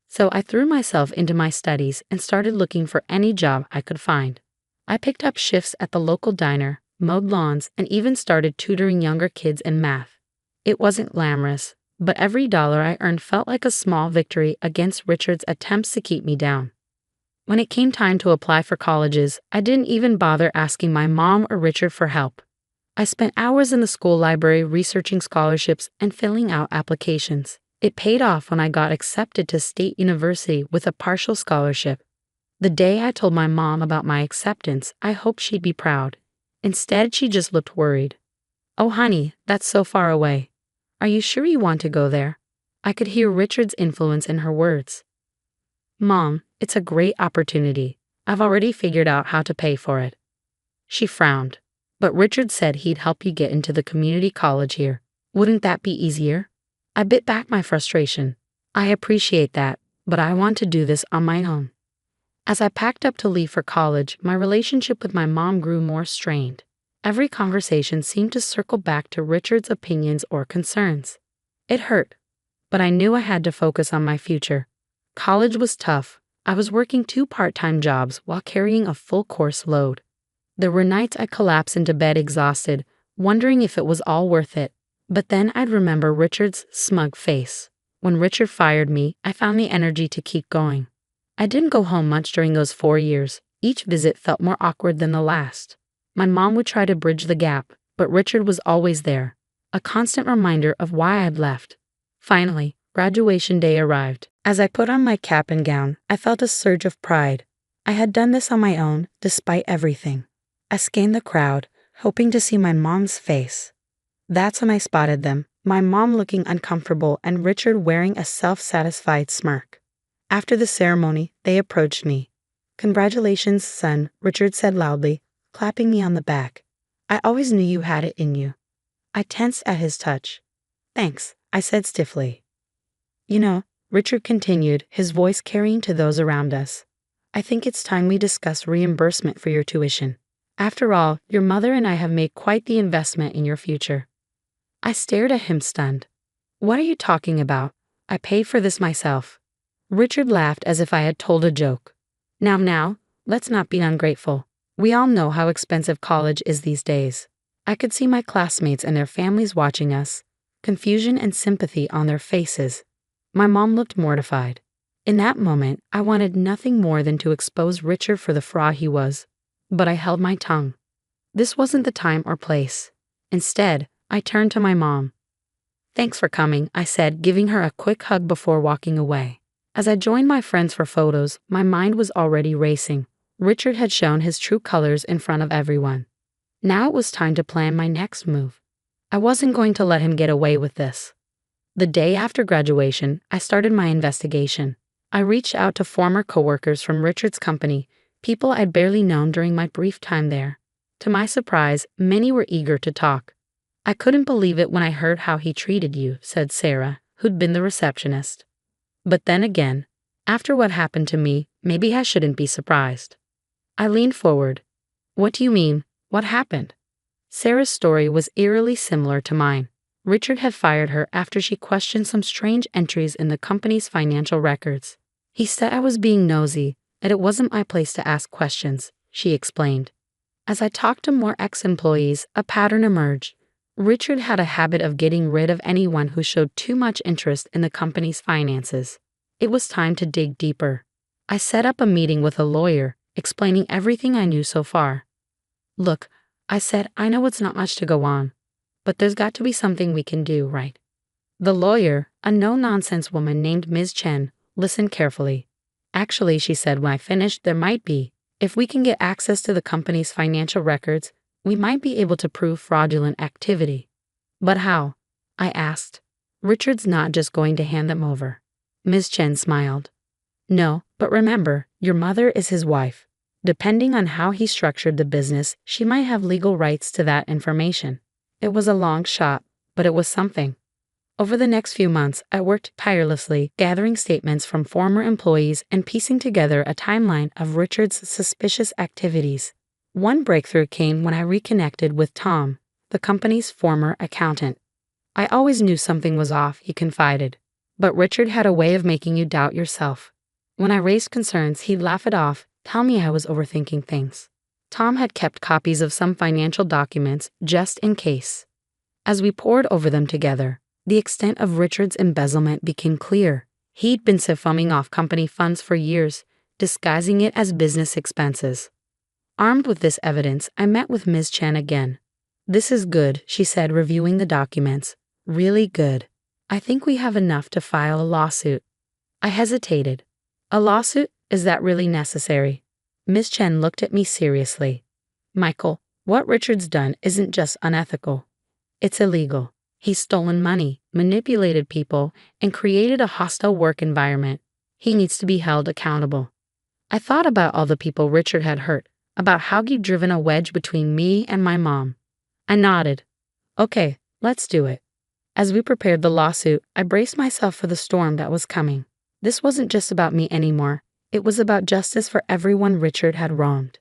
B: So I threw myself into my studies and started looking for any job I could find. I picked up shifts at the local diner, mowed lawns, and even started tutoring younger kids in math. It wasn't glamorous, but every dollar I earned felt like a small victory against Richard's attempts to keep me down. When it came time to apply for colleges, I didn't even bother asking my mom or Richard for help. I spent hours in the school library researching scholarships and filling out applications. It paid off when I got accepted to State University with a partial scholarship. The day I told my mom about my acceptance, I hoped she'd be proud. Instead, she just looked worried. "Oh, honey, that's so far away. Are you sure you want to go there?" I could hear Richard's influence in her words. "Mom, it's a great opportunity. I've already figured out how to pay for it." She frowned. "But Richard said he'd help you get into the community college here. Wouldn't that be easier?" I bit back my frustration. "I appreciate that, but I want to do this on my own." As I packed up to leave for college, my relationship with my mom grew more strained. Every conversation seemed to circle back to Richard's opinions or concerns. It hurt, but I knew I had to focus on my future. College was tough. I was working 2 part-time jobs while carrying a full course load. There were nights I collapsed into bed exhausted, wondering if it was all worth it. But then I'd remember Richard's smug face. When Richard fired me, I found the energy to keep going. I didn't go home much during those 4 years. Each visit felt more awkward than the last. My mom would try to bridge the gap, but Richard was always there, a constant reminder of why I'd left. Finally, graduation day arrived. As I put on my cap and gown, I felt a surge of pride. I had done this on my own, despite everything. I scanned the crowd, hoping to see my mom's face. That's when I spotted them, my mom looking uncomfortable and Richard wearing a self-satisfied smirk. After the ceremony, they approached me. "Congratulations, son," Richard said loudly, clapping me on the back. "I always knew you had it in you." I tensed at his touch. "Thanks," I said stiffly. "You know," Richard continued, his voice carrying to those around us, "I think it's time we discuss reimbursement for your tuition. After all, your mother and I have made quite the investment in your future." I stared at him stunned. "What are you talking about? I paid for this myself." Richard laughed as if I had told a joke. Now, let's not be ungrateful. We all know how expensive college is these days." I could see my classmates and their families watching us, confusion and sympathy on their faces. My mom looked mortified. In that moment, I wanted nothing more than to expose Richard for the fraud he was. But I held my tongue. This wasn't the time or place. Instead, I turned to my mom. "Thanks for coming," I said, giving her a quick hug before walking away. As I joined my friends for photos, my mind was already racing. Richard had shown his true colors in front of everyone. Now it was time to plan my next move. I wasn't going to let him get away with this. The day after graduation, I started my investigation. I reached out to former coworkers from Richard's company, people I'd barely known during my brief time there. To my surprise, many were eager to talk. "I couldn't believe it when I heard how he treated you," said Sarah, who'd been the receptionist. "But then again, after what happened to me, maybe I shouldn't be surprised." I leaned forward. "What do you mean? What happened?" Sarah's story was eerily similar to mine. Richard had fired her after she questioned some strange entries in the company's financial records. "He said I was being nosy, and it wasn't my place to ask questions," she explained. As I talked to more ex-employees, a pattern emerged. Richard had a habit of getting rid of anyone who showed too much interest in the company's finances. It was time to dig deeper. I set up a meeting with a lawyer, explaining everything I knew so far. "Look," I said, "I know it's not much to go on, but there's got to be something we can do, right?" The lawyer, a no-nonsense woman named Ms. Chen, listened carefully. "Actually," she said when I finished, "there might be. If we can get access to the company's financial records, we might be able to prove fraudulent activity." "But how?" I asked. "Richard's not just going to hand them over." Ms. Chen smiled. No, but remember, your mother is his wife. Depending on how he structured the business, she might have legal rights to that information. It was a long shot, but it was something. Over the next few months, I worked tirelessly, gathering statements from former employees and piecing together a timeline of Richard's suspicious activities. One breakthrough came when I reconnected with Tom, the company's former accountant. I always knew something was off, he confided. But Richard had a way of making you doubt yourself. When I raised concerns, he'd laugh it off, tell me I was overthinking things. Tom had kept copies of some financial documents just in case. As we pored over them together, the extent of Richard's embezzlement became clear. He'd been siphonning off company funds for years, disguising it as business expenses. Armed with this evidence, I met with Ms. Chen again. "This is good," she said, reviewing the documents. "Really good. I think we have enough to file a lawsuit." I hesitated. "A lawsuit? Is that really necessary?" Ms. Chen looked at me seriously. "Michael, what Richard's done isn't just unethical. It's illegal. He's stolen money, manipulated people, and created a hostile work environment. He needs to be held accountable." I thought about all the people Richard had hurt, about how he'd driven a wedge between me and my mom. I nodded. "Okay, let's do it." As we prepared the lawsuit, I braced myself for the storm that was coming. This wasn't just about me anymore. It was about justice for everyone Richard had wronged.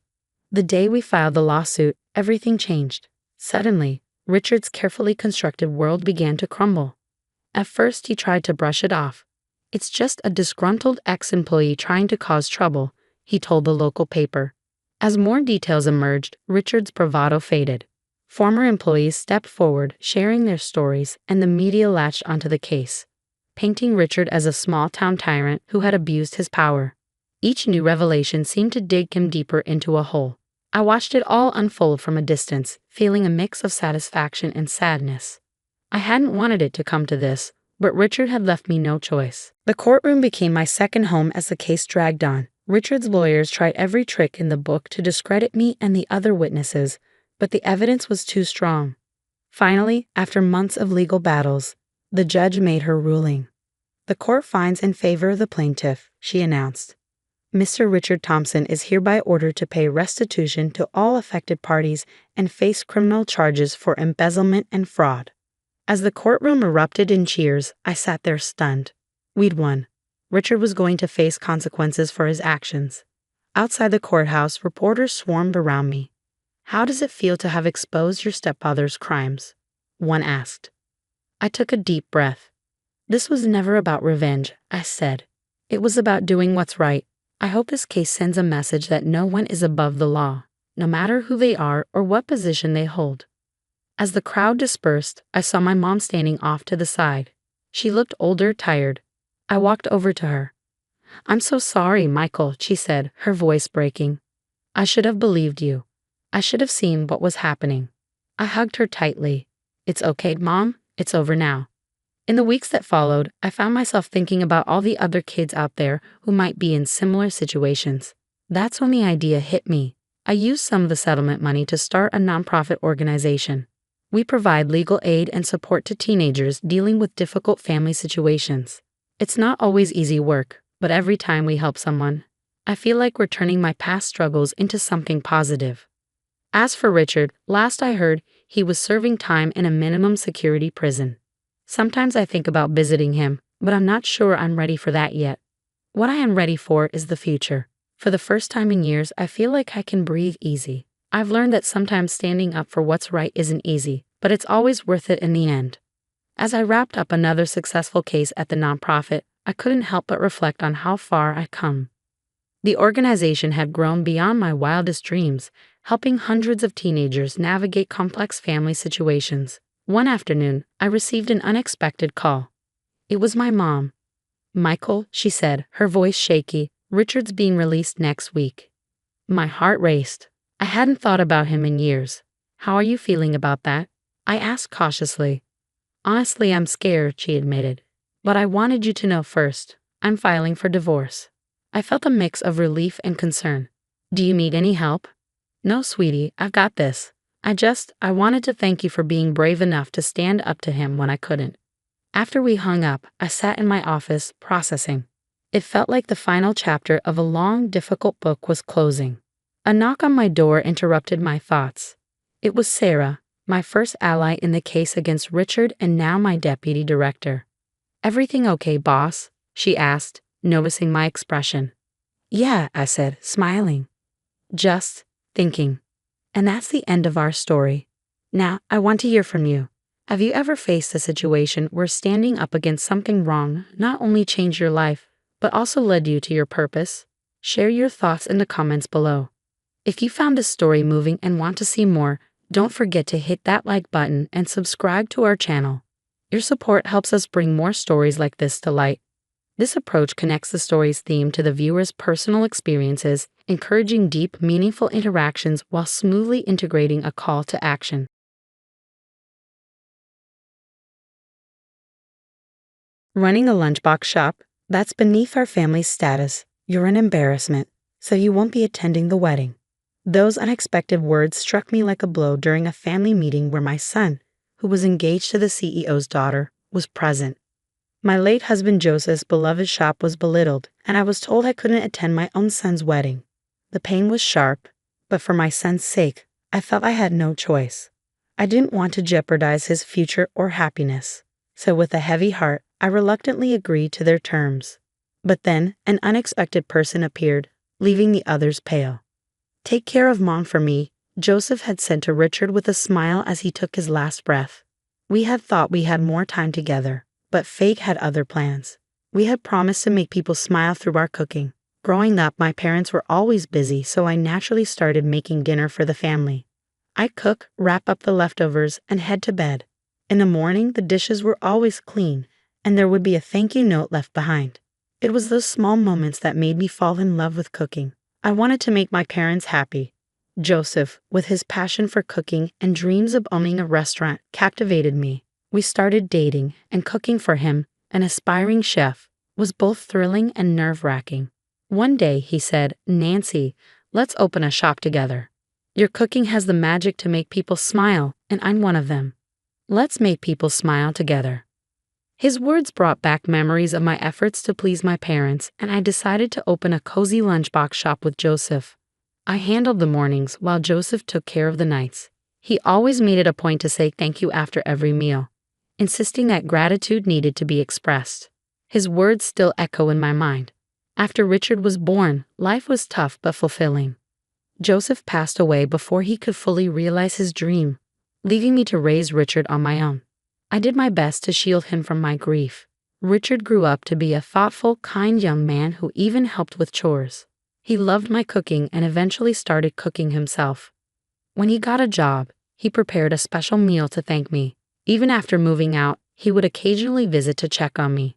B: The day we filed the lawsuit, everything changed. Suddenly, Richard's carefully constructed world began to crumble. At first, he tried to brush it off. "It's just a disgruntled ex-employee trying to cause trouble," he told the local paper. As more details emerged, Richard's bravado faded. Former employees stepped forward, sharing their stories, and the media latched onto the case, painting Richard as a small-town tyrant who had abused his power. Each new revelation seemed to dig him deeper into a hole. I watched it all unfold from a distance, feeling a mix of satisfaction and sadness. I hadn't wanted it to come to this, but Richard had left me no choice. The courtroom became my second home as the case dragged on. Richard's lawyers tried every trick in the book to discredit me and the other witnesses, but the evidence was too strong. Finally, after months of legal battles, the judge made her ruling. "The court finds in favor of the plaintiff," she announced. "Mr. Richard Thompson is hereby ordered to pay restitution to all affected parties and face criminal charges for embezzlement and fraud." As the courtroom erupted in cheers, I sat there stunned. We'd won. Richard was going to face consequences for his actions. Outside the courthouse, reporters swarmed around me. "How does it feel to have exposed your stepfather's crimes?" one asked. I took a deep breath. "This was never about revenge," I said. "It was about doing what's right. I hope this case sends a message that no one is above the law, no matter who they are or what position they hold." As the crowd dispersed, I saw my mom standing off to the side. She looked older, tired. I walked over to her. "I'm so sorry, Michael," she said, her voice breaking. "I should have believed you. I should have seen what was happening." I hugged her tightly. "It's okay, Mom. It's over now." In the weeks that followed, I found myself thinking about all the other kids out there who might be in similar situations. That's when the idea hit me. I used some of the settlement money to start a nonprofit organization. We provide legal aid and support to teenagers dealing with difficult family situations. It's not always easy work, but every time we help someone, I feel like we're turning my past struggles into something positive. As for Richard, last I heard, he was serving time in a minimum security prison. Sometimes I think about visiting him, but I'm not sure I'm ready for that yet. What I am ready for is the future. For the first time in years, I feel like I can breathe easy. I've learned that sometimes standing up for what's right isn't easy, but it's always worth it in the end. As I wrapped up another successful case at the nonprofit, I couldn't help but reflect on how far I'd come. The organization had grown beyond my wildest dreams, helping hundreds of teenagers navigate complex family situations. One afternoon, I received an unexpected call. It was my mom. "Michael," she said, her voice shaky, "Richard's being released next week." My heart raced. I hadn't thought about him in years. "How are you feeling about that?" I asked cautiously. "Honestly, I'm scared," she admitted. "But I wanted you to know first. I'm filing for divorce." I felt a mix of relief and concern. "Do you need any help?" "No, sweetie, I've got this. I wanted to thank you for being brave enough to stand up to him when I couldn't." After we hung up, I sat in my office, processing. It felt like the final chapter of a long, difficult book was closing. A knock on my door interrupted my thoughts. It was Sarah, my first ally in the case against Richard and now my deputy director. "Everything okay, boss?" she asked, noticing my expression. "Yeah," I said, smiling. "Just thinking." And that's the end of our story. Now, I want to hear from you. Have you ever faced a situation where standing up against something wrong not only changed your life, but also led you to your purpose? Share your thoughts in the comments below. If you found this story moving and want to see more, don't forget to hit that like button and subscribe to our channel. Your support helps us bring more stories like this to light. This approach connects the story's theme to the viewer's personal experiences, encouraging deep, meaningful interactions while smoothly integrating a call to action. Running a lunchbox shop, that's beneath our family's status. You're an embarrassment, so you won't be attending the wedding. Those unexpected words struck me like a blow during a family meeting where my son, who was engaged to the CEO's daughter, was present. My late husband Joseph's beloved shop was belittled, and I was told I couldn't attend my own son's wedding. The pain was sharp, but for my son's sake, I felt I had no choice. I didn't want to jeopardize his future or happiness, so with a heavy heart, I reluctantly agreed to their terms. But then, an unexpected person appeared, leaving the others pale. "Take care of Mom for me," Joseph had said to Richard with a smile as he took his last breath. We had thought we had more time together, but fate had other plans. We had promised to make people smile through our cooking. Growing up, my parents were always busy, so I naturally started making dinner for the family. I'd cook, wrap up the leftovers, and head to bed. In the morning, the dishes were always clean, and there would be a thank you note left behind. It was those small moments that made me fall in love with cooking. I wanted to make my parents happy. Joseph, with his passion for cooking and dreams of owning a restaurant, captivated me. We started dating, and cooking for him, an aspiring chef, was both thrilling and nerve-wracking. One day, he said, "Nancy, let's open a shop together. Your cooking has the magic to make people smile, and I'm one of them. Let's make people smile together." His words brought back memories of my efforts to please my parents, and I decided to open a cozy lunchbox shop with Joseph. I handled the mornings while Joseph took care of the nights. He always made it a point to say thank you after every meal, insisting that gratitude needed to be expressed. His words still echo in my mind. After Richard was born, life was tough but fulfilling. Joseph passed away before he could fully realize his dream, leaving me to raise Richard on my own. I did my best to shield him from my grief. Richard grew up to be a thoughtful, kind young man who even helped with chores. He loved my cooking and eventually started cooking himself. When he got a job, he prepared a special meal to thank me. Even after moving out, he would occasionally visit to check on me.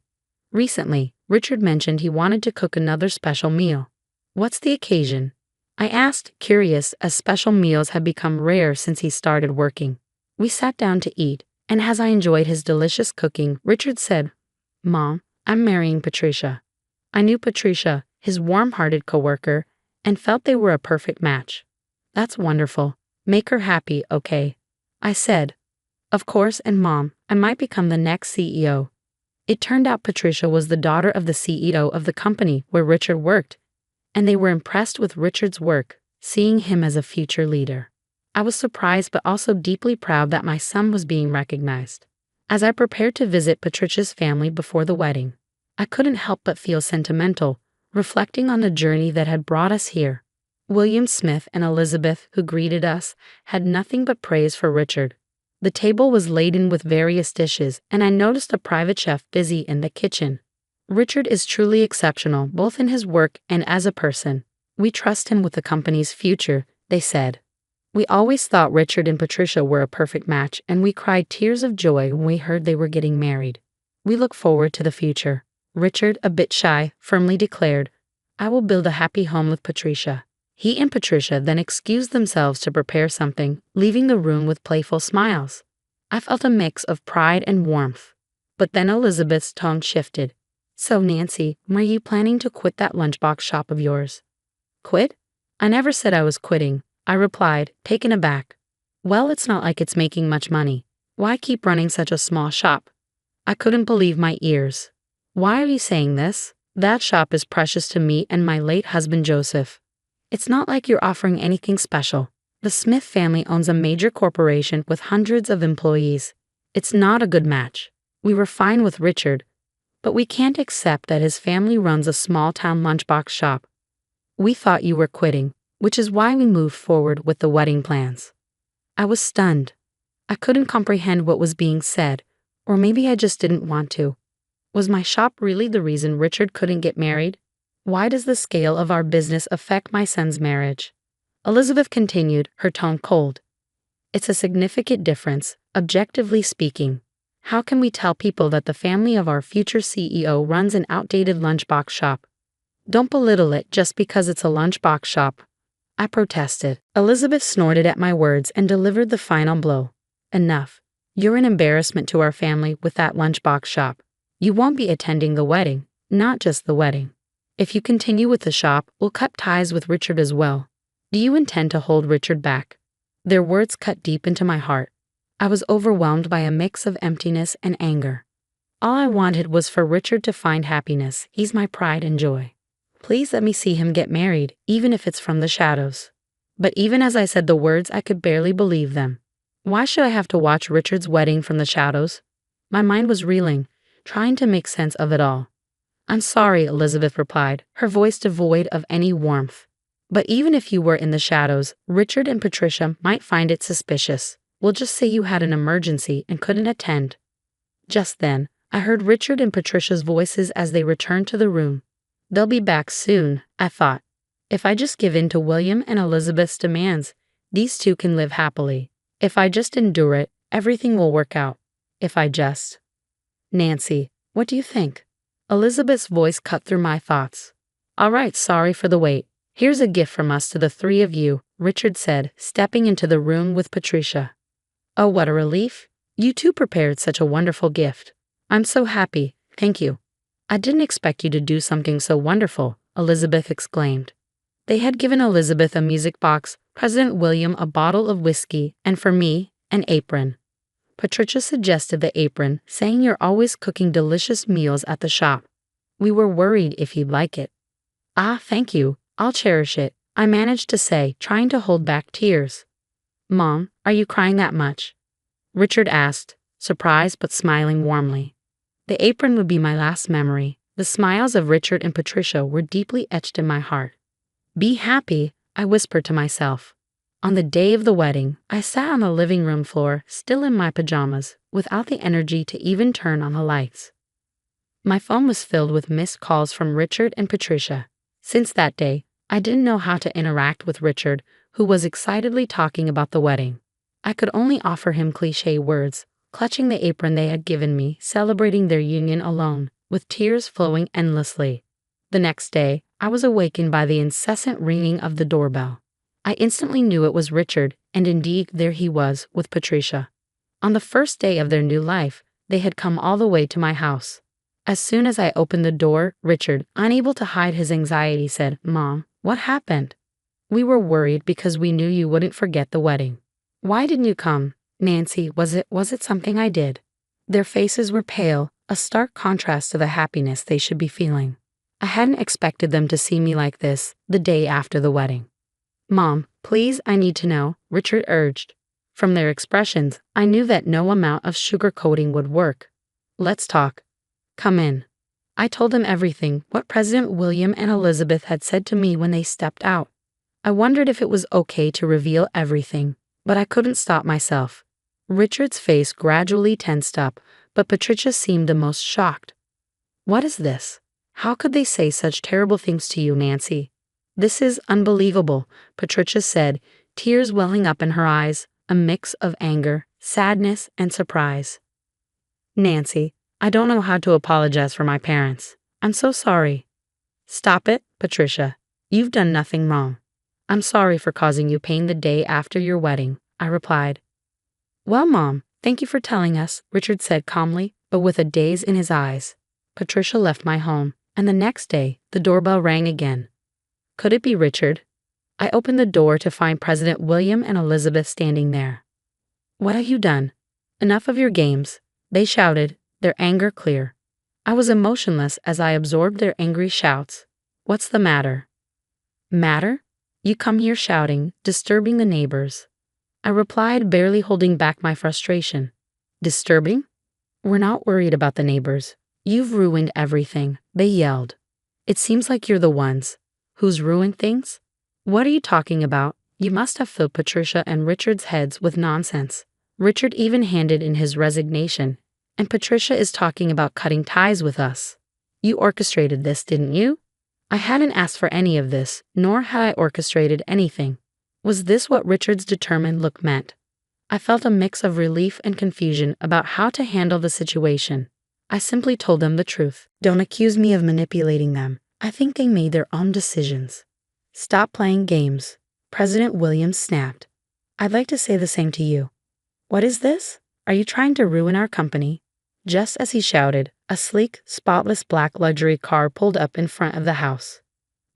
B: Recently, Richard mentioned he wanted to cook another special meal. "What's the occasion?" I asked, curious, as special meals had become rare since he started working. We sat down to eat, and as I enjoyed his delicious cooking, Richard said, "Mom, I'm marrying Patricia." I knew Patricia, his warm-hearted coworker, and felt they were a perfect match. "That's wonderful. Make her happy, okay?" I said. "Of course, and Mom, I might become the next CEO." It turned out Patricia was the daughter of the CEO of the company where Richard worked, and they were impressed with Richard's work, seeing him as a future leader. I was surprised but also deeply proud that my son was being recognized. As I prepared to visit Patricia's family before the wedding, I couldn't help but feel sentimental, reflecting on the journey that had brought us here. William Smith and Elizabeth, who greeted us, had nothing but praise for Richard. The table was laden with various dishes, and I noticed a private chef busy in the kitchen. Richard is truly exceptional, both in his work and as a person. We trust him with the company's future, they said. We always thought Richard and Patricia were a perfect match, and we cried tears of joy when we heard they were getting married. We look forward to the future. Richard, a bit shy, firmly declared, "I will build a happy home with Patricia." He and Patricia then excused themselves to prepare something, leaving the room with playful smiles. I felt a mix of pride and warmth. But then Elizabeth's tone shifted. "So, Nancy, were you planning to quit that lunchbox shop of yours?" "Quit? I never said I was quitting," I replied, taken aback. "Well, it's not like it's making much money. Why keep running such a small shop?" I couldn't believe my ears. "Why are you saying this?" That shop is precious to me and my late husband Joseph. It's not like you're offering anything special. The Smith family owns a major corporation with hundreds of employees. It's not a good match. We were fine with Richard, but we can't accept that his family runs a small-town lunchbox shop. We thought you were quitting, which is why we moved forward with the wedding plans. I was stunned. I couldn't comprehend what was being said, or maybe I just didn't want to. Was my shop really the reason Richard couldn't get married? Why does the scale of our business affect my son's marriage? Elizabeth continued, her tone cold. It's a significant difference, objectively speaking. How can we tell people that the family of our future CEO runs an outdated lunchbox shop? Don't belittle it just because it's a lunchbox shop. I protested. Elizabeth snorted at my words and delivered the final blow. Enough. You're an embarrassment to our family with that lunchbox shop. You won't be attending the wedding, not just the wedding. If you continue with the shop, we'll cut ties with Richard as well. Do you intend to hold Richard back? Their words cut deep into my heart. I was overwhelmed by a mix of emptiness and anger. All I wanted was for Richard to find happiness. He's my pride and joy. Please let me see him get married, even if it's from the shadows. But even as I said the words, I could barely believe them. Why should I have to watch Richard's wedding from the shadows? My mind was reeling, trying to make sense of it all. I'm sorry, Elizabeth replied, her voice devoid of any warmth. But even if you were in the shadows, Richard and Patricia might find it suspicious. We'll just say you had an emergency and couldn't attend. Just then, I heard Richard and Patricia's voices as they returned to the room. They'll be back soon, I thought. If I just give in to William and Elizabeth's demands, these two can live happily. If I just endure it, everything will work out. If I just... Nancy, what do you think? Elizabeth's voice cut through my thoughts. All right, sorry for the wait. Here's a gift from us to the three of you, Richard said, stepping into the room with Patricia. Oh, what a relief. You two prepared such a wonderful gift. I'm so happy, thank you. I didn't expect you to do something so wonderful, Elizabeth exclaimed. They had given Elizabeth a music box, President William a bottle of whiskey, and for me, an apron. Patricia suggested the apron, saying you're always cooking delicious meals at the shop. We were worried if you'd like it. Ah, thank you. I'll cherish it, I managed to say, trying to hold back tears. Mom, are you crying that much? Richard asked, surprised but smiling warmly. The apron would be my last memory. The smiles of Richard and Patricia were deeply etched in my heart. Be happy, I whispered to myself. On the day of the wedding, I sat on the living room floor, still in my pajamas, without the energy to even turn on the lights. My phone was filled with missed calls from Richard and Patricia. Since that day, I didn't know how to interact with Richard, who was excitedly talking about the wedding. I could only offer him cliché words, clutching the apron they had given me, celebrating their union alone, with tears flowing endlessly. The next day, I was awakened by the incessant ringing of the doorbell. I instantly knew it was Richard, and indeed there he was, with Patricia. On the first day of their new life, they had come all the way to my house. As soon as I opened the door, Richard, unable to hide his anxiety, said, Mom, what happened? We were worried because we knew you wouldn't forget the wedding. Why didn't you come? Nancy, was it something I did? Their faces were pale, a stark contrast to the happiness they should be feeling. I hadn't expected them to see me like this, the day after the wedding. Mom, please, I need to know, Richard urged. From their expressions, I knew that no amount of sugarcoating would work. Let's talk. Come in. I told him everything, what President William and Elizabeth had said to me when they stepped out. I wondered if it was okay to reveal everything, but I couldn't stop myself. Richard's face gradually tensed up, but Patricia seemed the most shocked. What is this? How could they say such terrible things to you, Nancy? This is unbelievable, Patricia said, tears welling up in her eyes, a mix of anger, sadness, and surprise. Nancy, I don't know how to apologize for my parents. I'm so sorry. Stop it, Patricia. You've done nothing wrong. I'm sorry for causing you pain the day after your wedding, I replied. Well, Mom, thank you for telling us, Richard said calmly, but with a daze in his eyes. Patricia left my home, and the next day, the doorbell rang again. Could it be Richard? I opened the door to find President William and Elizabeth standing there. What have you done? Enough of your games, they shouted, their anger clear. I was emotionless as I absorbed their angry shouts. What's the matter? Matter? You come here shouting, disturbing the neighbors. I replied, barely holding back my frustration. Disturbing? We're not worried about the neighbors. You've ruined everything, they yelled. It seems like you're the ones. Who's ruined things? What are you talking about? You must have filled Patricia and Richard's heads with nonsense. Richard even handed in his resignation, and Patricia is talking about cutting ties with us. You orchestrated this, didn't you? I hadn't asked for any of this, nor had I orchestrated anything. Was this what Richard's determined look meant? I felt a mix of relief and confusion about how to handle the situation. I simply told them the truth. Don't accuse me of manipulating them. I think they made their own decisions. Stop playing games. President Williams snapped. I'd like to say the same to you. What is this? Are you trying to ruin our company? Just as he shouted, a sleek, spotless black luxury car pulled up in front of the house.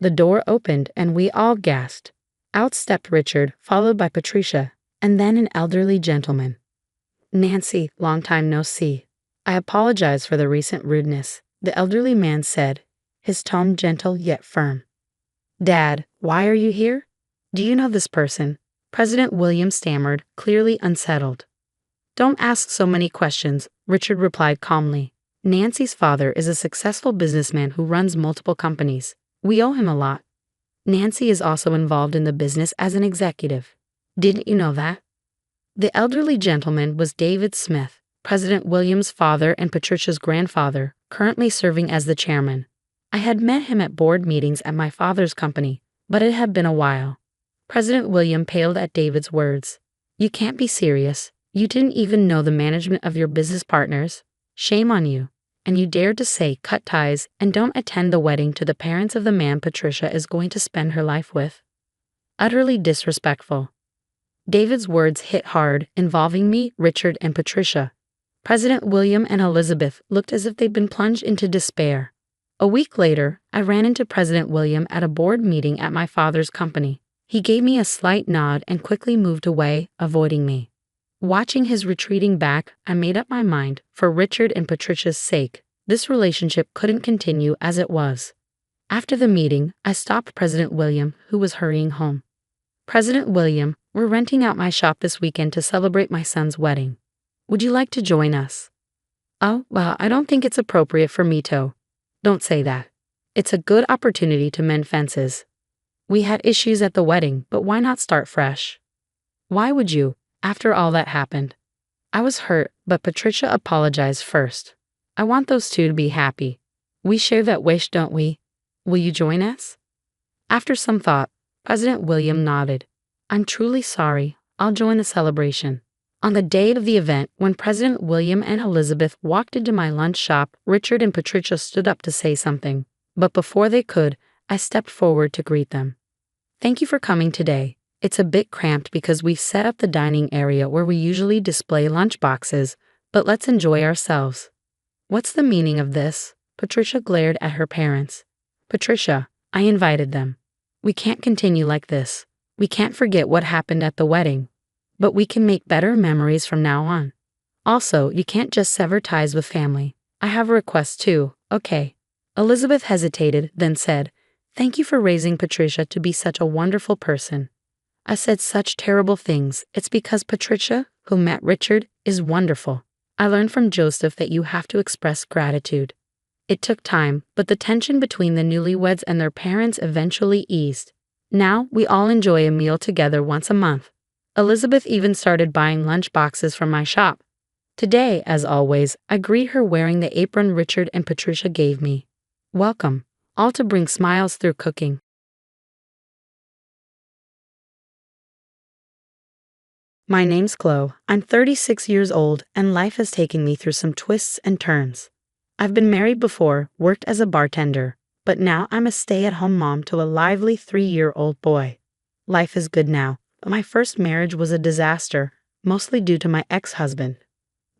B: The door opened and we all gasped. Out stepped Richard, followed by Patricia, and then an elderly gentleman. Nancy, long time no see. I apologize for the recent rudeness, the elderly man said, his tone gentle yet firm. Dad, why are you here? Do you know this person? President William stammered, clearly unsettled. Don't ask so many questions, Richard replied calmly. Nancy's father is a successful businessman who runs multiple companies. We owe him a lot. Nancy is also involved in the business as an executive. Didn't you know that? The elderly gentleman was David Smith, President William's father and Patricia's grandfather, currently serving as the chairman. I had met him at board meetings at my father's company, but it had been a while. President William paled at David's words. You can't be serious. You didn't even know the management of your business partners. Shame on you. And you dared to say cut ties and don't attend the wedding to the parents of the man Patricia is going to spend her life with. Utterly disrespectful. David's words hit hard, involving me, Richard, and Patricia. President William and Elizabeth looked as if they'd been plunged into despair. A week later, I ran into President William at a board meeting at my father's company. He gave me a slight nod and quickly moved away, avoiding me. Watching his retreating back, I made up my mind, for Richard and Patricia's sake, this relationship couldn't continue as it was. After the meeting, I stopped President William, who was hurrying home. President William, we're renting out my shop this weekend to celebrate my son's wedding. Would you like to join us? Oh, well, I don't think it's appropriate for me to. Don't say that. It's a good opportunity to mend fences. We had issues at the wedding, but why not start fresh? Why would you, after all that happened? I was hurt, but Patricia apologized first. I want those two to be happy. We share that wish, don't we? Will you join us? After some thought, President William nodded. I'm truly sorry. I'll join the celebration. On the day of the event, when President William and Elizabeth walked into my lunch shop, Richard and Patricia stood up to say something. But before they could, I stepped forward to greet them. Thank you for coming today. It's a bit cramped because we've set up the dining area where we usually display lunch boxes, but let's enjoy ourselves. What's the meaning of this? Patricia glared at her parents. Patricia, I invited them. We can't continue like this. We can't forget what happened at the wedding. But we can make better memories from now on. Also, you can't just sever ties with family. I have a request too, okay? Elizabeth hesitated, then said, Thank you for raising Patricia to be such a wonderful person. I said such terrible things. It's because Patricia, who met Richard, is wonderful. I learned from Joseph that you have to express gratitude. It took time, but the tension between the newlyweds and their parents eventually eased. Now, we all enjoy a meal together once a month. Elizabeth even started buying lunch boxes from my shop. Today, as always, I greet her wearing the apron Richard and Patricia gave me. Welcome, all to bring smiles through cooking. My name's Chloe. I'm 36 years old, and life has taken me through some twists and turns. I've been married before, worked as a bartender, but now I'm a stay-at-home mom to a lively 3-year-old boy. Life is good now, but my first marriage was a disaster, mostly due to my ex-husband.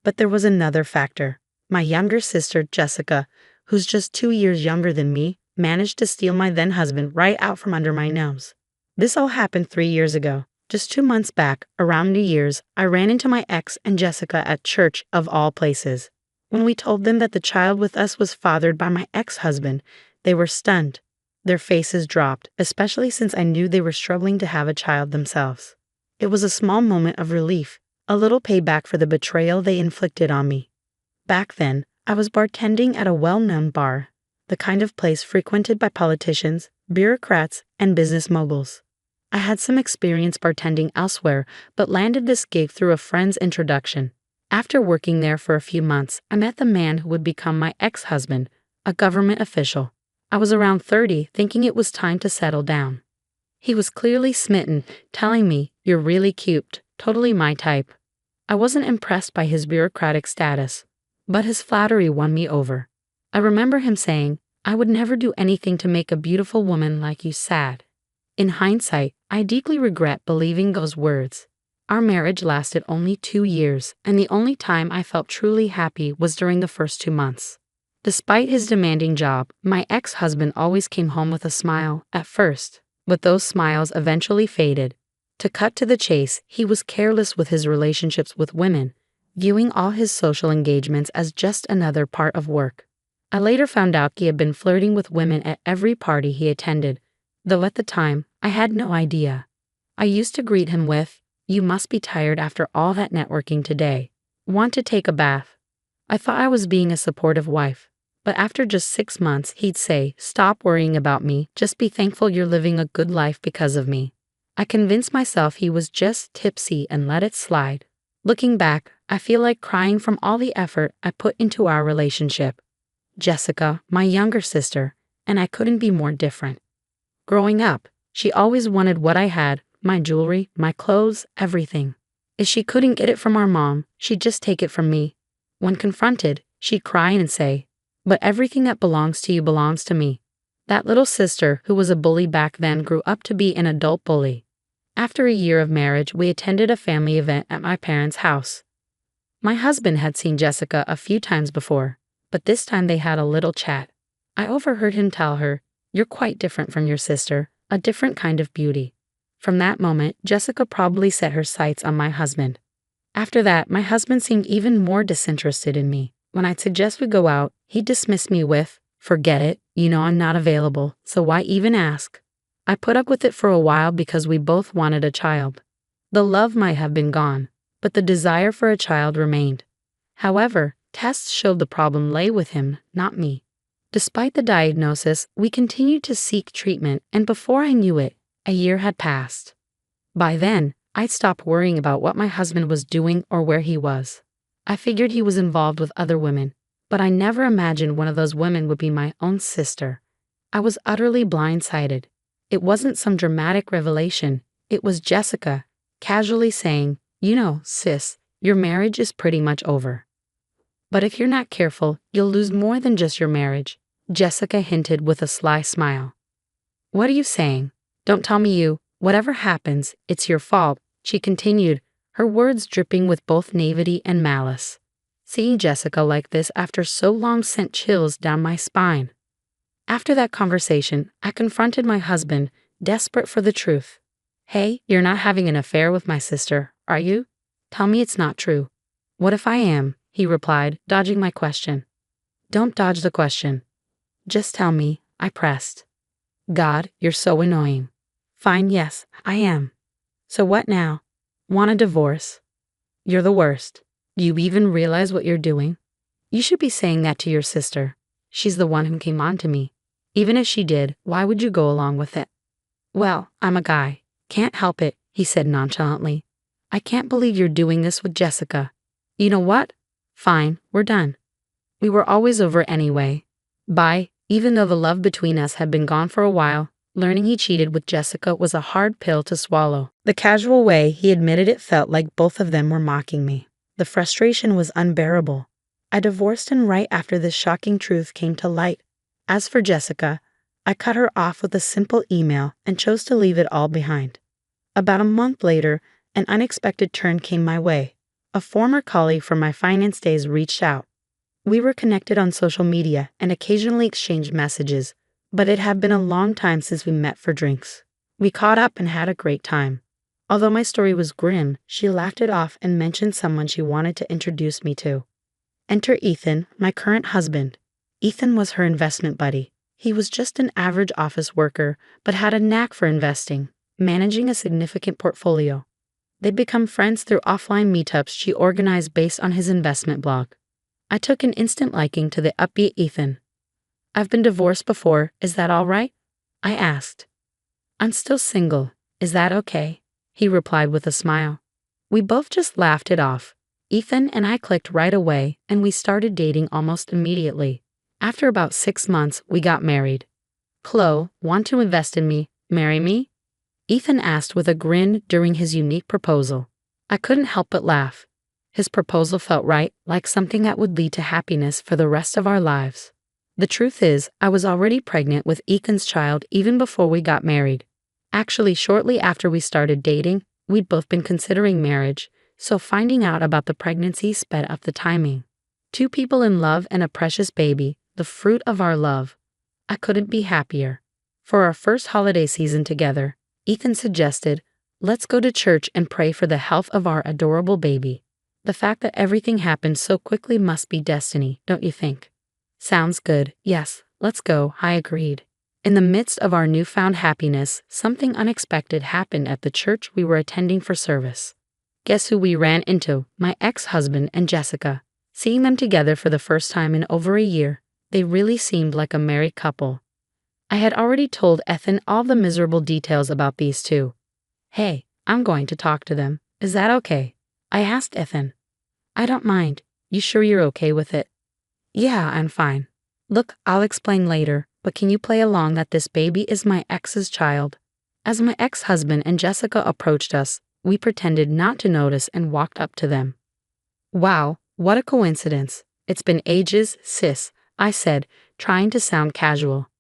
B: But there was another factor. My younger sister, Jessica, who's just 2 years younger than me, managed to steal my then-husband right out from under my nose. This all happened 3 years ago. Just 2 months back, around New Year's, I ran into my ex and Jessica at church, of all places. When we told them that the child with us was fathered by my ex-husband, they were stunned. Their faces dropped, especially since I knew they were struggling to have a child themselves. It was a small moment of relief, a little payback for the betrayal they inflicted on me. Back then, I was bartending at a well-known bar, the kind of place frequented by politicians, bureaucrats, and business moguls. I had some experience bartending elsewhere, but landed this gig through a friend's introduction. After working there for a few months, I met the man who would become my ex-husband, a government official. I was around 30, thinking it was time to settle down. He was clearly smitten, telling me, "You're really cute, totally my type." I wasn't impressed by his bureaucratic status, but his flattery won me over. I remember him saying, "I would never do anything to make a beautiful woman like you sad." In hindsight, I deeply regret believing those words. Our marriage lasted only 2 years, and the only time I felt truly happy was during the first 2 months. Despite his demanding job, my ex-husband always came home with a smile at first, but those smiles eventually faded. To cut to the chase, he was careless with his relationships with women, viewing all his social engagements as just another part of work. I later found out he had been flirting with women at every party he attended, though at the time, I had no idea. I used to greet him with, "You must be tired after all that networking today. Want to take a bath?" I thought I was being a supportive wife, but after just 6 months, he'd say, "Stop worrying about me, just be thankful you're living a good life because of me." I convinced myself he was just tipsy and let it slide. Looking back, I feel like crying from all the effort I put into our relationship. Jessica, my younger sister, and I couldn't be more different. Growing up, she always wanted what I had, my jewelry, my clothes, everything. If she couldn't get it from our mom, she'd just take it from me. When confronted, she'd cry and say, "But everything that belongs to you belongs to me." That little sister, who was a bully back then, grew up to be an adult bully. After a year of marriage, we attended a family event at my parents' house. My husband had seen Jessica a few times before, but this time they had a little chat. I overheard him tell her, "You're quite different from your sister, a different kind of beauty." From that moment, Jessica probably set her sights on my husband. After that, my husband seemed even more disinterested in me. When I'd suggest we go out, he'd dismiss me with, "Forget it, you know I'm not available, so why even ask?" I put up with it for a while because we both wanted a child. The love might have been gone, but the desire for a child remained. However, tests showed the problem lay with him, not me. Despite the diagnosis, we continued to seek treatment, and before I knew it, a year had passed. By then, I'd stopped worrying about what my husband was doing or where he was. I figured he was involved with other women, but I never imagined one of those women would be my own sister. I was utterly blindsided. It wasn't some dramatic revelation. It was Jessica, casually saying, "You know, sis, your marriage is pretty much over. But if you're not careful, you'll lose more than just your marriage," Jessica hinted with a sly smile. "What are you saying? Don't tell me you, whatever happens, it's your fault," she continued, her words dripping with both naivety and malice. Seeing Jessica like this after so long sent chills down my spine. After that conversation, I confronted my husband, desperate for the truth. "Hey, you're not having an affair with my sister, are you? Tell me it's not true." "What if I am?" he replied, dodging my question. "Don't dodge the question. Just tell me," I pressed. "God, you're so annoying." "Fine, yes, I am." "So what now? Want a divorce?" "You're the worst. Do you even realize what you're doing? You should be saying that to your sister. She's the one who came on to me. Even if she did, why would you go along with it?" "Well, I'm a guy. Can't help it," he said nonchalantly. "I can't believe you're doing this with Jessica. You know what? Fine, we're done." We were always over anyway. Bye. Even though the love between us had been gone for a while, learning he cheated with Jessica was a hard pill to swallow. The casual way he admitted it felt like both of them were mocking me. The frustration was unbearable. I divorced him right after this shocking truth came to light. As for Jessica, I cut her off with a simple email and chose to leave it all behind. About a month later, an unexpected turn came my way. A former colleague from my finance days reached out. We were connected on social media and occasionally exchanged messages, but it had been a long time since we met for drinks. We caught up and had a great time. Although my story was grim, she laughed it off and mentioned someone she wanted to introduce me to. Enter Ethan, my current husband. Ethan was her investment buddy. He was just an average office worker, but had a knack for investing, managing a significant portfolio. They'd become friends through offline meetups she organized based on his investment blog. I took an instant liking to the upbeat Ethan. "I've been divorced before, is that all right?" I asked. "I'm still single, is that okay?" he replied with a smile. We both just laughed it off. Ethan and I clicked right away, and we started dating almost immediately. After about 6 months, we got married. "Chloe, want to invest in me, marry me?" Ethan asked with a grin during his unique proposal. I couldn't help but laugh. His proposal felt right, like something that would lead to happiness for the rest of our lives. The truth is, I was already pregnant with Ethan's child even before we got married. Actually, shortly after we started dating, we'd both been considering marriage, so finding out about the pregnancy sped up the timing. 2 people in love and a precious baby, the fruit of our love. I couldn't be happier. For our first holiday season together, Ethan suggested, "Let's go to church and pray for the health of our adorable baby." The fact that everything happened so quickly must be destiny, don't you think? "Sounds good, yes, let's go," I agreed. In the midst of our newfound happiness, something unexpected happened at the church we were attending for service. Guess who we ran into? My ex-husband and Jessica. Seeing them together for the first time in over a year, they really seemed like a married couple. I had already told Ethan all the miserable details about these two. "Hey, I'm going to talk to them. Is that okay?" I asked Ethan. "I don't mind. You sure you're okay with it?" "Yeah, I'm fine. Look, I'll explain later, but can you play along that this baby is my ex's child?" As my ex-husband and Jessica approached us, we pretended not to notice and walked up to them. "Wow, what a coincidence. It's been ages, sis," I said, trying to sound casual.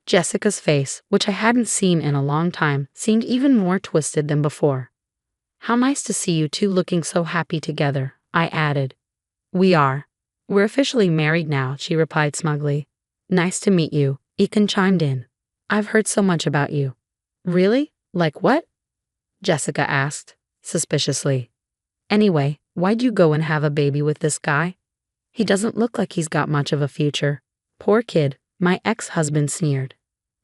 B: Jessica's face, which I hadn't seen in a long time, seemed even more twisted than before. "How nice to see you two looking so happy together," I added. "We are. We're officially married now," she replied smugly. "Nice to meet you," Ethan chimed in. "I've heard so much about you." "Really? Like what?" Jessica asked, suspiciously. "Anyway, why'd you go and have a baby with this guy? He doesn't look like he's got much of a future." "Poor kid," my ex-husband sneered.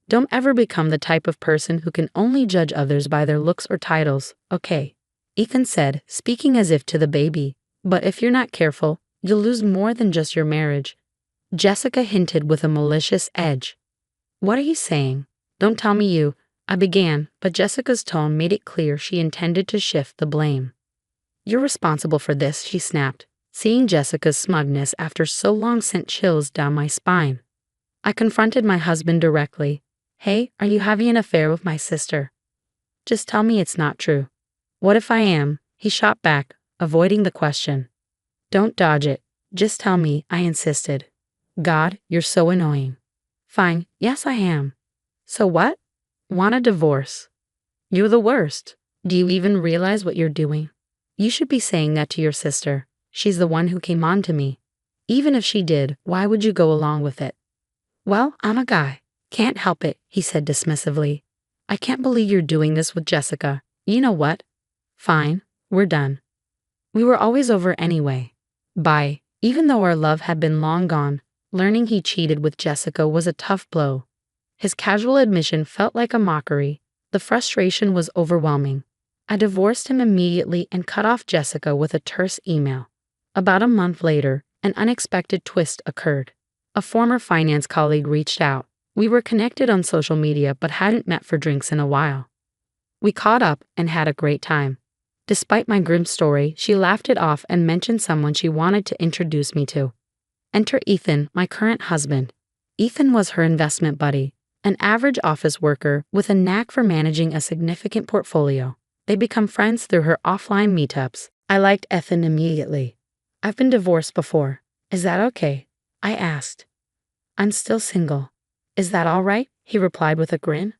B: "Don't ever become the type of person who can only judge others by their looks or titles, okay?" Ethan said, speaking as if to the baby. "But if you're not careful, you'll lose more than just your marriage." Jessica hinted with a malicious edge. "What are you saying? Don't tell me you," I began, but Jessica's tone made it clear she intended to shift the blame. "You're responsible for this," she snapped. Seeing Jessica's smugness after so long sent chills down my spine. I confronted my husband directly. "Hey, are you having an affair with my sister? Just tell me it's not true." "What if I am?" he shot back, avoiding the question. "Don't dodge it. Just tell me," I insisted. "God, you're so annoying." "Fine, yes I am." "So what? Want a divorce?" "You're the worst. Do you even realize what you're doing? You should be saying that to your sister. She's the one who came on to me. Even if she did, why would you go along with it?" "Well, I'm a guy. Can't help it," he said dismissively. "I can't believe you're doing this with Jessica. You know what? Fine, we're done." We were always over anyway. Bye. Even though our love had been long gone, learning he cheated with Jessica was a tough blow. His casual admission felt like a mockery. The frustration was overwhelming. I divorced him immediately and cut off Jessica with a terse email. About a month later, an unexpected twist occurred. A former finance colleague reached out. We were connected on social media but hadn't met for drinks in a while. We caught up and had a great time. Despite my grim story, she laughed it off and mentioned someone she wanted to introduce me to. Enter Ethan, my current husband. Ethan was her investment buddy, an average office worker with a knack for managing a significant portfolio. They become friends through her offline meetups. I liked Ethan immediately. "I've been divorced before. Is that okay?" I asked. "I'm still single. Is that all right?" he replied with a grin.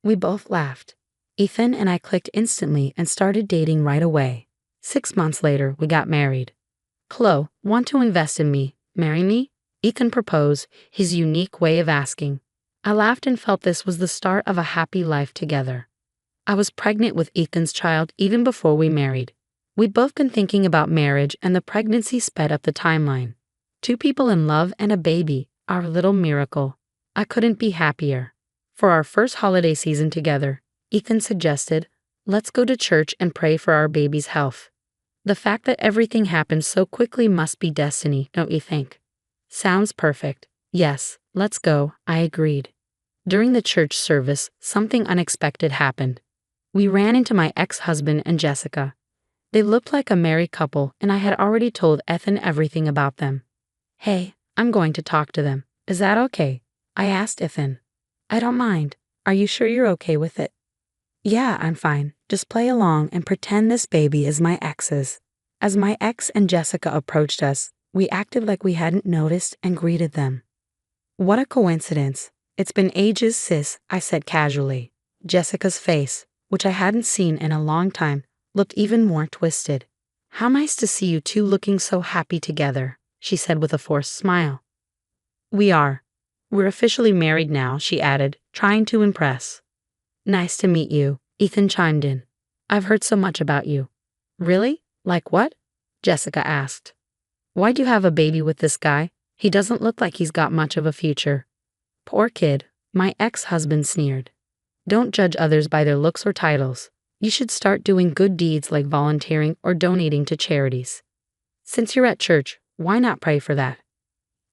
B: We both laughed. Ethan and I clicked instantly and started dating right away. 6 months later, we got married. "Chloe, want to invest in me, marry me?" Ethan proposed, his unique way of asking. I laughed and felt this was the start of a happy life together. I was pregnant with Ethan's child even before we married. We'd both been thinking about marriage, and the pregnancy sped up the timeline. Two people in love and a baby, our little miracle. I couldn't be happier. For our first holiday season together, Ethan suggested, let's go to church and pray for our baby's health. The fact that everything happened so quickly must be destiny, don't you think? Sounds perfect. Yes, let's go, I agreed. During the church service, something unexpected happened. We ran into my ex-husband and Jessica. They looked like a married couple, and I had already told Ethan everything about them. Hey, I'm going to talk to them. Is that okay? I asked Ethan. I don't mind. Are you sure you're okay with it? Yeah, I'm fine. Just play along and pretend this baby is my ex's. As my ex and Jessica approached us, we acted like we hadn't noticed and greeted them. What a coincidence. It's been ages, sis, I said casually. Jessica's face, which I hadn't seen in a long time, looked even more twisted. How nice to see you two looking so happy together, she said with a forced smile. We are. We're officially married now, she added, trying to impress. Nice to meet you, Ethan chimed in. I've heard so much about you. Really? Like what? Jessica asked. Why'd you have a baby with this guy? He doesn't look like he's got much of a future. Poor kid, my ex-husband sneered. Don't judge others by their looks or titles. You should start doing good deeds like volunteering or donating to charities. Since you're at church, why not pray for that?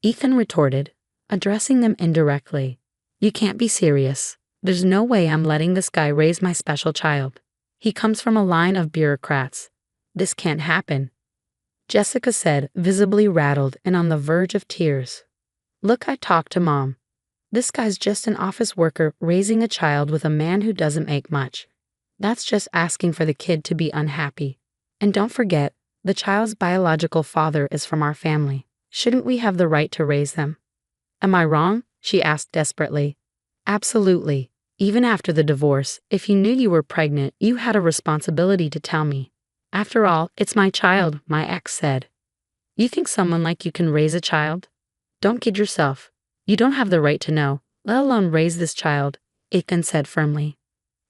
B: Ethan retorted, addressing them indirectly. You can't be serious. There's no way I'm letting this guy raise my special child. He comes from a line of bureaucrats. This can't happen. Jessica said, visibly rattled and on the verge of tears. Look, I talked to Mom. This guy's just an office worker raising a child with a man who doesn't make much. That's just asking for the kid to be unhappy. And don't forget, the child's biological father is from our family. Shouldn't we have the right to raise them? Am I wrong? She asked desperately. Absolutely. Even after the divorce, if you knew you were pregnant, you had a responsibility to tell me. After all, it's my child, my ex said. You think someone like you can raise a child? Don't kid yourself. You don't have the right to know, let alone raise this child, Ethan said firmly.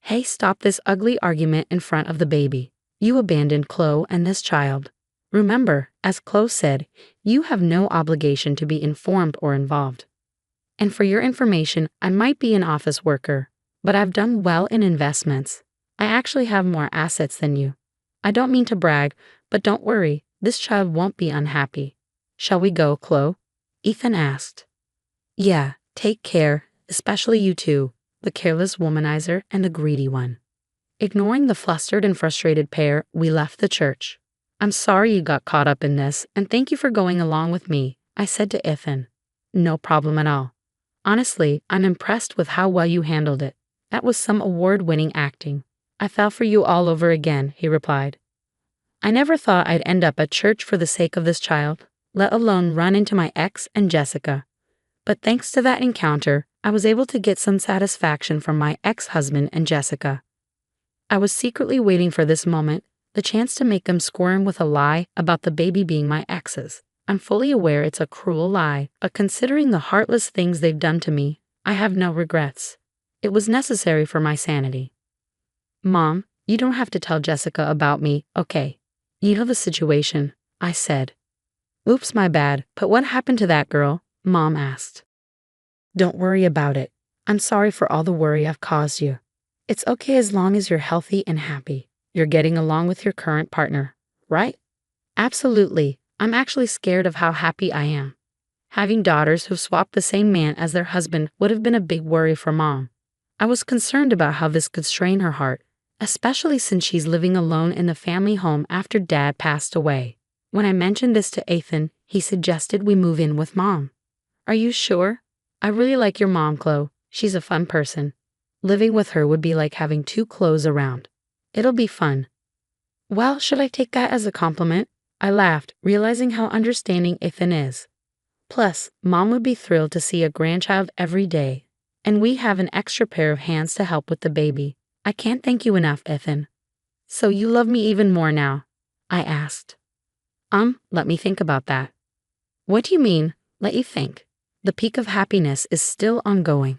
B: Hey, stop this ugly argument in front of the baby. You abandoned Chloe and this child. Remember, as Chloe said, you have no obligation to be informed or involved. And for your information, I might be an office worker, but I've done well in investments. I actually have more assets than you. I don't mean to brag, but don't worry, this child won't be unhappy. Shall we go, Chloe? Ethan asked. Yeah, take care, especially you two, the careless womanizer and the greedy one. Ignoring the flustered and frustrated pair, we left the church. I'm sorry you got caught up in this, and thank you for going along with me, I said to Ethan. No problem at all. Honestly, I'm impressed with how well you handled it. That was some award-winning acting. I fell for you all over again, he replied. I never thought I'd end up at church for the sake of this child, let alone run into my ex and Jessica. But thanks to that encounter, I was able to get some satisfaction from my ex-husband and Jessica. I was secretly waiting for this moment, the chance to make them squirm with a lie about the baby being my ex's. I'm fully aware it's a cruel lie, but considering the heartless things they've done to me, I have no regrets. It was necessary for my sanity. Mom, you don't have to tell Jessica about me, okay? You know the situation, I said. Oops, my bad, but what happened to that girl? Mom asked. Don't worry about it. I'm sorry for all the worry I've caused you. It's okay as long as you're healthy and happy. You're getting along with your current partner, right? Absolutely. I'm actually scared of how happy I am. Having daughters who've swapped the same man as their husband would have been a big worry for Mom. I was concerned about how this could strain her heart, especially since she's living alone in the family home after Dad passed away. When I mentioned this to Ethan, he suggested we move in with Mom. Are you sure? I really like your mom, Chloe. She's a fun person. Living with her would be like having two Chloes around. It'll be fun. Well, should I take that as a compliment? I laughed, realizing how understanding Ethan is. Plus, Mom would be thrilled to see a grandchild every day, and we have an extra pair of hands to help with the baby. I can't thank you enough, Ethan. So you love me even more now? I asked. Let me think about that. What do you mean, let you think? The peak of happiness is still ongoing.